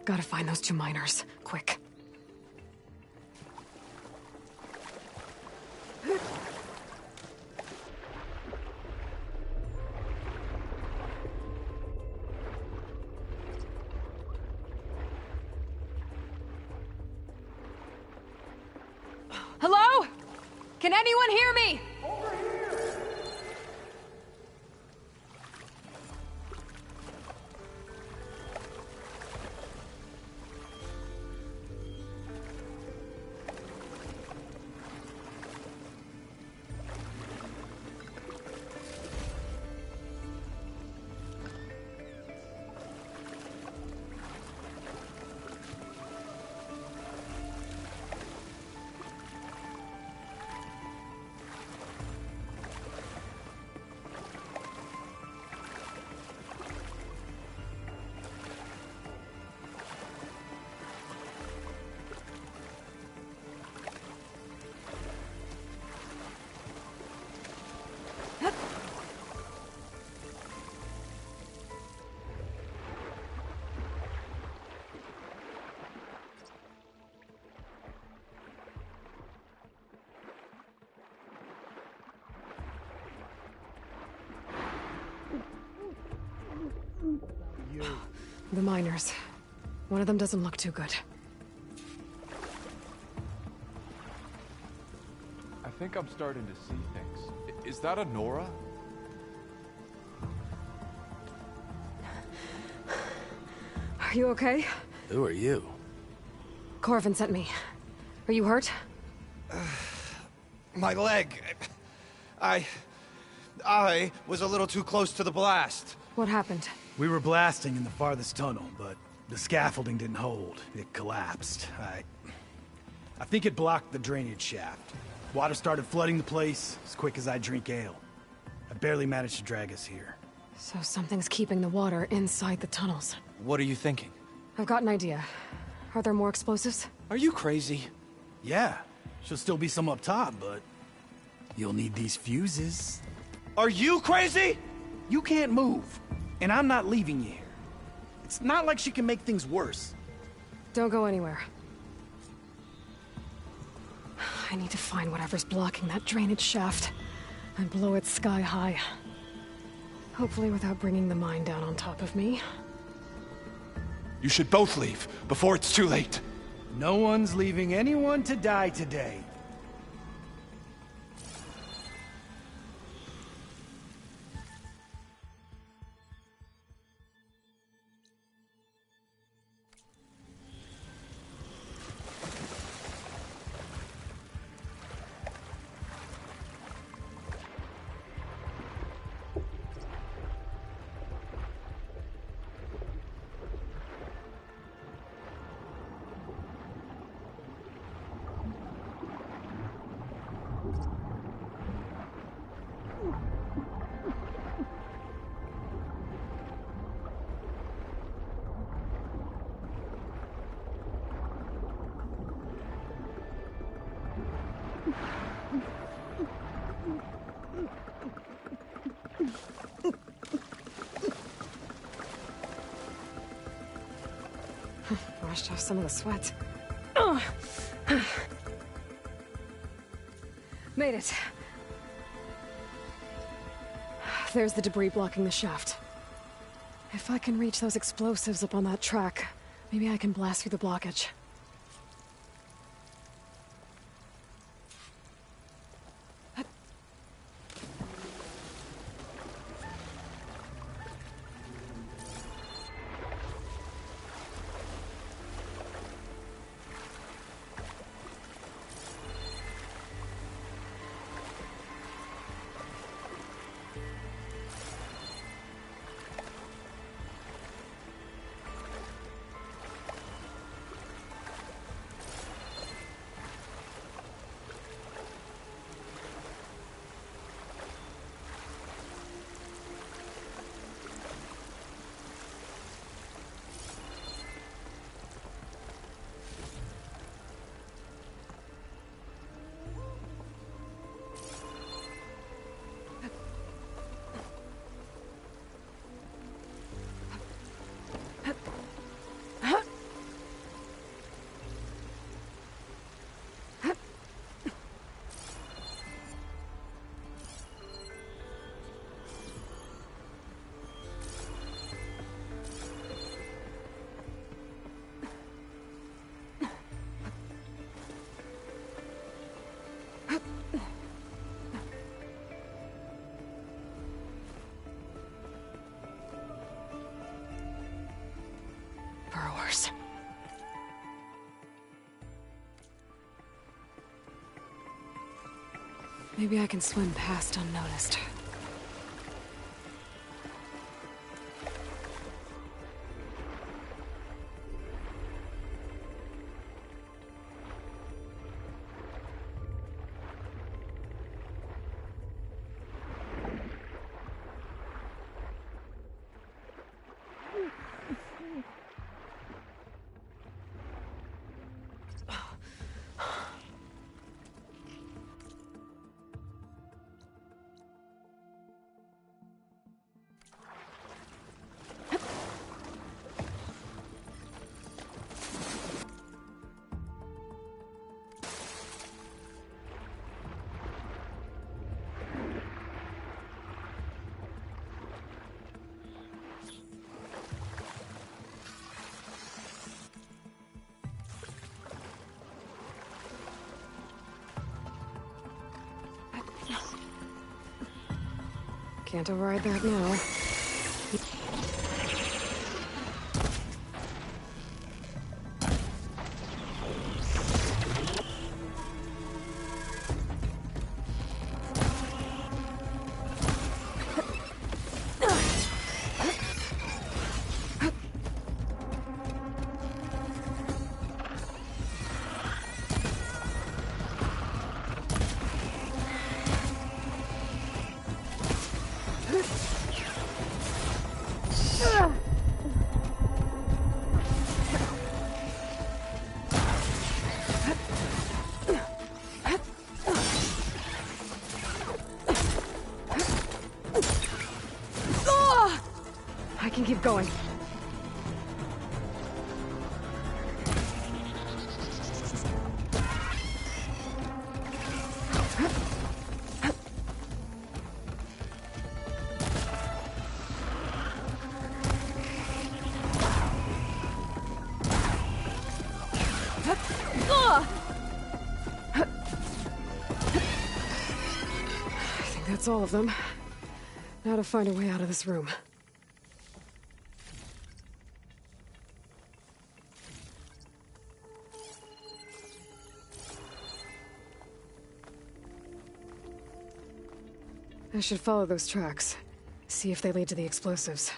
Speaker 2: Gotta find those 2 miners, quick.
Speaker 4: Hello? Can anyone hear me?
Speaker 2: The miners. One of them doesn't look too good.
Speaker 3: I think I'm starting to see things. Is that a Nora?
Speaker 2: Are you okay?
Speaker 8: Who are you?
Speaker 2: Corvin sent me. Are you hurt?
Speaker 11: My leg. I was a little too close to the blast.
Speaker 2: What happened?
Speaker 6: We were blasting in the farthest tunnel, but the scaffolding didn't hold. It collapsed.
Speaker 17: I think it blocked the drainage shaft. Water started flooding the place as quick as I drink ale. I barely managed to drag us here.
Speaker 2: So something's keeping the water inside the tunnels.
Speaker 11: What are you thinking?
Speaker 2: I've got an idea. Are there more explosives?
Speaker 11: Are you crazy?
Speaker 17: Yeah, should still be some up top, but you'll need these fuses.
Speaker 11: Are you crazy?
Speaker 17: You can't move, and I'm not leaving you here. It's not like she can make things worse.
Speaker 2: Don't go anywhere. I need to find whatever's blocking that drainage shaft and blow it sky high. Hopefully without bringing the mine down on top of me.
Speaker 11: You should both leave before it's too late.
Speaker 17: No one's leaving anyone to die today.
Speaker 2: Washed off some of the sweat. Made it. There's the debris blocking the shaft. If I can reach those explosives up on that track, maybe I can blast through the blockage. Burrowers. Maybe I can swim past unnoticed. Can't override that now. I can keep going. I think that's all of them. Now to find a way out of this room. I should follow those tracks. See if they lead to the explosives.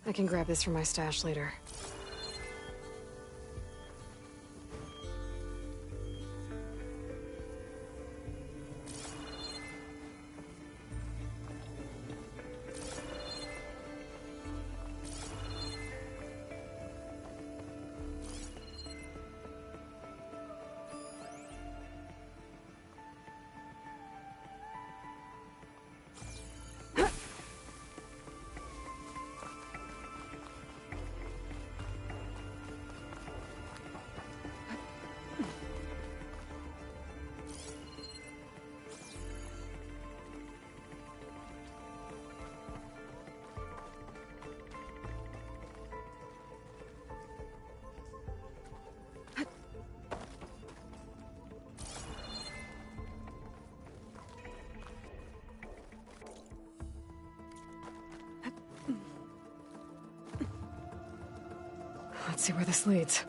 Speaker 2: I can grab this from my stash later. Let's see where this leads.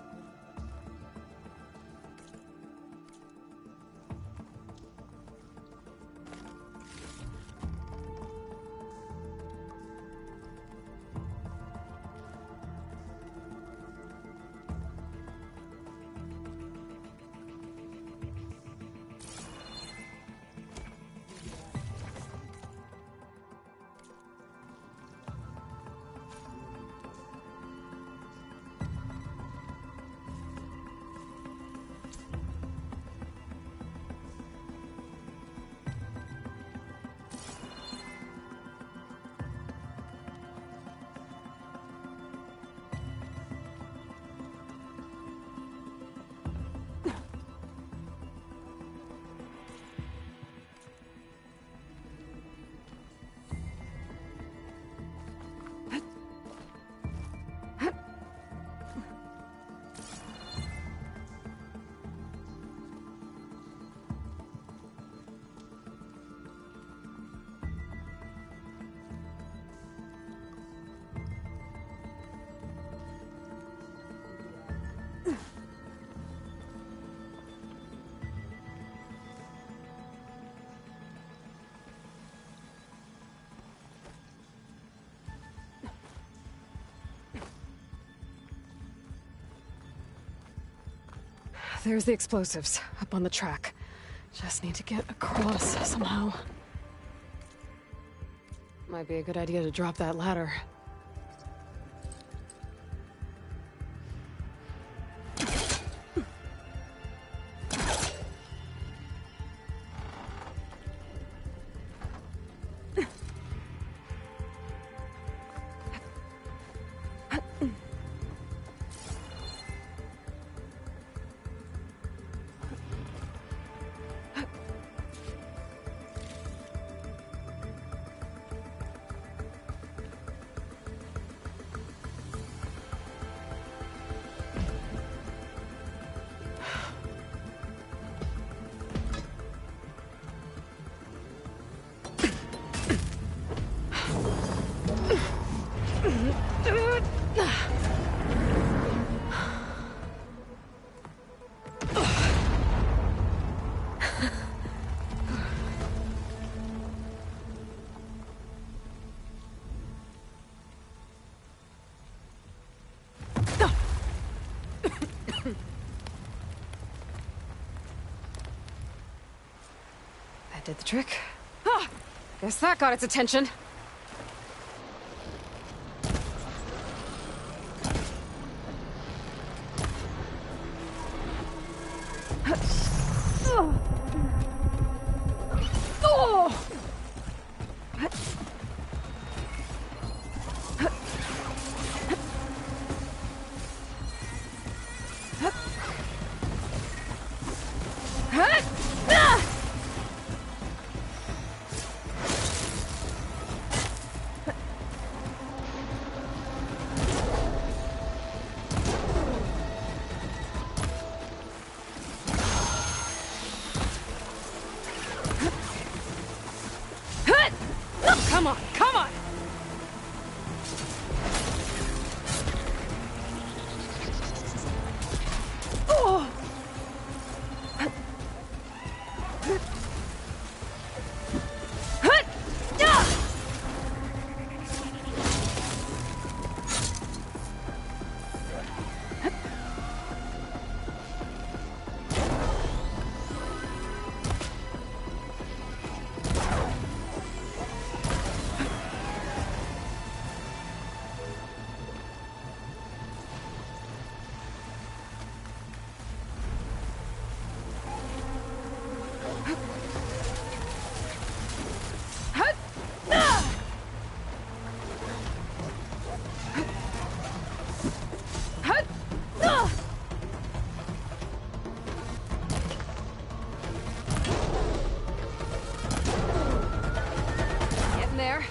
Speaker 2: There's the explosives, up on the track. Just need to get across somehow. Might be a good idea to drop that ladder. did the trick. Ah! Guess that got its attention. Come on, come on! Oh! There.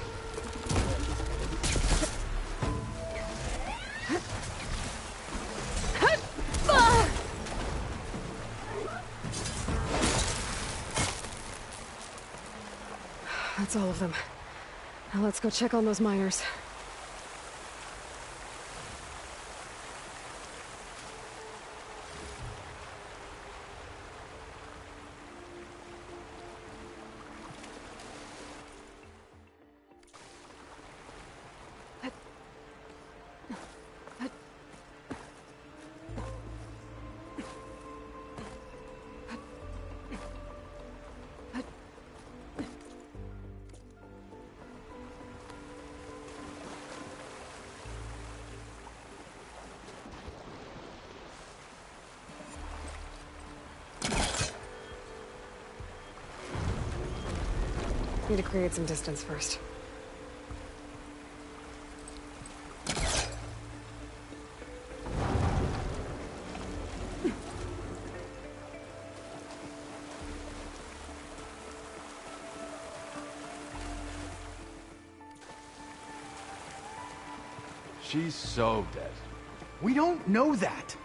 Speaker 2: That's all of them. Now let's go check on those miners. Need to create some distance first.
Speaker 3: She's so dead.
Speaker 11: We don't know that.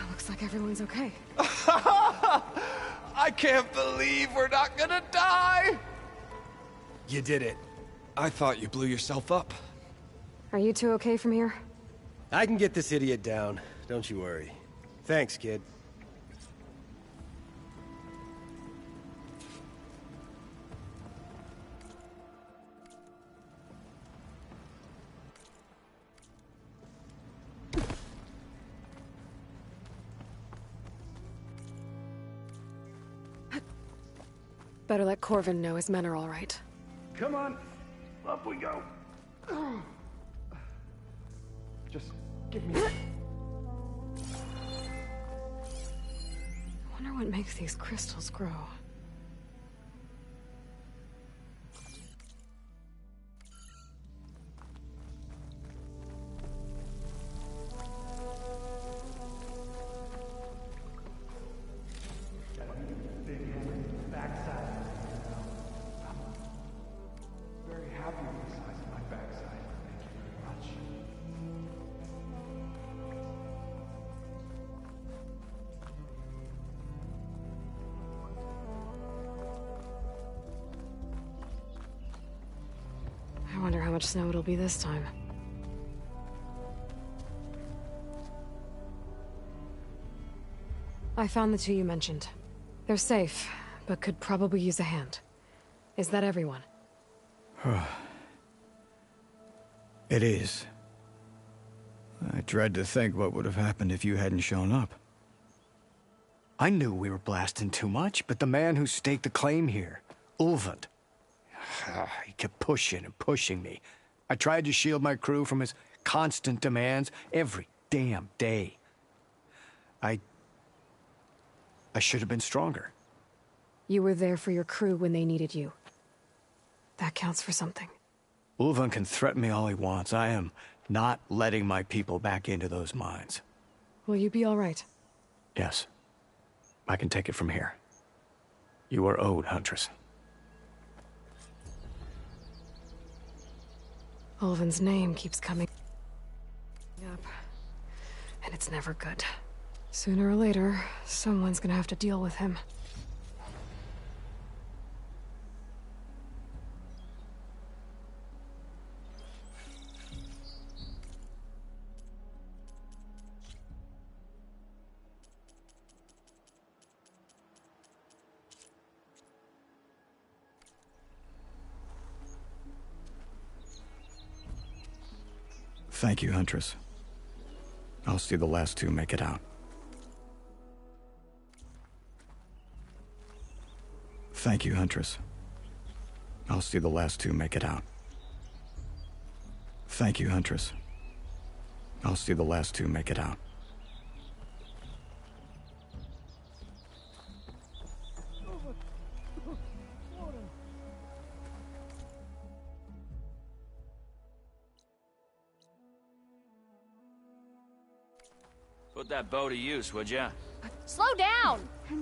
Speaker 2: Looks like everyone's okay.
Speaker 11: I can't believe we're not gonna die! You did it. I thought you blew yourself up.
Speaker 2: Are you two okay from here?
Speaker 14: I can get this idiot down. Don't you worry. Thanks, kid.
Speaker 2: Better let Corvin know his men are all right.
Speaker 11: Come on, up we go. Just give me...
Speaker 2: I wonder what makes these crystals grow. I wonder how much snow it'll be this time. I found the two you mentioned. They're safe, but could probably use a hand. Is that everyone?
Speaker 15: It is. I dread to think what would have happened if you hadn't shown up.
Speaker 17: I knew we were blasting too much, but the man who staked the claim here, Ulvund, he kept pushing and pushing me. I tried to shield my crew from his constant demands every damn day. I should have been stronger.
Speaker 2: You were there for your crew when they needed you. That counts for something.
Speaker 17: Ulvund can threaten me all he wants. I am not letting my people back into those mines.
Speaker 2: Will you be all right?
Speaker 17: Yes. I can take it from here. You are owed, Huntress.
Speaker 2: Ulvund's name keeps coming up, and it's never good. Sooner or later, someone's gonna have to deal with him.
Speaker 15: Thank you, Huntress. I'll see the last two make it out. Thank you, Huntress. I'll see the last two make it out. Thank you, Huntress. I'll see the last two make it out.
Speaker 16: Put that bow to use, would ya?
Speaker 4: Slow down!
Speaker 23: The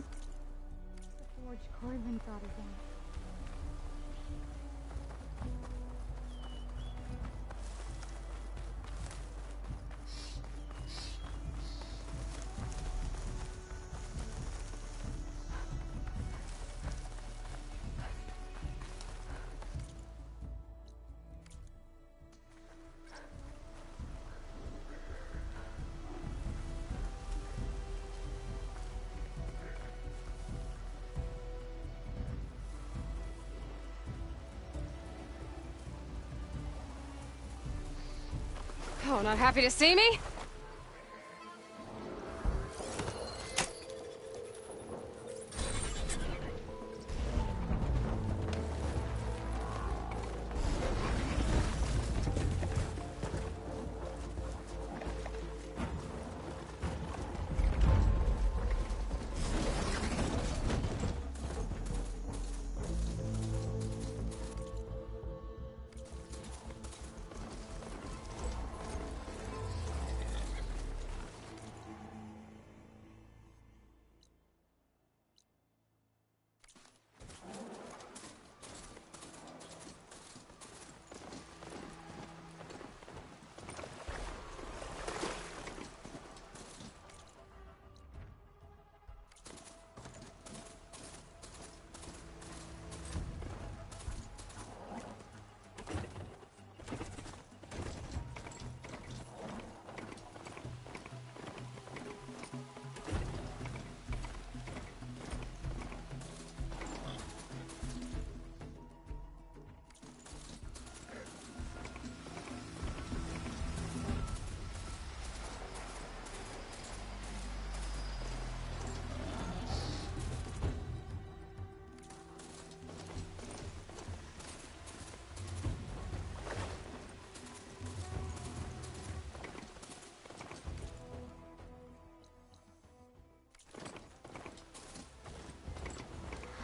Speaker 23: forge Corlin brought again.
Speaker 2: Oh, not happy to see me?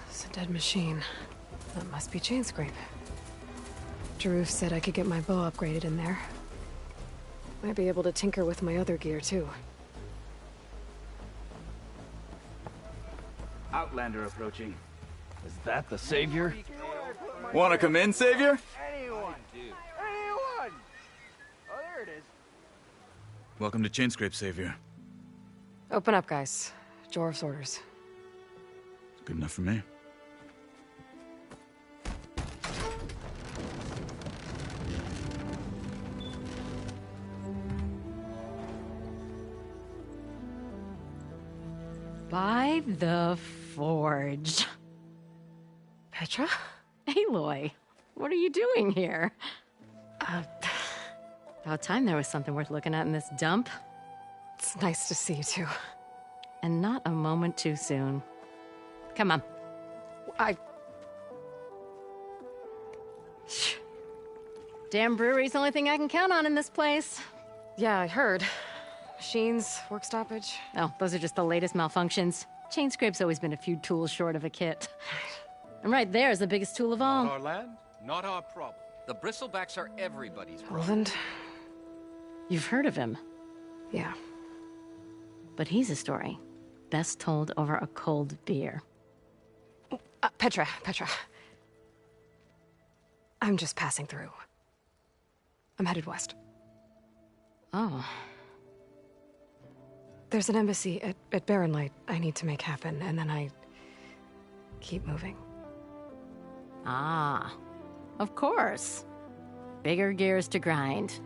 Speaker 2: It's a dead machine. That must be Chainscrape. Jaruf said I could get my bow upgraded in there. Might be able to tinker with my other gear, too.
Speaker 11: Outlander approaching. Is that the Savior? Wanna come in, Savior?
Speaker 13: Anyone! Anyone! Oh, there it is.
Speaker 11: Welcome to Chainscrape, Savior.
Speaker 2: Open up, guys. Jorv's orders.
Speaker 11: It's good enough for me.
Speaker 24: By the forge.
Speaker 2: Petra?
Speaker 24: Aloy, what are you doing here? About time there was something worth looking at in this dump.
Speaker 2: It's nice to see you too.
Speaker 24: And not a moment too soon. Come on. Shh. Damn brewery's the only thing I can count on in this place.
Speaker 2: Yeah, I heard. Machines, work stoppage.
Speaker 24: Oh, those are just the latest malfunctions. Chain scrape's always been a few tools short of a kit. And right there is the biggest tool of all.
Speaker 1: Not our land, not our problem. The bristlebacks are everybody's problem.
Speaker 2: Roland?
Speaker 24: You've heard of him.
Speaker 2: Yeah.
Speaker 24: But he's a story best told over a cold beer.
Speaker 2: Petra. I'm just passing through. I'm headed west.
Speaker 24: Oh.
Speaker 2: There's an embassy at Barrenlight I need to make happen, and then I keep moving.
Speaker 24: Ah. Of course. Bigger gears to grind.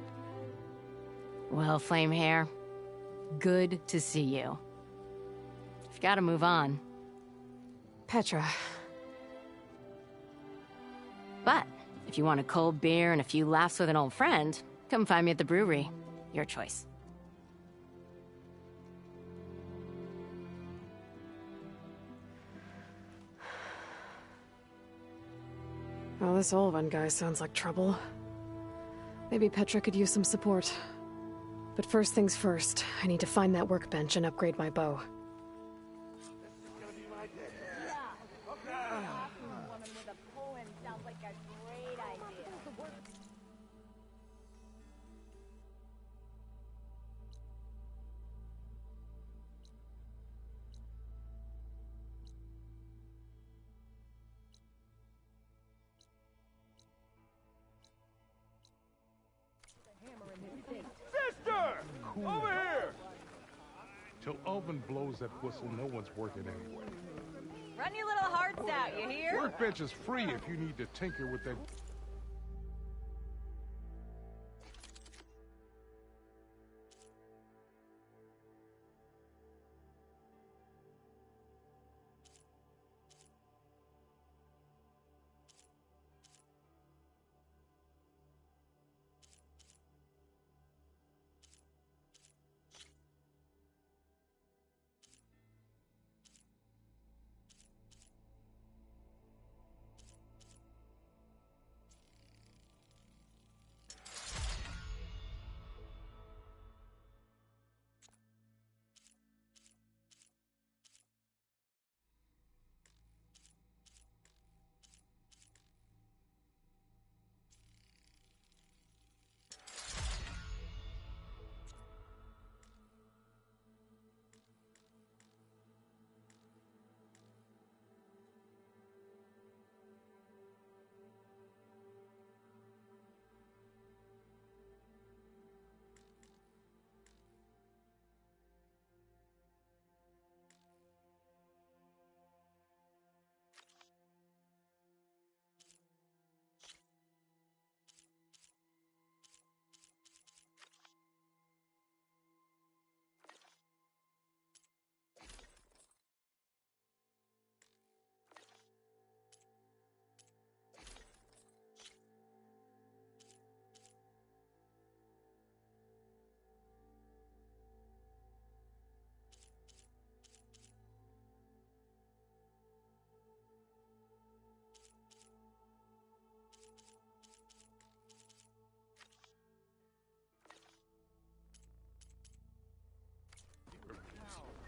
Speaker 24: Well, Flamehair, good to see you. You've got to move on.
Speaker 2: Petra.
Speaker 24: But if you want a cold beer and a few laughs with an old friend, come find me at the brewery. Your choice.
Speaker 2: Well, this Olvan guy sounds like trouble. Maybe Petra could use some support. But first things first, I need to find that workbench and upgrade my bow.
Speaker 13: Sister! Over here! Till Oven blows that whistle, no one's working anyway.
Speaker 10: Run your little hearts out, you hear?
Speaker 13: Workbench is free if you need to tinker with that.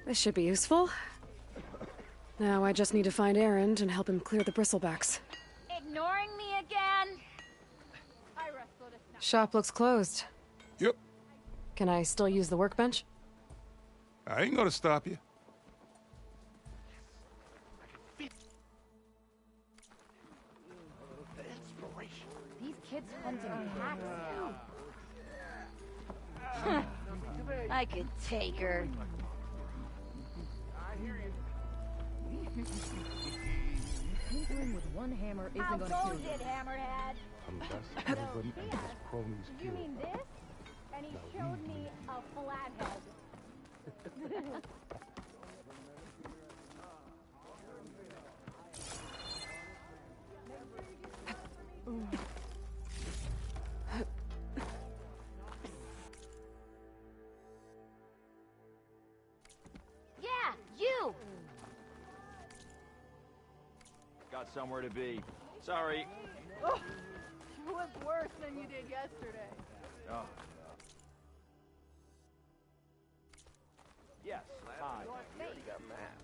Speaker 2: This should be useful. Now I just need to find Erend and help him clear the bristlebacks.
Speaker 10: Ignoring me again?
Speaker 2: Shop looks closed.
Speaker 13: Yep.
Speaker 2: Can I still use the workbench?
Speaker 13: I ain't gonna stop you.
Speaker 10: These kids hunt in packs. I could take her.
Speaker 4: Tinkering with one hammer isn't
Speaker 10: How
Speaker 4: gonna
Speaker 10: goes
Speaker 4: kill you.
Speaker 10: it, Hammerhead?
Speaker 13: I'm the best husband and his cronies
Speaker 10: You
Speaker 13: killed.
Speaker 10: mean this? And he showed me a flathead.
Speaker 16: somewhere to be. Sorry.
Speaker 4: Oh, you look worse than you did yesterday.
Speaker 16: Oh. Yes, hi. You already got maps.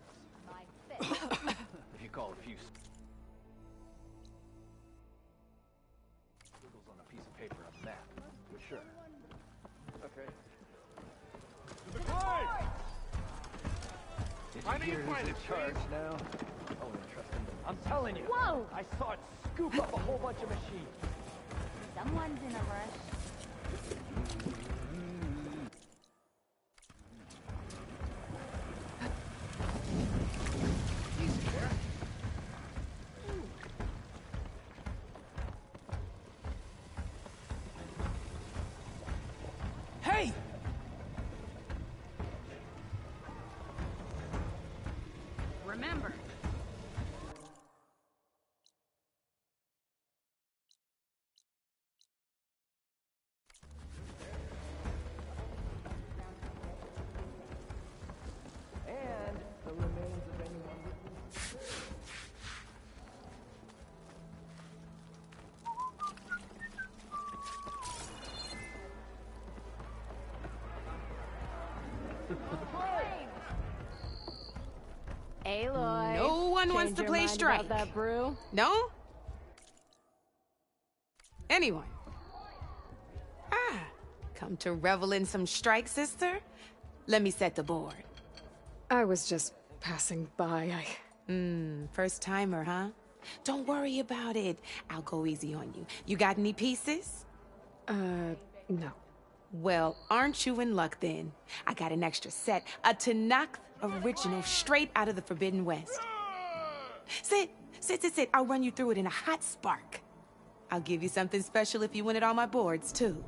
Speaker 16: If you call a few squiggles on a piece of paper a map, for sure. Okay. To the clay! I need to find it, charge now. Oh, interesting. I'm telling you.
Speaker 10: Whoa!
Speaker 16: I saw it scoop up a whole bunch of machines.
Speaker 10: Someone's in a rush.
Speaker 11: Hey!
Speaker 24: Remember,
Speaker 16: And the remains of anyone.
Speaker 24: Aloy.
Speaker 19: No one wants
Speaker 24: change
Speaker 19: to
Speaker 24: your
Speaker 19: play
Speaker 24: mind
Speaker 19: strike.
Speaker 24: about that brew?
Speaker 19: No? Anyone? Ah, come to revel in some strike, sister? Let me set the board.
Speaker 2: I was just passing by.
Speaker 19: First timer, huh? Don't worry about it. I'll go easy on you. You got any pieces?
Speaker 2: No.
Speaker 19: Well, aren't you in luck then? I got an extra set, a Tanakh original straight out of the Forbidden West. Sit. I'll run you through it in a hot spark. I'll give you something special if you win it on my boards, too.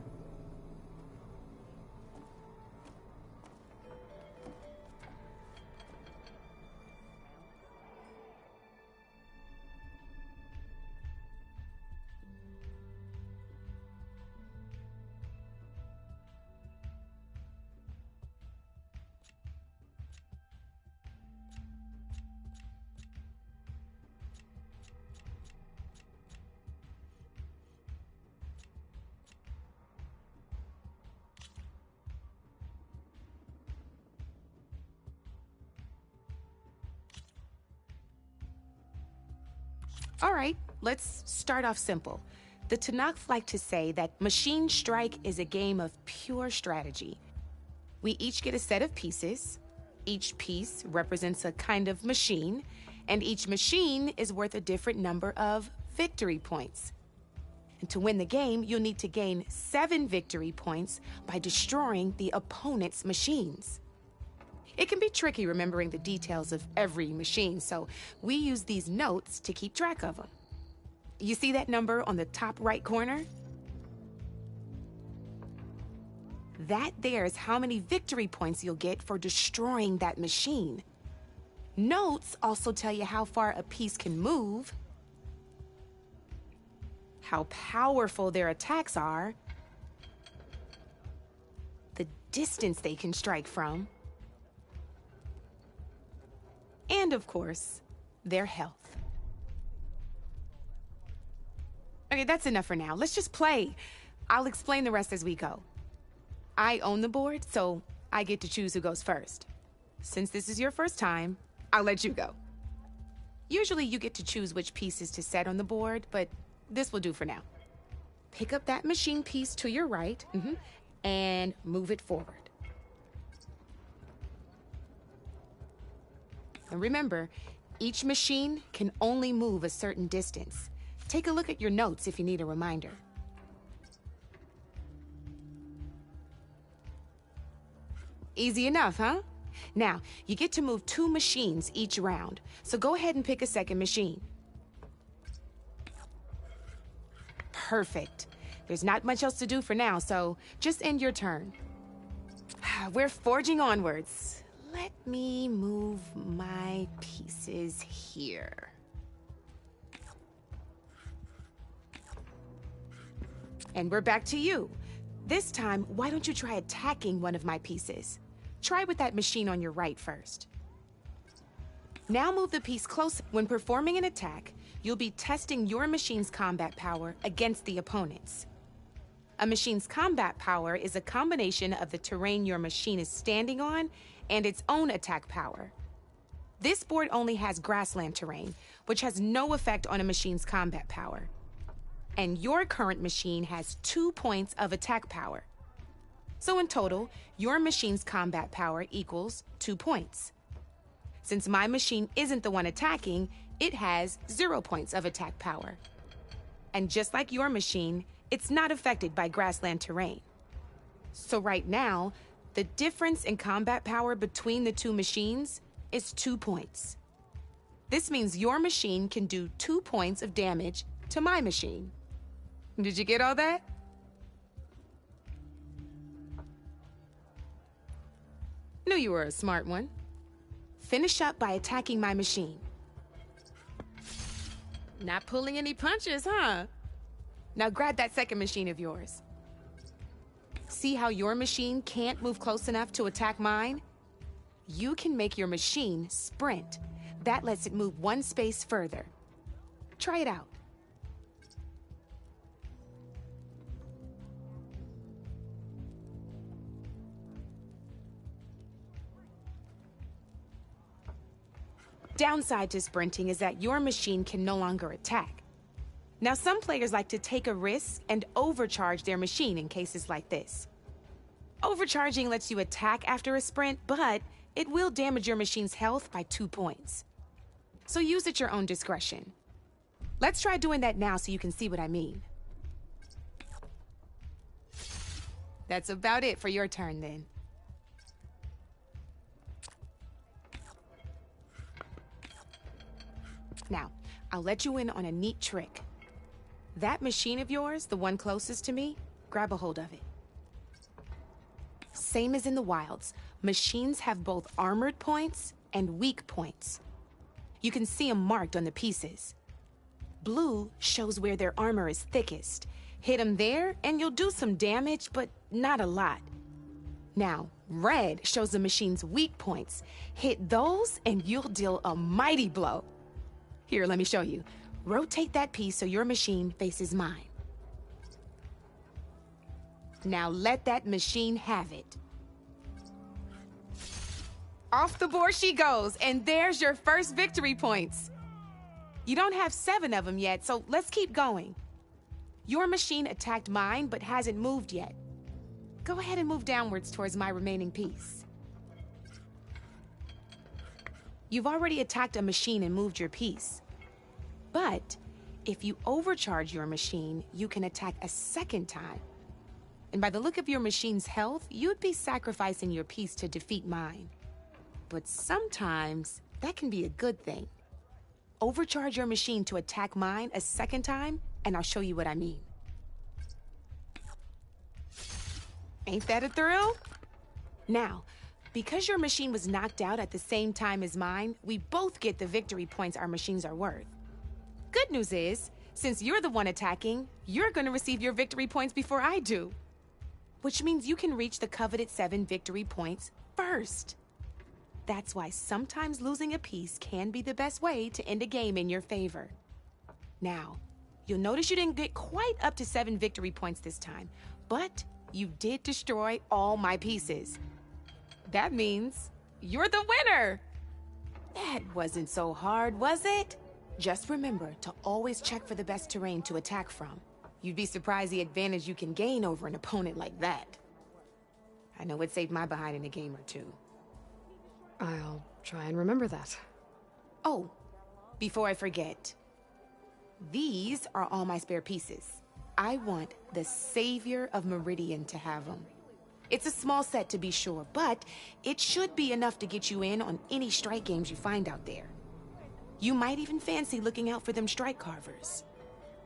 Speaker 19: All right, let's start off simple. The Tanakh like to say that Machine Strike is a game of pure strategy. We each get a set of pieces. Each piece represents a kind of machine, and each machine is worth a different number of victory points. And to win the game, you'll need to gain 7 victory points by destroying the opponent's machines. It can be tricky remembering the details of every machine, so we use these notes to keep track of them. You see that number on the top right corner? That there is how many victory points you'll get for destroying that machine. Notes also tell you how far a piece can move, how powerful their attacks are, the distance they can strike from, and of course, their health. Okay, that's enough for now. Let's just play. I'll explain the rest as we go. I own the board, so I get to choose who goes first. Since this is your first time, I'll let you go. Usually you get to choose which pieces to set on the board, but this will do for now. Pick up that machine piece to your right, and move it forward. And remember, each machine can only move a certain distance. Take a look at your notes if you need a reminder. Easy enough, huh? Now, you get to move 2 machines each round, so go ahead and pick a second machine. Perfect. There's not much else to do for now, so just end your turn. We're forging onwards. Let me move my pieces here. And we're back to you. This time, why don't you try attacking one of my pieces? Try with that machine on your right first. Now move the piece close. When performing an attack,
Speaker 12: you'll be testing your machine's combat power against the opponent's. A machine's combat power is a combination of the terrain your machine is standing on and its own attack power. This board only has grassland terrain, which has no effect on a machine's combat power. And your current machine has 2 points of attack power. So in total, your machine's combat power equals 2 points. Since my machine isn't the one attacking, it has 0 points of attack power. And just like your machine, it's not affected by grassland terrain. So right now, the difference in combat power between the two machines is 2 points. This means your machine can do 2 points of damage to my machine. Did you get all that? Knew you were a smart one. Finish up by attacking my machine. Not pulling any punches, huh? Now grab that second machine of yours. See how your machine can't move close enough to attack mine? You can make your machine sprint. That lets it move 1 space further. Try it out. Downside to sprinting is that your machine can no longer attack. Now, some players like to take a risk and overcharge their machine in cases like this. Overcharging lets you attack after a sprint, but it will damage your machine's health by 2 points. So use at your own discretion. Let's try doing that now so you can see what I mean. That's about it for your turn then. Now, I'll let you in on a neat trick. That machine of yours, the one closest to me, grab a hold of it. Same as in the wilds, machines have both armored points and weak points. You can see them marked on the pieces. Blue shows where their armor is thickest. Hit them there and you'll do some damage, but not a lot. Now, red shows the machine's weak points. Hit those and you'll deal a mighty blow. Here, let me show you. Rotate that piece so your machine faces mine. Now let that machine have it. Off the board she goes, and there's your first victory points. You don't have 7 of them yet, so let's keep going. Your machine attacked mine, but hasn't moved yet. Go ahead and move downwards towards my remaining piece. You've already attacked a machine and moved your piece. But if you overcharge your machine, you can attack a second time. And by the look of your machine's health, you'd be sacrificing your piece to defeat mine. But sometimes that can be a good thing. Overcharge your machine to attack mine a second time, and I'll show you what I mean. Ain't that a thrill? Now, because your machine was knocked out at the same time as mine, we both get the victory points our machines are worth. Good news is, since you're the one attacking, you're gonna receive your victory points before I do. Which means you can reach the coveted 7 victory points first. That's why sometimes losing a piece can be the best way to end a game in your favor. Now, you'll notice you didn't get quite up to 7 victory points this time, but you did destroy all my pieces. That means you're the winner! That wasn't so hard, was it? Just remember to always check for the best terrain to attack from. You'd be surprised the advantage you can gain over an opponent like that. I know it saved my behind in a game or two.
Speaker 2: I'll try and remember that.
Speaker 12: Oh, before I forget, these are all my spare pieces. I want the Savior of Meridian to have them. It's a small set to be sure, but it should be enough to get you in on any strike games you find out there. You might even fancy looking out for them strike carvers.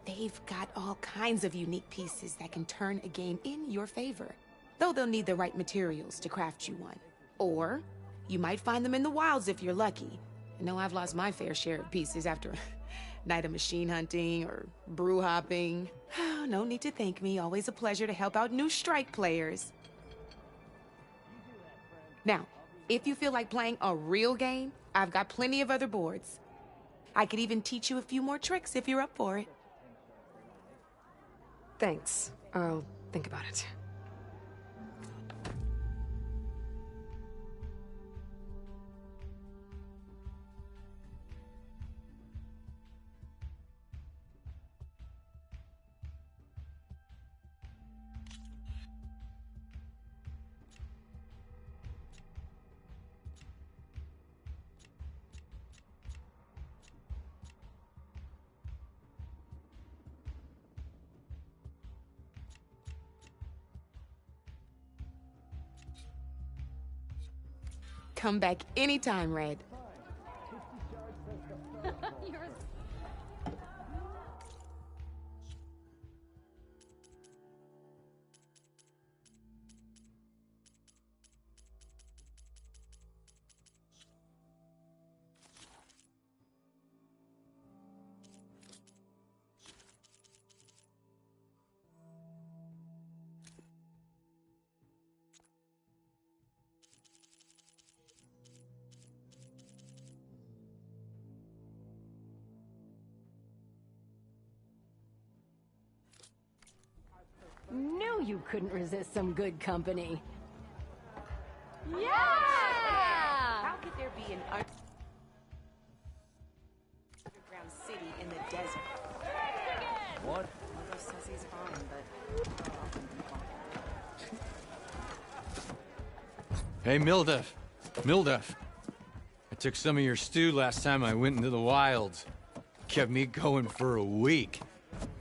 Speaker 12: They've got all kinds of unique pieces that can turn a game in your favor, though they'll need the right materials to craft you one. Or you might find them in the wilds if you're lucky. I know I've lost my fair share of pieces after a night of machine hunting or brew hopping. No need to thank me. Always a pleasure to help out new strike players. Now, if you feel like playing a real game, I've got plenty of other boards. I could even teach you a few more tricks if you're up for it.
Speaker 2: Thanks. I'll think about it.
Speaker 12: Come back anytime, Red.
Speaker 24: Knew you couldn't resist some good company.
Speaker 12: Yeah! How could there be an underground city in the desert?
Speaker 11: What?
Speaker 12: Mother says he's fine, but...
Speaker 11: Hey, Mildef. Mildef. I took some of your stew last time I went into the wilds. Kept me going for a week.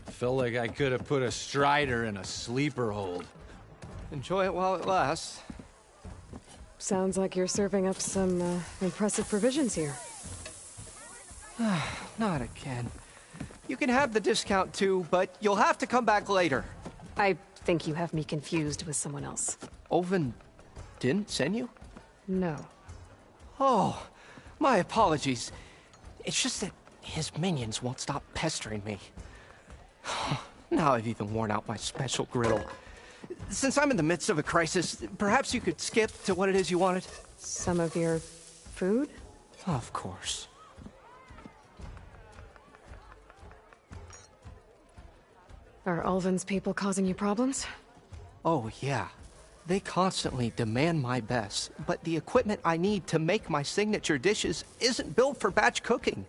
Speaker 11: Felt like I could have put a strider in a sleeper hold.
Speaker 18: Enjoy it while it lasts.
Speaker 2: Sounds like you're serving up some impressive provisions here.
Speaker 18: Not again. You can have the discount too, but you'll have to come back later.
Speaker 2: I think you have me confused with someone else.
Speaker 18: Oven didn't send you?
Speaker 2: No.
Speaker 18: Oh, my apologies. It's just that his minions won't stop pestering me. Now I've even worn out my special griddle. Since I'm in the midst of a crisis, perhaps you could skip to what it is you wanted?
Speaker 2: Some of your food?
Speaker 18: Of course.
Speaker 2: Are Ulvin's people causing you problems?
Speaker 18: Oh, yeah. They constantly demand my best, but the equipment I need to make my signature dishes isn't built for batch cooking.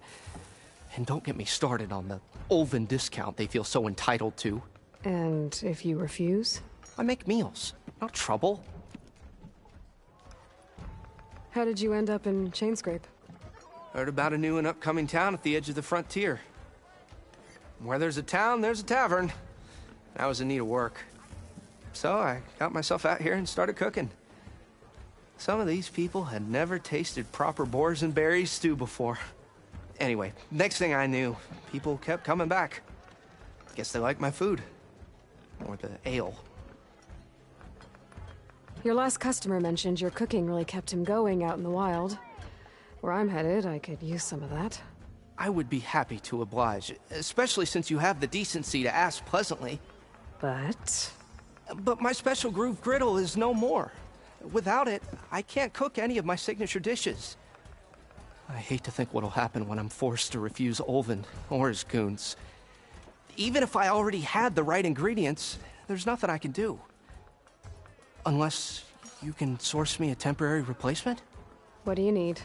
Speaker 18: And don't get me started on the Ulvin discount they feel so entitled to.
Speaker 2: And if you refuse?
Speaker 18: I make meals, not trouble.
Speaker 2: How did you end up in Chainscrape?
Speaker 18: Heard about a new and upcoming town at the edge of the frontier. Where there's a town, there's a tavern. I was in need of work. So I got myself out here and started cooking. Some of these people had never tasted proper boars and berries stew before. Anyway, next thing I knew, people kept coming back. Guess they liked my food. Or the ale.
Speaker 2: Your last customer mentioned your cooking really kept him going out in the wild. Where I'm headed, I could use some of that.
Speaker 18: I would be happy to oblige, especially since you have the decency to ask pleasantly.
Speaker 2: But
Speaker 18: my special groove griddle is no more. Without it, I can't cook any of my signature dishes. I hate to think what'll happen when I'm forced to refuse Ulvin or his goons. Even if I already had the right ingredients, there's nothing I can do. Unless you can source me a temporary replacement?
Speaker 2: What do you need?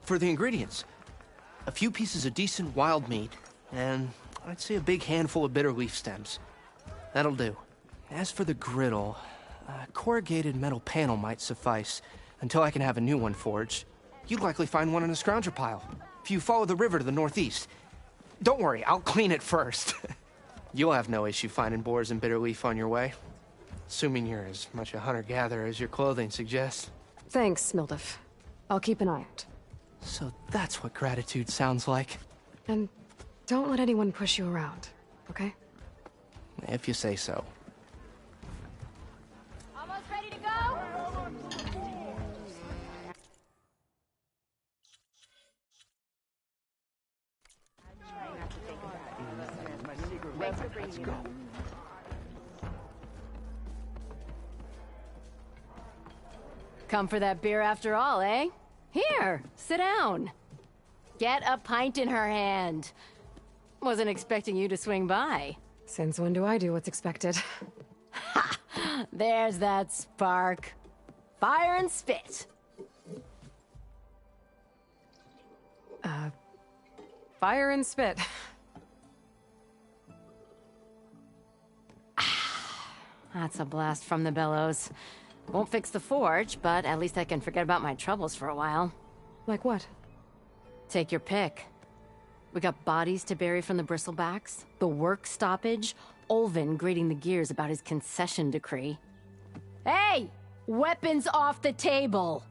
Speaker 18: For the ingredients, a few pieces of decent wild meat, and I'd say a big handful of bitter leaf stems. That'll do. As for the griddle, a corrugated metal panel might suffice until I can have a new one forged. You'd likely find one in a scrounger pile, if you follow the river to the northeast. Don't worry, I'll clean it first. You'll have no issue finding boars and bitter leaf on your way. Assuming you're as much a hunter-gatherer as your clothing suggests.
Speaker 2: Thanks, Mildef. I'll keep an eye out.
Speaker 18: So that's what gratitude sounds like.
Speaker 2: And don't let anyone push you around, okay?
Speaker 18: If you say so.
Speaker 10: Almost ready to go?
Speaker 18: Let's go.
Speaker 24: Come for that beer after all, eh? Here, sit down. Get a pint in her hand. Wasn't expecting you to swing by.
Speaker 2: Since when do I do what's expected?
Speaker 24: Ha! There's that spark. Fire and spit.
Speaker 2: Fire and spit.
Speaker 24: That's a blast from the bellows. Won't fix the forge, but at least I can forget about my troubles for a while.
Speaker 2: Like what?
Speaker 24: Take your pick. We got bodies to bury from the bristlebacks, the work stoppage, Olvin grating the gears about his concession decree. Hey! Weapons off the table!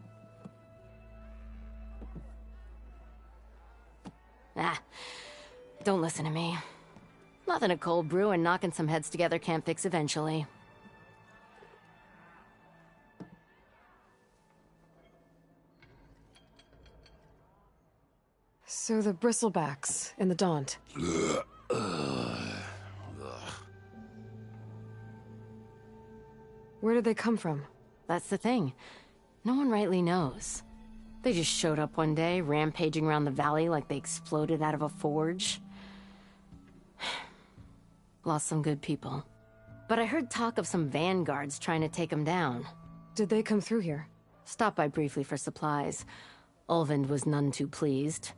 Speaker 24: Don't listen to me. Nothing a cold brew and knocking some heads together can't fix eventually.
Speaker 2: So the bristlebacks in the Daunt. Where did they come from?
Speaker 24: That's the thing. No one rightly knows. They just showed up one day, rampaging around the valley like they exploded out of a forge. Lost some good people. But I heard talk of some vanguards trying to take them down.
Speaker 2: Did they come through here?
Speaker 24: Stopped by briefly for supplies. Olvind was none too pleased.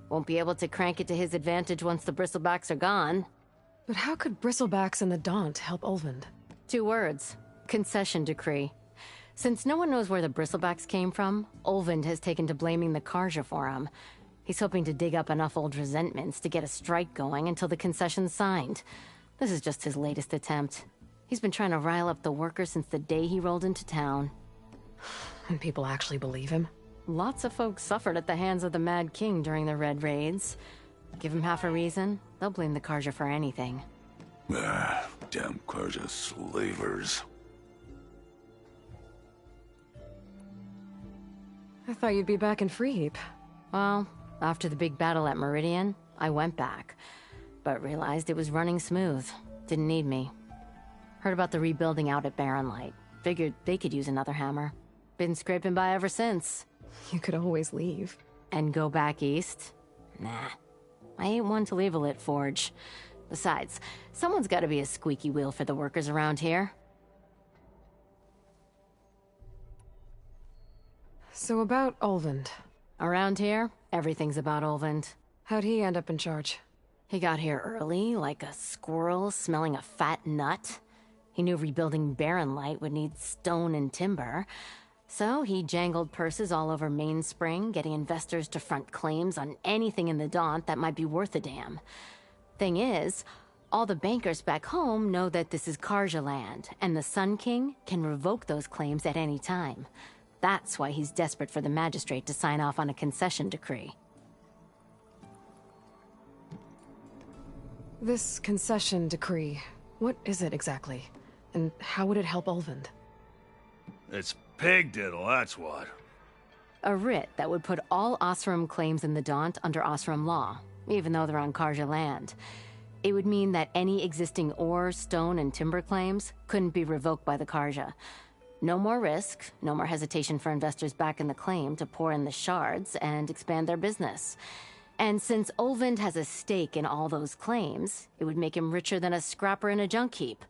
Speaker 24: Won't be able to crank it to his advantage once the bristlebacks are gone.
Speaker 2: But how could bristlebacks and the Daunt help Olvind?
Speaker 24: 2 words. Concession decree. Since no one knows where the bristlebacks came from, Olvind has taken to blaming the Karja for him. He's hoping to dig up enough old resentments to get a strike going until the concession's signed. This is just his latest attempt. He's been trying to rile up the workers since the day he rolled into town.
Speaker 2: And people actually believe him?
Speaker 24: Lots of folks suffered at the hands of the Mad King during the Red Raids. Give him half a reason, they'll blame the Karja for anything.
Speaker 9: Damn Karja slavers.
Speaker 2: I thought you'd be back in Freeheap.
Speaker 24: Well, after the big battle at Meridian, I went back, but realized it was running smooth. Didn't need me. Heard about the rebuilding out at Barren Light. Figured they could use another hammer. Been scraping by ever since.
Speaker 2: You could always leave.
Speaker 24: And go back east? Nah. I ain't one to leave a lit forge. Besides, someone's gotta be a squeaky wheel for the workers around here.
Speaker 2: So about Olvind.
Speaker 24: Around here, everything's about Olvind.
Speaker 2: How'd he end up in charge?
Speaker 24: He got here early, like a squirrel smelling a fat nut. He knew rebuilding Barren Light would need stone and timber. So he jangled purses all over Mainspring, getting investors to front claims on anything in the Daunt that might be worth a damn. Thing is, all the bankers back home know that this is Karja land, and the Sun King can revoke those claims at any time. That's why he's desperate for the magistrate to sign off on a concession decree.
Speaker 2: This concession decree, what is it exactly? And how would it help Olvind?
Speaker 9: It's pig diddle, that's what.
Speaker 24: A writ that would put all Osram claims in the Daunt under Osram law, even though they're on Karja land. It would mean that any existing ore, stone, and timber claims couldn't be revoked by the Karja. No more risk, no more hesitation for investors back in the claim to pour in the shards and expand their business. And since Olvind has a stake in all those claims, it would make him richer than a scrapper in a junk heap.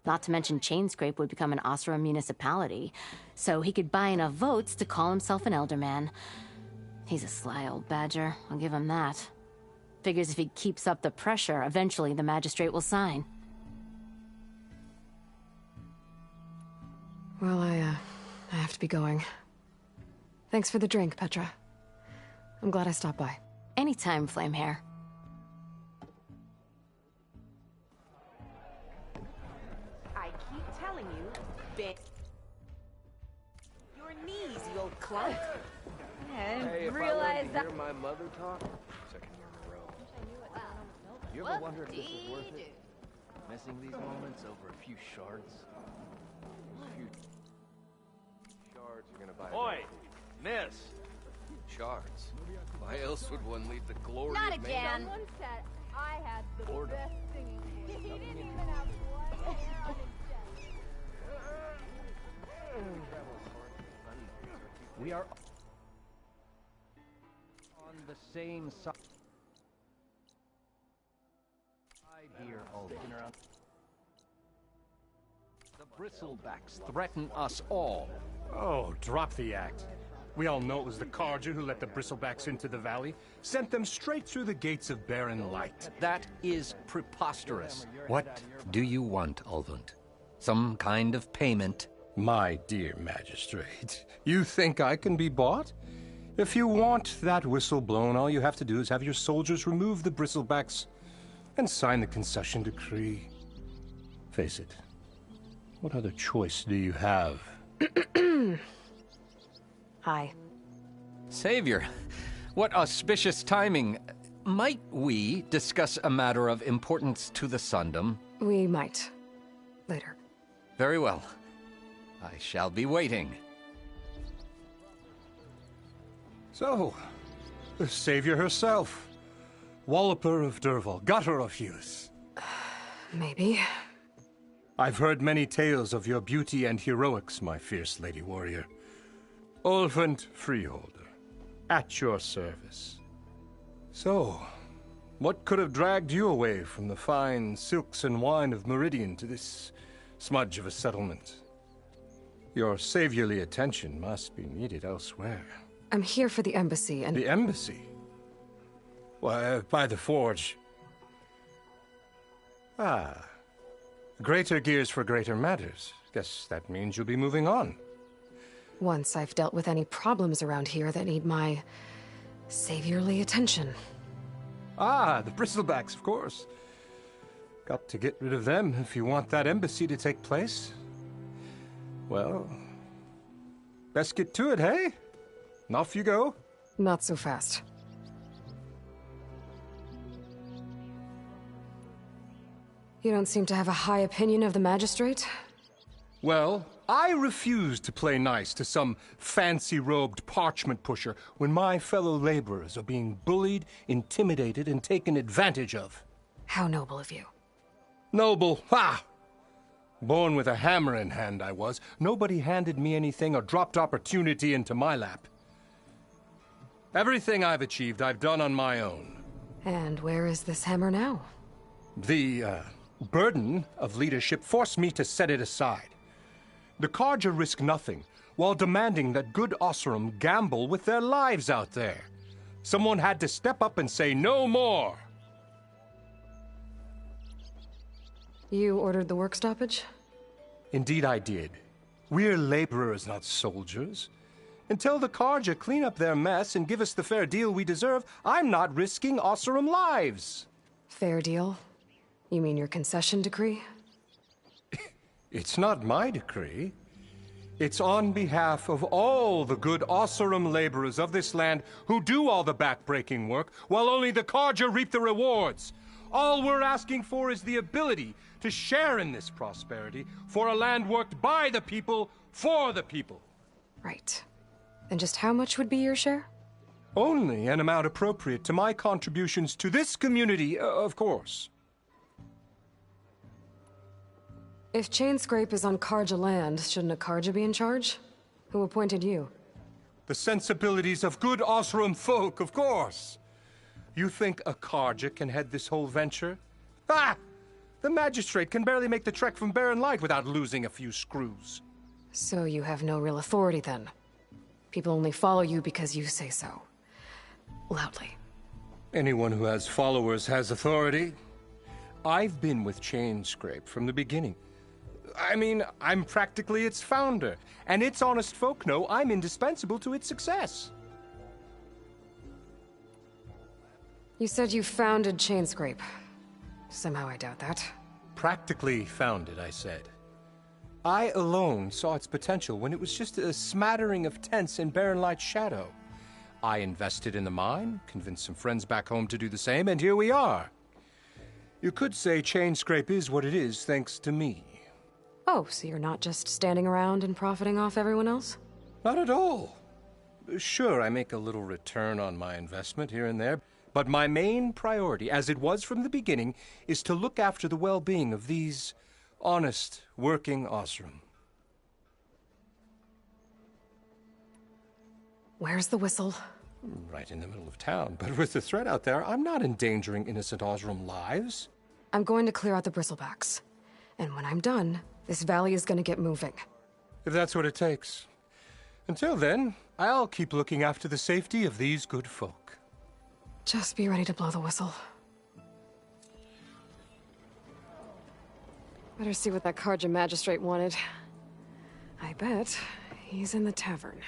Speaker 24: Not to mention Chainscrape would become an Osram municipality, so he could buy enough votes to call himself an elderman. He's a sly old badger, I'll give him that. Figures if he keeps up the pressure, eventually the magistrate will sign.
Speaker 2: Well, I have to be going. Thanks for the drink, Petra. I'm glad I stopped by.
Speaker 24: Anytime, Flamehair.
Speaker 12: I keep telling you, bend your knees, you old clunk.
Speaker 16: Hey, if
Speaker 10: realize
Speaker 16: I
Speaker 10: that-
Speaker 16: hear my mother talk, second year in a row. You ever wonder if this is worth it? Missing these moments over a few shards? A few shards are gonna buy.
Speaker 13: Oi, miss.
Speaker 1: Shards. Why else would one leave the glory
Speaker 10: Not
Speaker 1: of
Speaker 10: again. Someone said I had the best singing voice. He didn't even have one hair on his chest.
Speaker 16: We are on
Speaker 1: the same side. Dear Alden. The bristlebacks threaten us all.
Speaker 5: Oh, drop the act. We all know it was the Carja who let the bristlebacks into the valley, sent them straight through the gates of barren light.
Speaker 1: That is preposterous.
Speaker 20: What do you want, Alvund? Some kind of payment?
Speaker 5: My dear magistrate, you think I can be bought? If you want that whistle blown, all you have to do is have your soldiers remove the bristlebacks and sign the concession decree. Face it, what other choice do you have?
Speaker 24: Hi.
Speaker 1: Savior, what auspicious timing. Might we discuss a matter of importance to the Sundom?
Speaker 2: We might. Later.
Speaker 1: Very well. I shall be waiting.
Speaker 5: So, the Savior herself. Walloper of Derval, gutter of youth.
Speaker 2: Maybe.
Speaker 5: I've heard many tales of your beauty and heroics, my fierce lady warrior. Ulfant Freeholder, at your service. So, what could have dragged you away from the fine silks and wine of Meridian to this smudge of a settlement? Your saviorly attention must be needed elsewhere.
Speaker 2: I'm here for the embassy and—
Speaker 5: The embassy? Why, by the forge. Ah. Greater gears for greater matters. Guess that means you'll be moving on.
Speaker 2: Once I've dealt with any problems around here that need my saviorly attention.
Speaker 5: Ah, the bristlebacks, of course. Got to get rid of them if you want that embassy to take place. Well, best get to it, hey? And off you go.
Speaker 2: Not so fast. You don't seem to have a high opinion of the magistrate?
Speaker 5: Well, I refuse to play nice to some fancy-robed parchment pusher when my fellow laborers are being bullied, intimidated, and taken advantage of.
Speaker 2: How noble of you.
Speaker 5: Noble? Ha! Born with a hammer in hand, I was. Nobody handed me anything or dropped opportunity into my lap. Everything I've achieved, I've done on my own.
Speaker 2: And where is this hammer now?
Speaker 5: The, burden of leadership forced me to set it aside. The Carja risk nothing, while demanding that good Osram gamble with their lives out there. Someone had to step up and say no more.
Speaker 2: You ordered the work stoppage?
Speaker 5: Indeed I did. We're laborers, not soldiers. Until the Carja clean up their mess and give us the fair deal we deserve, I'm not risking Osram lives.
Speaker 2: Fair deal? You mean your concession decree?
Speaker 5: It's not my decree. It's on behalf of all the good Osram laborers of this land who do all the back-breaking work, while only the Carja reap the rewards. All we're asking for is the ability to share in this prosperity for a land worked by the people, for the people.
Speaker 2: Right. And just how much would be your share?
Speaker 5: Only an amount appropriate to my contributions to this community, of course.
Speaker 2: If Chainscrape is on Carja land, shouldn't a Carja be in charge? Who appointed you?
Speaker 5: The sensibilities of good Osram folk, of course. You think a Carja can head this whole venture? Ah! The magistrate can barely make the trek from Barren Light without losing a few screws.
Speaker 2: So you have no real authority then? People only follow you because you say so. Loudly.
Speaker 5: Anyone who has followers has authority. I've been with Chainscrape from the beginning. I mean, I'm practically its founder, and its honest folk know I'm indispensable to its success.
Speaker 2: You said you founded Chainscrape. Somehow I doubt that.
Speaker 5: Practically founded, I said. I alone saw its potential when it was just a smattering of tents in Barren Light's shadow. I invested in the mine, convinced some friends back home to do the same, and here we are. You could say Chainscrape is what it is thanks to me.
Speaker 2: Oh, so you're not just standing around and profiting off everyone else?
Speaker 5: Not at all. Sure, I make a little return on my investment here and there, but my main priority, as it was from the beginning, is to look after the well-being of these honest, working Osram.
Speaker 2: Where's the whistle?
Speaker 5: Right in the middle of town, but with the threat out there, I'm not endangering innocent Osram lives.
Speaker 2: I'm going to clear out the bristlebacks. And when I'm done, this valley is going to get moving.
Speaker 5: If that's what it takes. Until then, I'll keep looking after the safety of these good folk.
Speaker 2: Just be ready to blow the whistle. Better see what that Karja magistrate wanted. I bet he's in the tavern.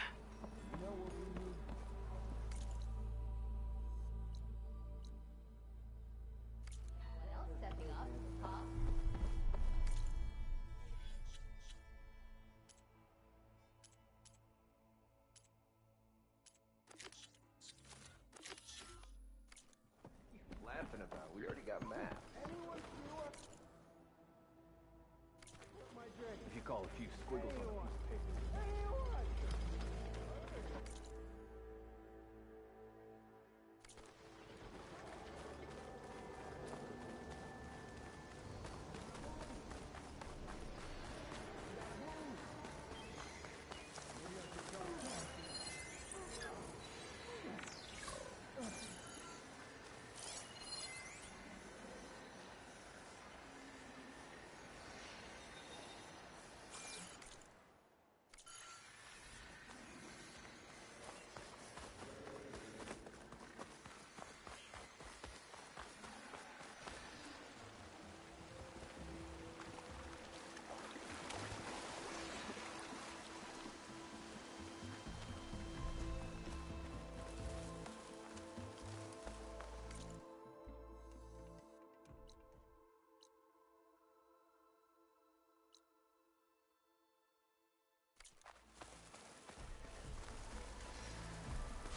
Speaker 16: Laughing about? We already got maps. If you call a few squiggles on a piece of paper.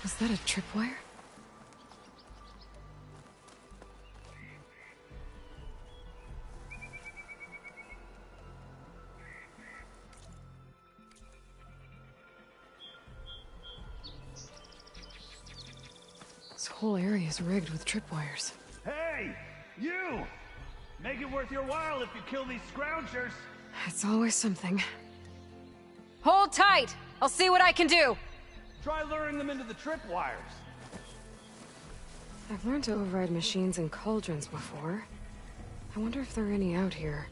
Speaker 2: Was that a tripwire? This whole area is rigged with tripwires.
Speaker 9: Hey! You! Make it worth your while if you kill these scroungers!
Speaker 2: It's always something. Hold tight! I'll see what I can do!
Speaker 9: Try luring them into the tripwires.
Speaker 2: I've learned to override machines and cauldrons before. I wonder if there are any out here.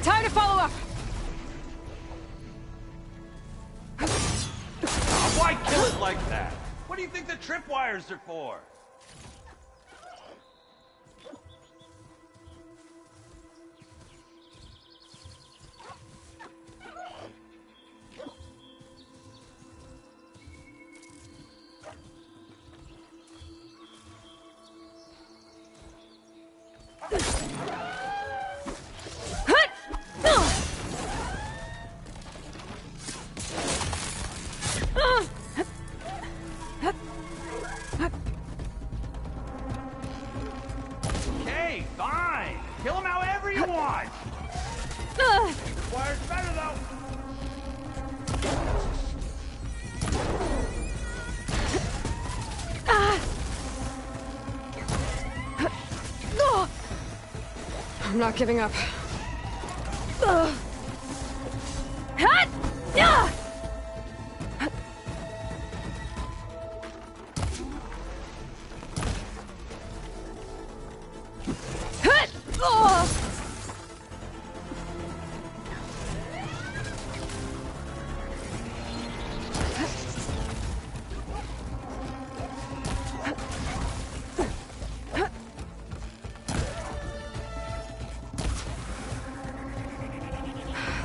Speaker 2: Time to follow up!
Speaker 9: Why kill it like that? What do you think the tripwires are for? Okay, fine. Kill them however you want. Tripwire's better though.
Speaker 2: I'm not giving up.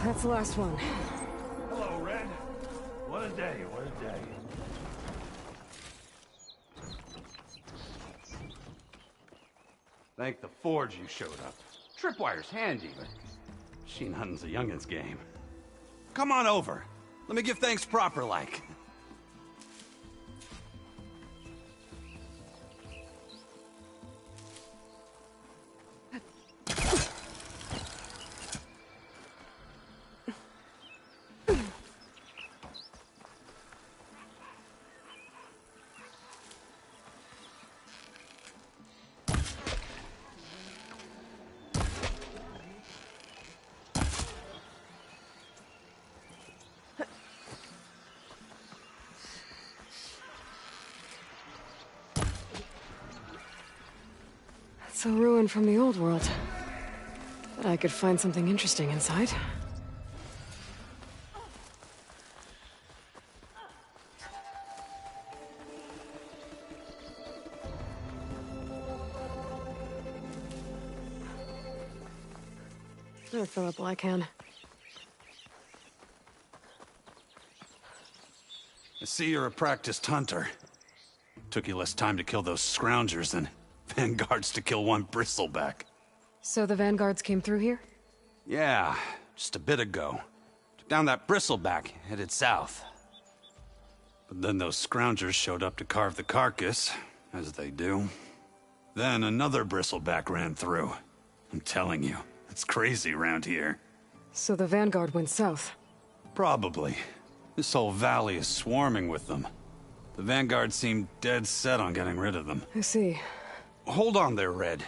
Speaker 2: That's the last one.
Speaker 9: Hello, Red. What a day, what a day. Thank the Forge you showed up. Tripwire's handy, but machine hunting's a youngin's game.
Speaker 7: Come on over. Let me give thanks proper like.
Speaker 2: It's a ruin from the old world. But I could find something interesting inside. I'll fill up all I can.
Speaker 7: I see you're a practiced hunter. Took you less time to kill those scroungers than vanguards to kill one bristleback.
Speaker 2: So the vanguards came through here?
Speaker 7: Yeah, just a bit ago. Took down that bristleback, headed south. But then those scroungers showed up to carve the carcass, as they do. Then another bristleback ran through. I'm telling you, it's crazy around here.
Speaker 2: So the vanguard went south?
Speaker 7: Probably. This whole valley is swarming with them. The vanguard seemed dead set on getting rid of them.
Speaker 2: I see.
Speaker 7: Hold on there, Red.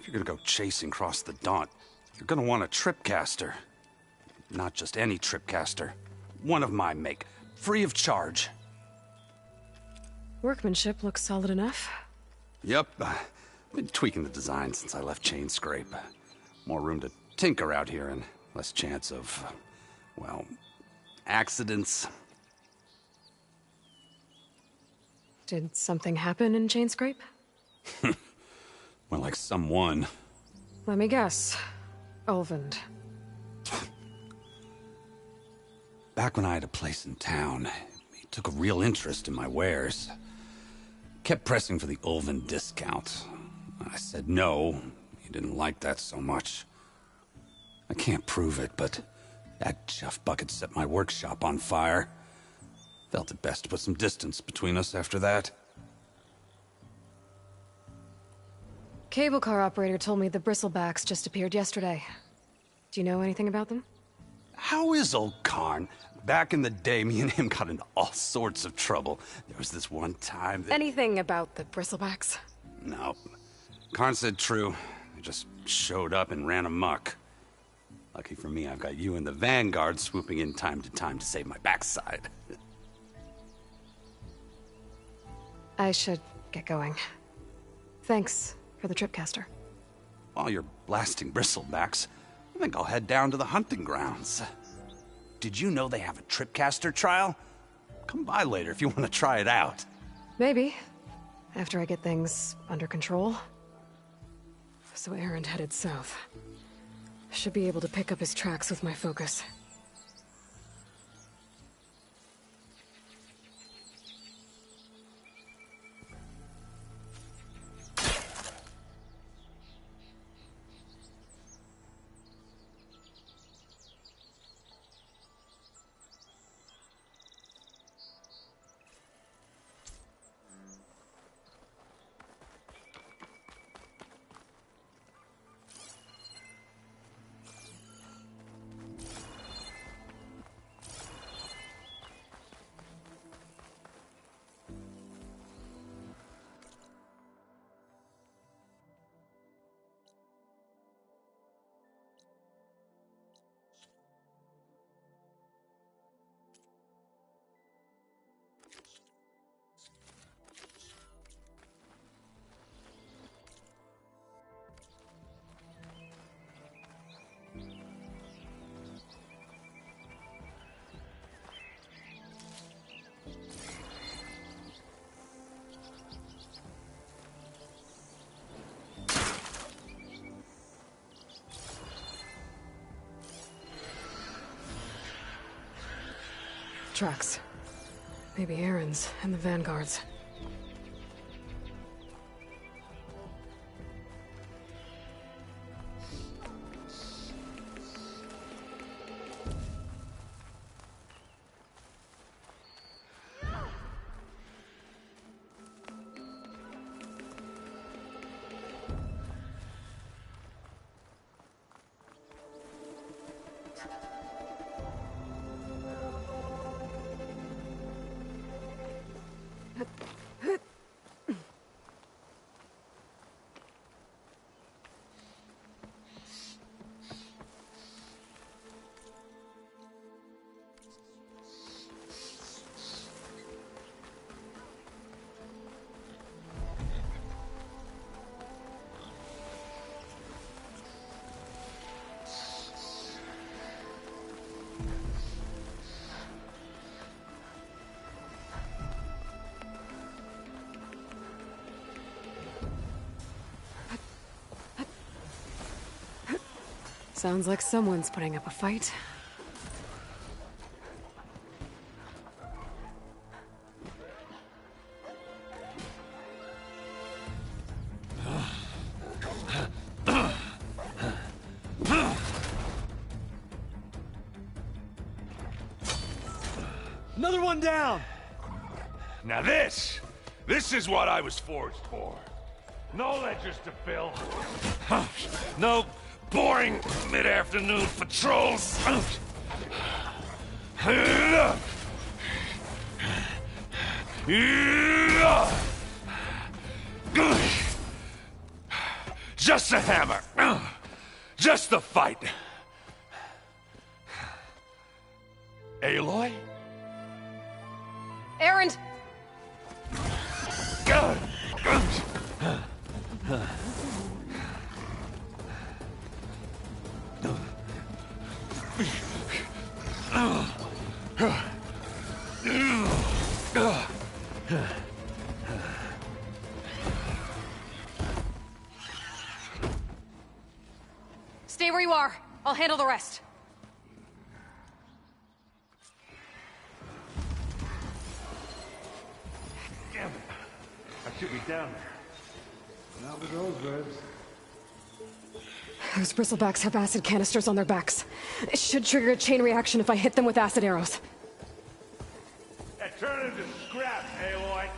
Speaker 7: If you're gonna go chasing across the Daunt, you're gonna want a tripcaster. Not just any tripcaster. One of my make. Free of charge.
Speaker 2: Workmanship looks solid enough.
Speaker 7: Yep. Been tweaking the design since I left Chain Scrape. More room to tinker out here and less chance of, well, accidents.
Speaker 2: Did something happen in Chain Scrape?
Speaker 7: Well, like someone.
Speaker 2: Let me guess. Ulvund.
Speaker 7: Back when I had a place in town, he took a real interest in my wares. Kept pressing for the Ulvund discount. I said no. He didn't like that so much. I can't prove it, but that Jeff bucket set my workshop on fire. Felt it best to put some distance between us after that.
Speaker 2: Cable car operator told me the bristlebacks just appeared yesterday. Do you know anything about them?
Speaker 7: How is old Karn? Back in the day, me and him got into all sorts of trouble. There was this one time that...
Speaker 2: Anything about the bristlebacks?
Speaker 7: No. Karn said true. They just showed up and ran amok. Lucky for me, I've got you and the Vanguard swooping in time to save my backside.
Speaker 2: I should get going. Thanks for the tripcaster.
Speaker 7: While you're blasting bristlebacks, I think I'll head down to the hunting grounds. Did you know they have a tripcaster trial? Come by later if you want to try it out.
Speaker 2: Maybe. After I get things under control. So Erend headed south. Should be able to pick up his tracks with my focus. Tracks. Maybe Erend's and the Vanguard's. Sounds like someone's putting up a fight.
Speaker 14: Another one down!
Speaker 13: Now this is what I was forged for. No ledgers to fill. No boring mid-afternoon patrols. Just a hammer. Just the fight. Aloy?
Speaker 2: Erend! Stay where you are. I'll handle the rest.
Speaker 13: Damn it. I should be down there.
Speaker 6: Not with those ribs.
Speaker 2: Those bristlebacks have acid canisters on their backs. It should trigger a chain reaction if I hit them with acid arrows.
Speaker 13: Turn into scrap, Aloy.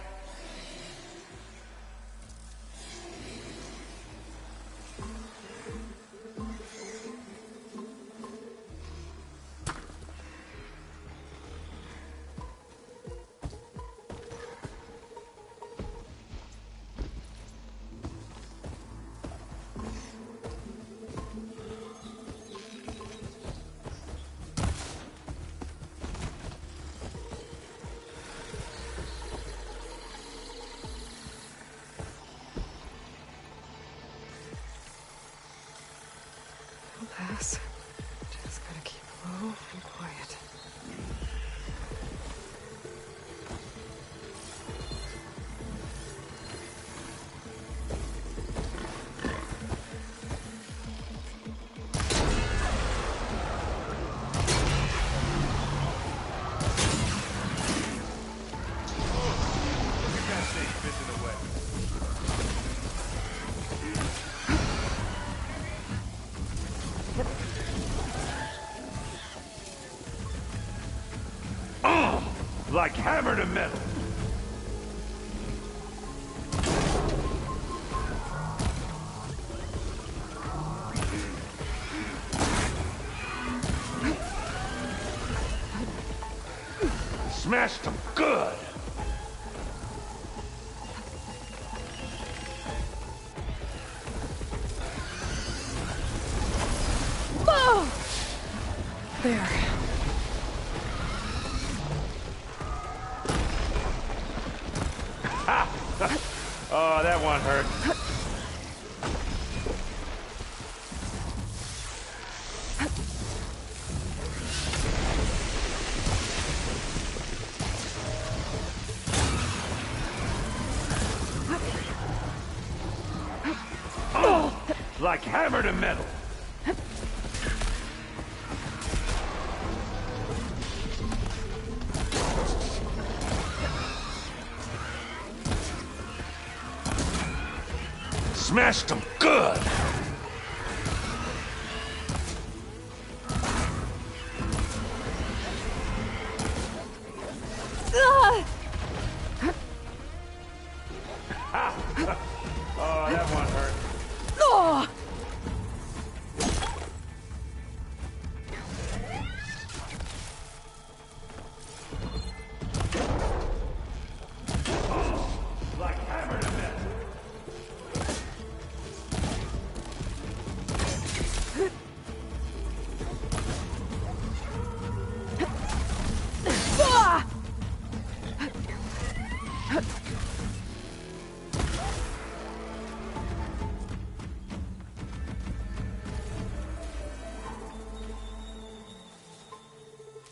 Speaker 2: Pass. Just gotta keep low and quiet.
Speaker 13: Like hammer to metal. Smashed them good.
Speaker 2: Oh! There.
Speaker 13: Oh, that one hurt. Oh, like hammer to metal. Smashed them good! Oh, that one hurt.
Speaker 2: Oh!
Speaker 13: Like hammer to metal.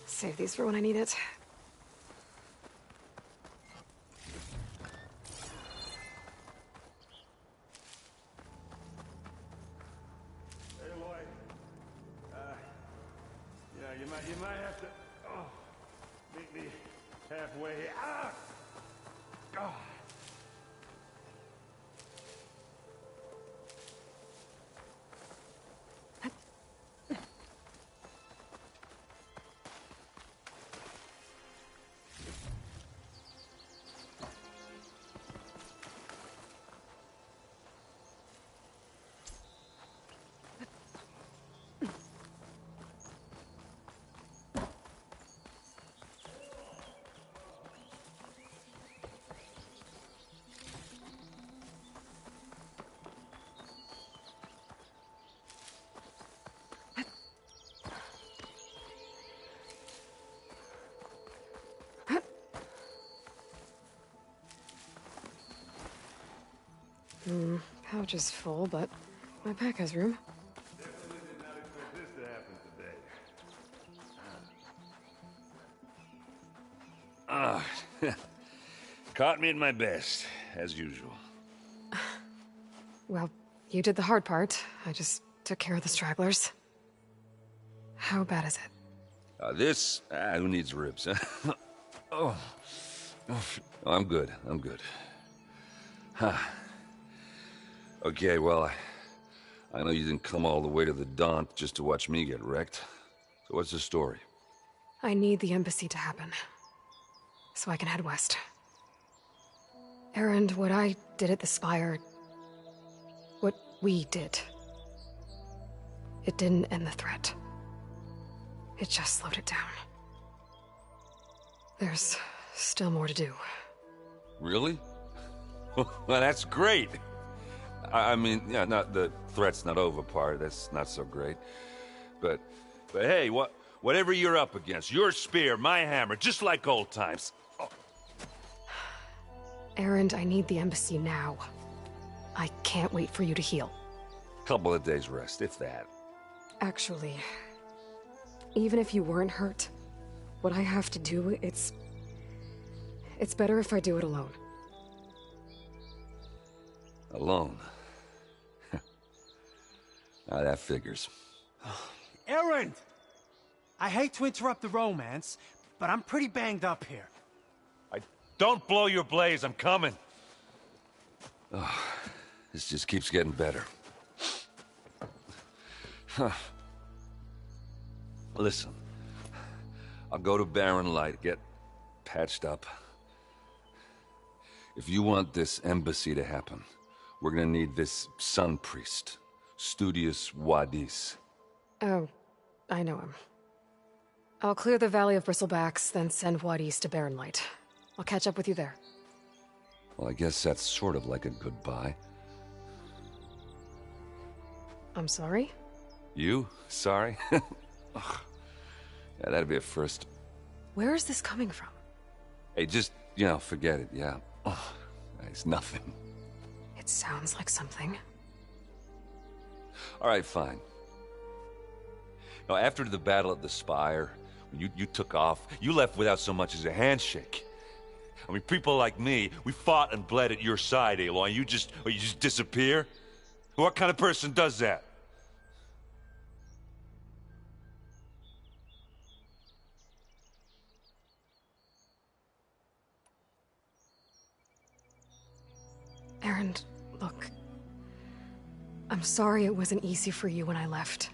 Speaker 2: Save these for when I need it.
Speaker 13: You might have to meet me halfway. Ah! Oh.
Speaker 2: Pouch is full, but my pack has room.
Speaker 13: Definitely did not expect this to happen today. Caught me at my best, as usual.
Speaker 2: Well, you did the hard part. I just took care of the stragglers. How bad is it?
Speaker 13: Who needs ribs, huh? Oh, I'm good. I'm good. Huh. Okay, well, I know you didn't come all the way to the Daunt just to watch me get wrecked. So what's the story?
Speaker 2: I need the embassy to happen, so I can head west. Erend, what I did at the Spire... what we did... it didn't end the threat. It just slowed it down. There's still more to do.
Speaker 13: Really? Well, that's great. I mean, yeah, not the threat's not over part. That's not so great. But hey, whatever you're up against, your spear, my hammer, just like old times. Oh.
Speaker 2: Erend, I need the embassy now. I can't wait for you to heal.
Speaker 13: Couple of days rest, if that.
Speaker 2: Actually, even if you weren't hurt, what I have to do, it's better if I do it alone.
Speaker 13: Alone? That figures.
Speaker 6: Erend! I hate to interrupt the romance, but I'm pretty banged up here.
Speaker 13: Don't blow your blaze, I'm coming. Oh, this just keeps getting better. Huh. Listen, I'll go to Barren Light, get patched up. If you want this embassy to happen, we're gonna need this sun priest, Studius Wadis.
Speaker 2: Oh, I know him. I'll clear the Valley of Bristlebacks, then send Wadis to Barren Light. I'll catch up with you there.
Speaker 13: Well, I guess that's sort of like a goodbye.
Speaker 2: I'm sorry?
Speaker 13: You? Sorry? Ugh. Yeah, that'd be a first.
Speaker 2: Where is this coming from?
Speaker 13: Hey, just, forget it, yeah. Ugh. It's nothing.
Speaker 2: It sounds like something.
Speaker 13: All right, fine. Now, after the battle at the Spire, when you took off, you left without so much as a handshake. I mean, people like me, we fought and bled at your side, Aloy, and you just disappear? What kind of person does that?
Speaker 2: Erend, look. I'm sorry it wasn't easy for you when I left.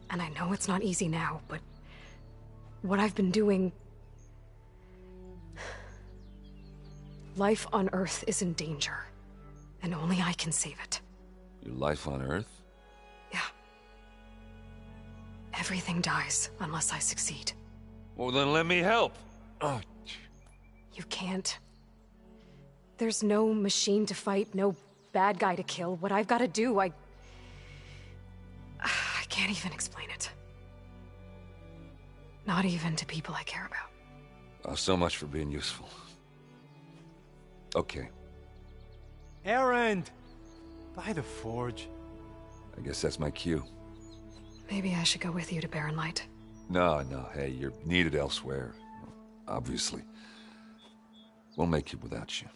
Speaker 2: And I know it's not easy now, but... what I've been doing... life on Earth is in danger. And only I can save it.
Speaker 13: Your life on Earth?
Speaker 2: Yeah. Everything dies unless I succeed.
Speaker 13: Well, then let me help. Oh.
Speaker 2: You can't. There's no machine to fight, no bad guy to kill. What I've got to do, I can't even explain it. Not even to people I care about.
Speaker 13: Oh, so much for being useful. Okay.
Speaker 6: Erend! By the forge.
Speaker 13: I guess that's my cue.
Speaker 2: Maybe I should go with you to Barren Light.
Speaker 13: No, hey, you're needed elsewhere. Obviously. We'll make it without you.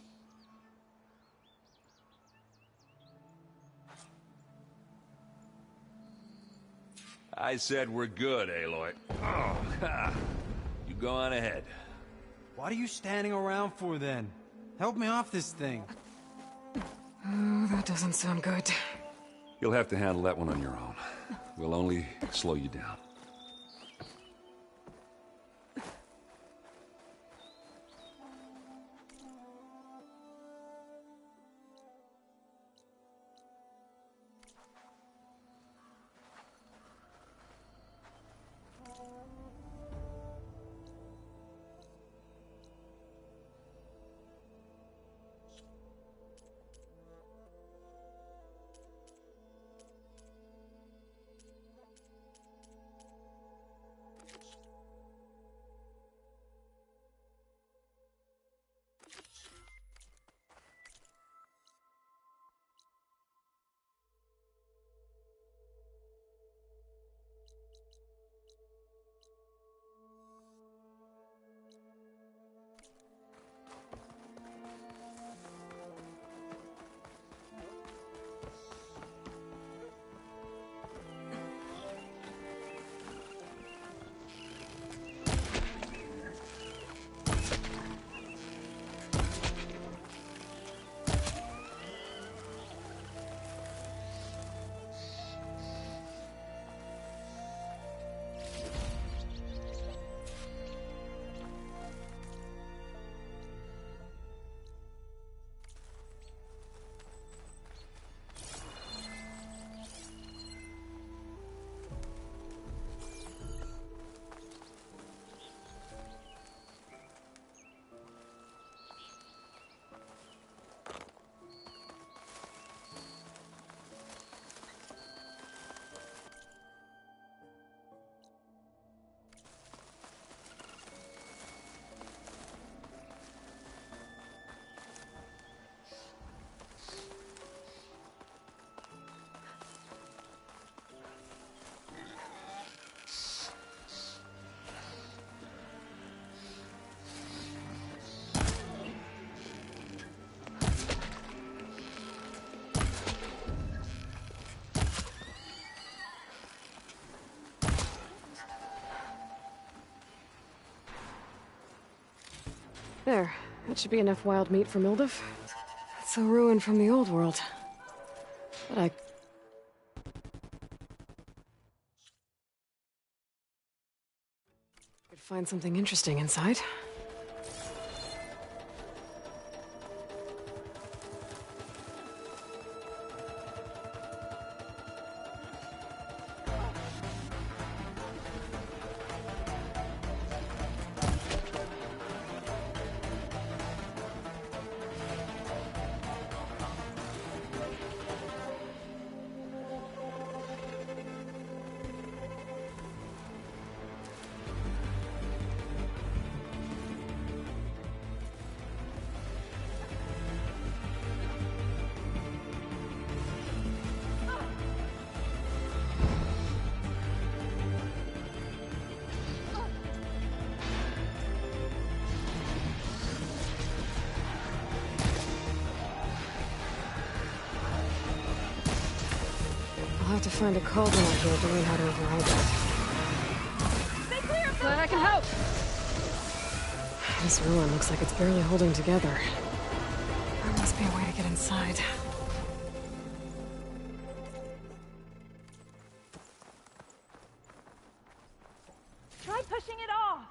Speaker 13: I said we're good, Aloy. Oh, ha. You go on ahead.
Speaker 6: What are you standing around for then? Help me off this thing.
Speaker 2: Oh, that doesn't sound good.
Speaker 13: You'll have to handle that one on your own. We'll only slow you down.
Speaker 2: There. That should be enough wild meat for Mildef. It's a ruin from the old world. But I could find something interesting inside. I'll have to find a cauldron out here to learn how to override that.
Speaker 4: Stay clear of
Speaker 2: Glad I can help! This ruin looks like it's barely holding together. There must be a way to get inside.
Speaker 4: Try pushing it off.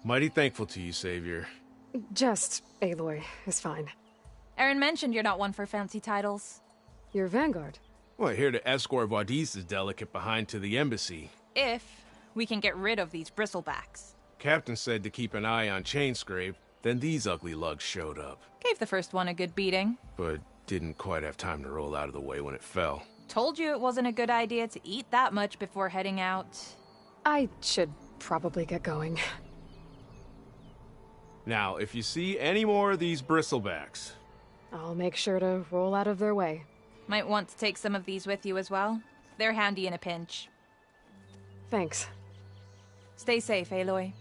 Speaker 3: Mighty thankful to you, Savior.
Speaker 2: Just Aloy is fine.
Speaker 8: Aaron mentioned you're not one for fancy titles.
Speaker 2: You're Vanguard.
Speaker 3: Well, here to escort Wadis' delicate behind to the embassy.
Speaker 8: If we can get rid of these bristlebacks.
Speaker 3: Captain said to keep an eye on Chainscrape, then these ugly lugs showed up.
Speaker 8: Gave the first one a good beating.
Speaker 3: But didn't quite have time to roll out of the way when it fell.
Speaker 8: Told you it wasn't a good idea to eat that much before heading out.
Speaker 2: I should probably get going.
Speaker 3: Now, if you see any more of these bristlebacks...
Speaker 2: I'll make sure to roll out of their way.
Speaker 8: Might want to take some of these with you as well. They're handy in a pinch.
Speaker 2: Thanks.
Speaker 8: Stay safe, Aloy.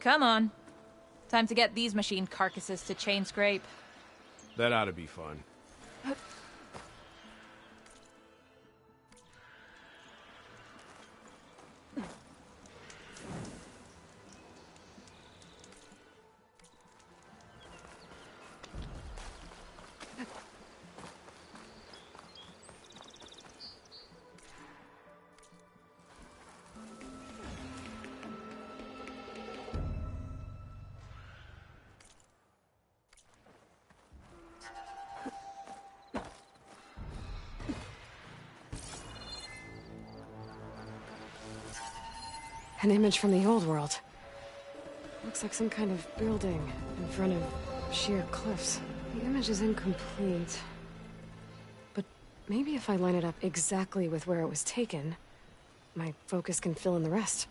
Speaker 8: Come on. Time to get these machine carcasses to chain scrape.
Speaker 3: That ought to be fun.
Speaker 2: An image from the old world. Looks like some kind of building in front of sheer cliffs. The image is incomplete. But maybe if I line it up exactly with where it was taken, my focus can fill in the rest.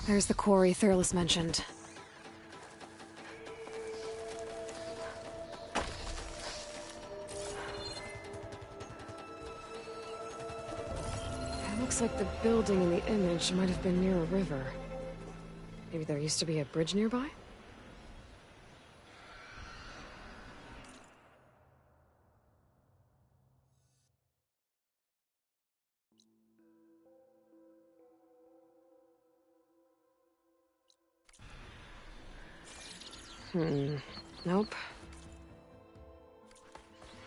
Speaker 2: There's the quarry Thurles mentioned. It looks like the building in the image might have been near a river. Maybe there used to be a bridge nearby? Nope.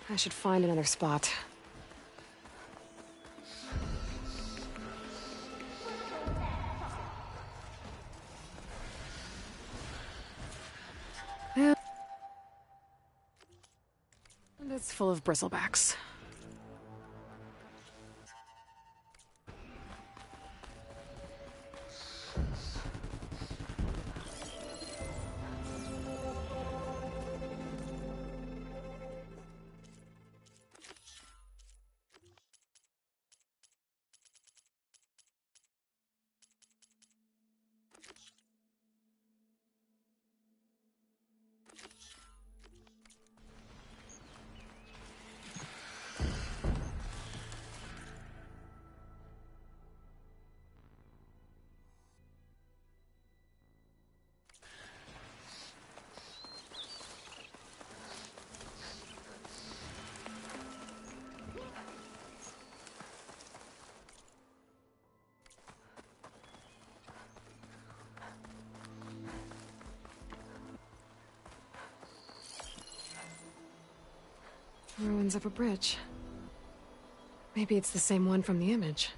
Speaker 2: I should find another spot. And it's full of bristlebacks. Ruins of a bridge. Maybe it's the same one from the image.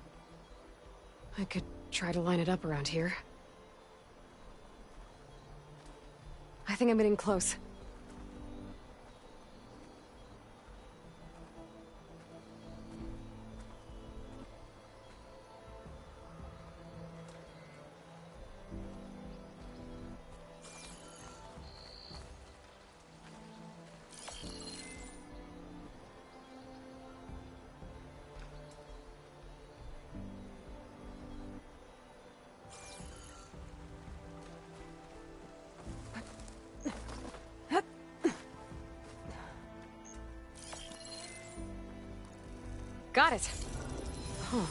Speaker 2: I could try to line it up around here. I think I'm getting close. Got it! Huh.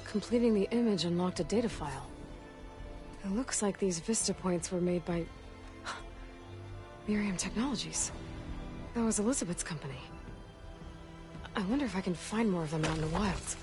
Speaker 2: Completing the image unlocked a data file. It looks like these Vista points were made by... Miriam Technologies. That was Elizabeth's company. I wonder if I can find more of them out in the wilds.